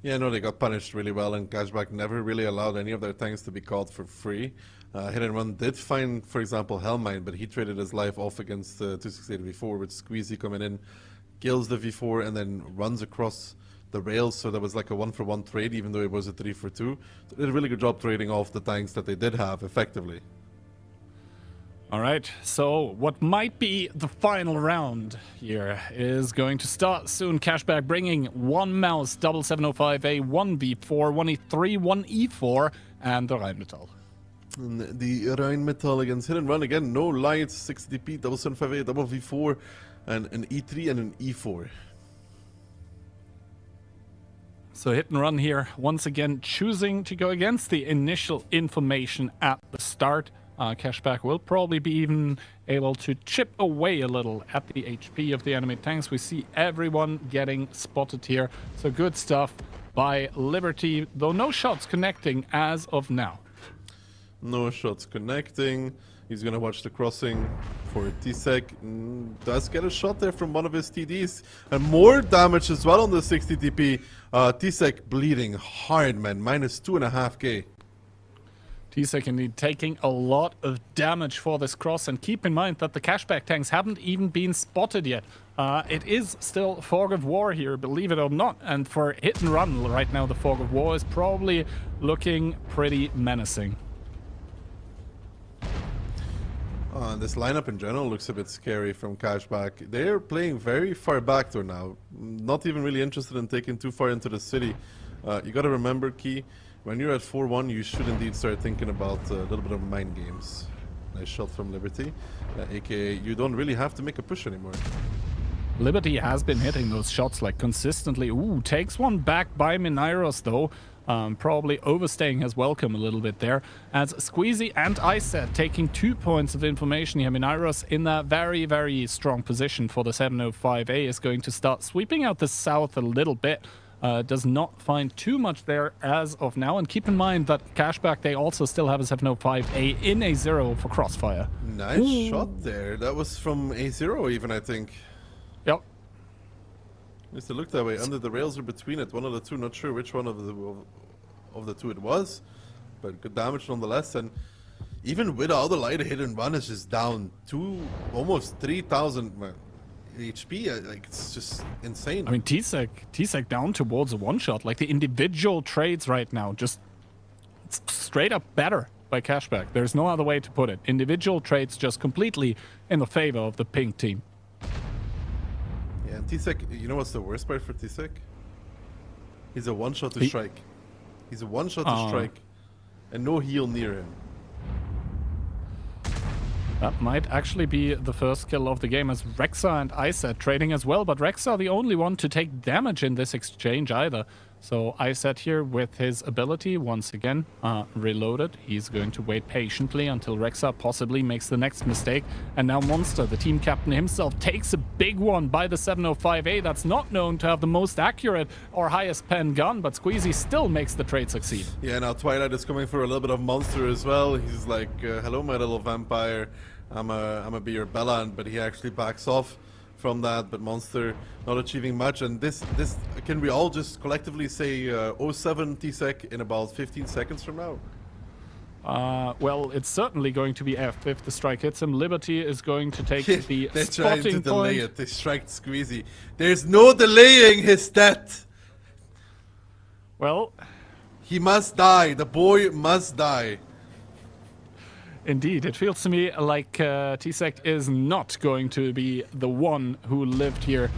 Yeah, no, they got punished really well, and Cashback never really allowed any of their tanks to be caught for free. Hit and Run did find, for example, Hellmine, but he traded his life off against 268 V4 with Squeezy coming in, kills the V4, and then runs across the rails, so that was like a 1-for-1 trade, even though it was a 3-for-2. So they did a really good job trading off the tanks that they did have effectively. All right, so what might be the final round here is going to start soon. Cashback bringing 1 mouse, 7705A, 1 V4, 1 E3, 1 E4, and the Rheinmetall. And the Rheinmetall against Hit and Run again, no lights, 6 DP, 7758, double V4, and an E3 and an E4. So Hit and Run here, once again, choosing to go against the initial information at the start. Cashback will probably be even able to chip away a little at the HP of the enemy tanks. We see everyone getting spotted here. So good stuff by Liberty, though no shots connecting as of now. No shots connecting. He's going to watch the crossing for T-Sec. Does get a shot there from one of his TDs. And more damage as well on the 60 TP. T-Sec bleeding hard, man. Minus 2.5k. T-Sec indeed taking a lot of damage for this cross. And keep in mind that the Cashback tanks haven't even been spotted yet. It is still Fog of War here, believe it or not. And for Hit and Run right now, the Fog of War is probably looking pretty menacing. This lineup in general looks a bit scary from Cashback. They're playing very far back though now. Not even really interested in taking too far into the city. You gotta remember, Key, when you're at 4-1, you should indeed start thinking about a little bit of mind games. Nice shot from Liberty. AKA, you don't really have to make a push anymore. Liberty has been hitting those shots like consistently. Ooh, takes one back by Minairos though. Probably overstaying his welcome a little bit there, as Squeezy and Iset taking 2 points of information here. Minairos in that very, very strong position for the 705A is going to start sweeping out the south a little bit. Does not find too much there as of now, and keep in mind that Cashback, they also still have a 705A in A0 for Crossfire. Nice shot there. That was from A0 even, I think. Yep. Needs to look that way. Under the rails or between it, one of the two. Not sure which one of the two it was, but good damage nonetheless. And even without the light, Hit and Run is just down to almost 3,000 HP. Like, it's just insane. I mean, T-Sec down towards a one-shot. Like, the individual trades right now, just straight up better by Cashback. There's no other way to put it. Individual trades just completely in the favor of the pink team. Yeah, T-Sec, you know what's the worst part for T-Sec? He's a one-shot to strike. He's a one-shot to strike. And no heal near him. That might actually be the first kill of the game, as Rexa and Iset trading as well, but Rexa the only one to take damage in this exchange either. So I sat here with his ability once again reloaded. He's going to wait patiently until Rexa possibly makes the next mistake. And now Monster, the team captain himself, takes a big one by the 705A. That's not known to have the most accurate or highest pen gun, but Squeezy still makes the trade succeed. Yeah, now Twilight is coming for a little bit of Monster as well. He's like, hello, my little vampire. I'm a be your Bella, but he actually backs off from that, but Monster not achieving much. And this can we all just collectively say 07 T-Sec in about 15 seconds from now? Well, it's certainly going to be F if the strike hits him. Liberty is going to take the They're trying to spotting delay point. it. They strike Squeezy. There's no delaying his death. Well, He must die. The boy must die. indeed, it feels to me like T-Sec is not going to be the one who lived here.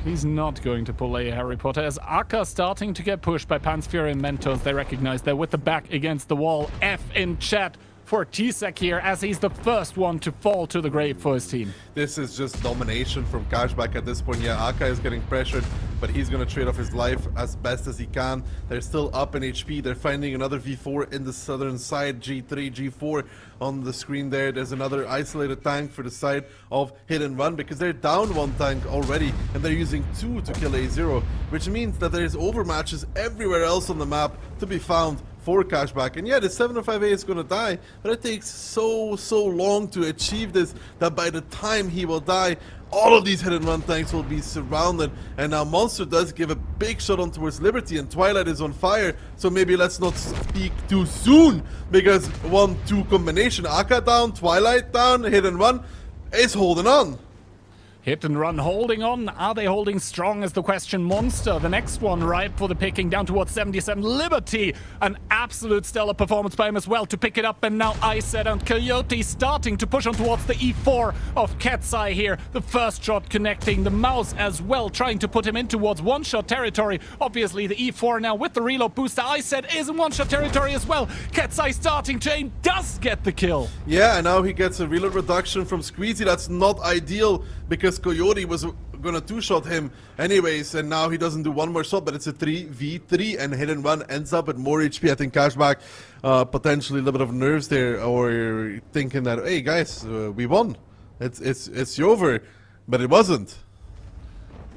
He's not going to pull a Harry Potter. As Aka starting to get pushed by Pansfury and Mentos, they recognize they're with the back against the wall. F in chat for T-Sec here, as he's the first one to fall to the grave for his team. This is just domination from Cashback at this point. Yeah, Aka is getting pressured, but he's going to trade off his life as best as he can. They're still up in HP. They're finding another V4 in the southern side. G3, G4 on the screen there. There's another isolated tank for the side of Hit and Run, because they're down one tank already, and they're using 2 to kill A0, which means that there's overmatches everywhere else on the map to be found for Cashback. And yeah, the 705A is going to die, but it takes so long to achieve this that by the time he will die, all of these hit and run tanks will be surrounded. And now Monster does give a big shot on towards Liberty, and Twilight is on fire, so maybe let's not speak too soon, because 1-2 combination, Aka down, Twilight down, hit and run is holding on. Hit and Run holding on. Are they holding strong is the question. Monster, the next one, ripe for the picking, down towards 77. Liberty, an absolute stellar performance by him as well to pick it up. And now Iset and Coyote starting to push on towards the E4 of Cat's Eye here. The first shot connecting the mouse as well, trying to put him in towards one-shot territory. Obviously, the E4 now with the reload booster. Iset is in one-shot territory as well. Cat's Eye starting to aim, does get the kill. Yeah, and now he gets a reload reduction from Squeezy. That's not ideal, because Coyote was gonna two-shot him anyways, and now he doesn't do one more shot, but it's a 3v3, and Hit and Run ends up at more HP. I think Cashback potentially a little bit of nerves there, or thinking that, hey guys, we won. It's over, but it wasn't.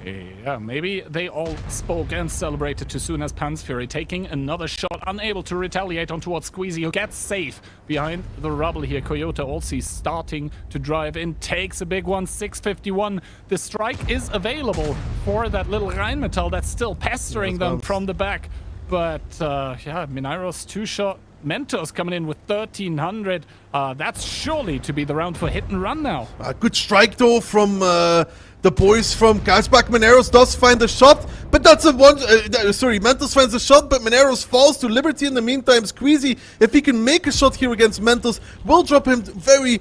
Yeah, maybe they all spoke and celebrated too soon, as Pansfury taking another shot, unable to retaliate on towards Squeezy, who gets safe behind the rubble here. Coyote also starting to drive in, takes a big one, 651. The strike is available for that little Rheinmetall that's still pestering them from the back. But yeah, Minairo's two-shot. Mentos coming in with 1300. That's surely to be the round for Hit and Run now. A good strike though from the boys from Cashback. Mineros does find a shot, but that's a one. Sorry, Mentos finds a shot, but Mineros falls to Liberty in the meantime. Squeezy, if he can make a shot here against Mentos, will drop him very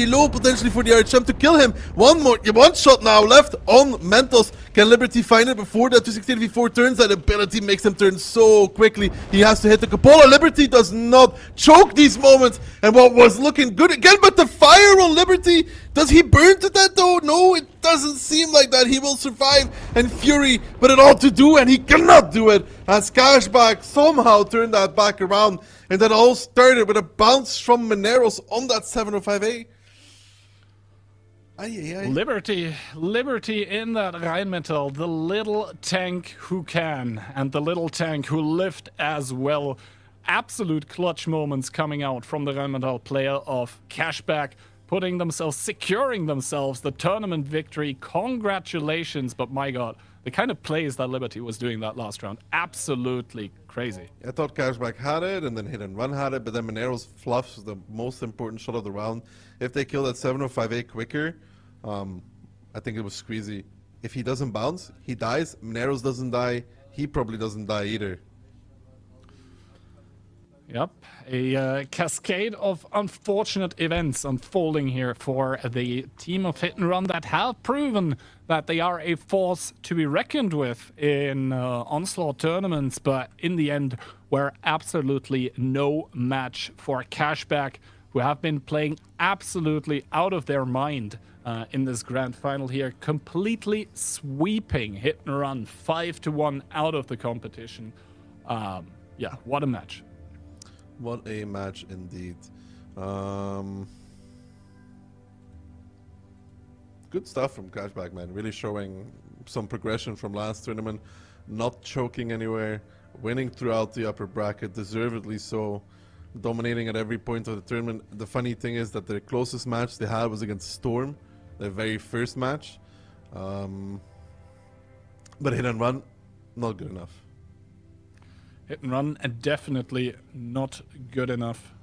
low, potentially for the RHM to kill him. One shot now left on Mentos. Can Liberty find it before that 260v4 turns? That ability makes him turn so quickly. He has to hit the cupola. Liberty does not choke these moments, and what was looking good again, but the fire on Liberty, does he burn to that though? No, it doesn't seem like that. He will survive, and Fury with it all to do, and he cannot do it, as Cashback somehow turned that back around. And that all started with a bounce from Mineros on that 705A. Liberty in that Rheinmetall, the little tank who can, and the little tank who lived as well. Absolute clutch moments coming out from the Rheinmetall player of Cashback, putting themselves, securing themselves the tournament victory. Congratulations, but my god, the kind of plays that Liberty was doing that last round, absolutely crazy. I thought Cashback had it, and then Hit and Run had it, but then Mineros fluffs the most important shot of the round. If they kill that 705A quicker, I think it was Squeezy. If he doesn't bounce, he dies. Mineros doesn't die, he probably doesn't die either. Yep, a cascade of unfortunate events unfolding here for the team of Hit and Run that have proven that they are a force to be reckoned with in Onslaught tournaments, but in the end were absolutely no match for Cashback. who have been playing absolutely out of their mind in this grand final here, completely sweeping Hit and Run 5-1 out of the competition. Yeah, what a match. What a match indeed. Good stuff from Cashback, man. Really showing some progression from last tournament. Not choking anywhere. Winning throughout the upper bracket, deservedly so. Dominating at every point of the tournament. The funny thing is that their closest match they had was against Storm, their very first match. But Hit and Run, not good enough. Hit and Run, definitely not good enough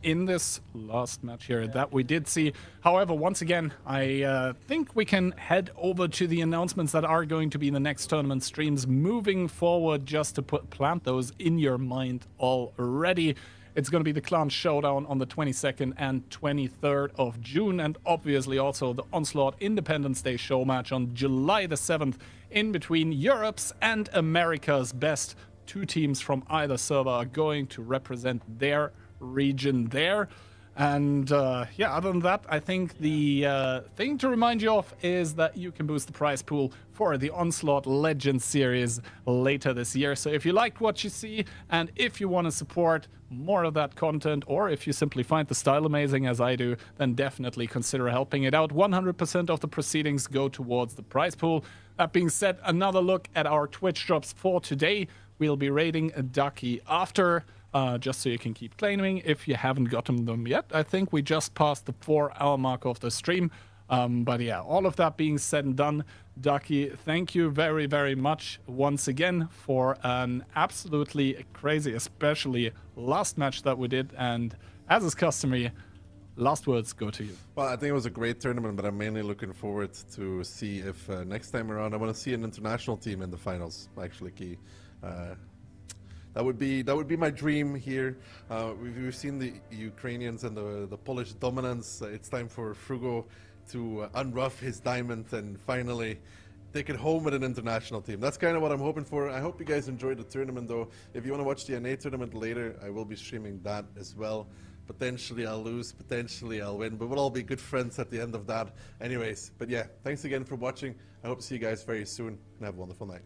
in this last match here that we did see. However, once again, I think we can head over to the announcements that are going to be the next tournament streams moving forward, just to plant those in your mind already. It's going to be the Clan Showdown on the 22nd and 23rd of June, and obviously also the Onslaught Independence Day show match on July the 7th, in between Europe's and America's best. 2 teams from either server are going to represent their region there. And yeah, other than that, I think the thing to remind you of is that you can boost the prize pool for the Onslaught Legends series later this year. So if you liked what you see, and if you want to support more of that content, or if you simply find the style amazing as I do, then definitely consider helping it out. 100% of the proceedings go towards the prize pool. That being said, another look at our Twitch drops for today. We'll be raiding Ducky after, just so you can keep claiming if you haven't gotten them yet. I think we just passed the 4-hour mark of the stream. But yeah, all of that being said and done, Ducky, thank you very, very much once again for an absolutely crazy, especially last match that we did. And as is customary, last words go to you. Well, I think it was a great tournament, but I'm mainly looking forward to see if next time around I want to see an international team in the finals, actually, Key. That would be my dream here. We've seen the Ukrainians and the Polish dominance. It's time for Frugo to unrough his diamond and finally take it home with an international team. That's kind of what I'm hoping for. I hope you guys enjoyed the tournament, though. If you want to watch the NA tournament later, I will be streaming that as well. Potentially I'll lose, potentially I'll win, but we'll all be good friends at the end of that anyways. But yeah, thanks again for watching. I hope to see you guys very soon, and have a wonderful night.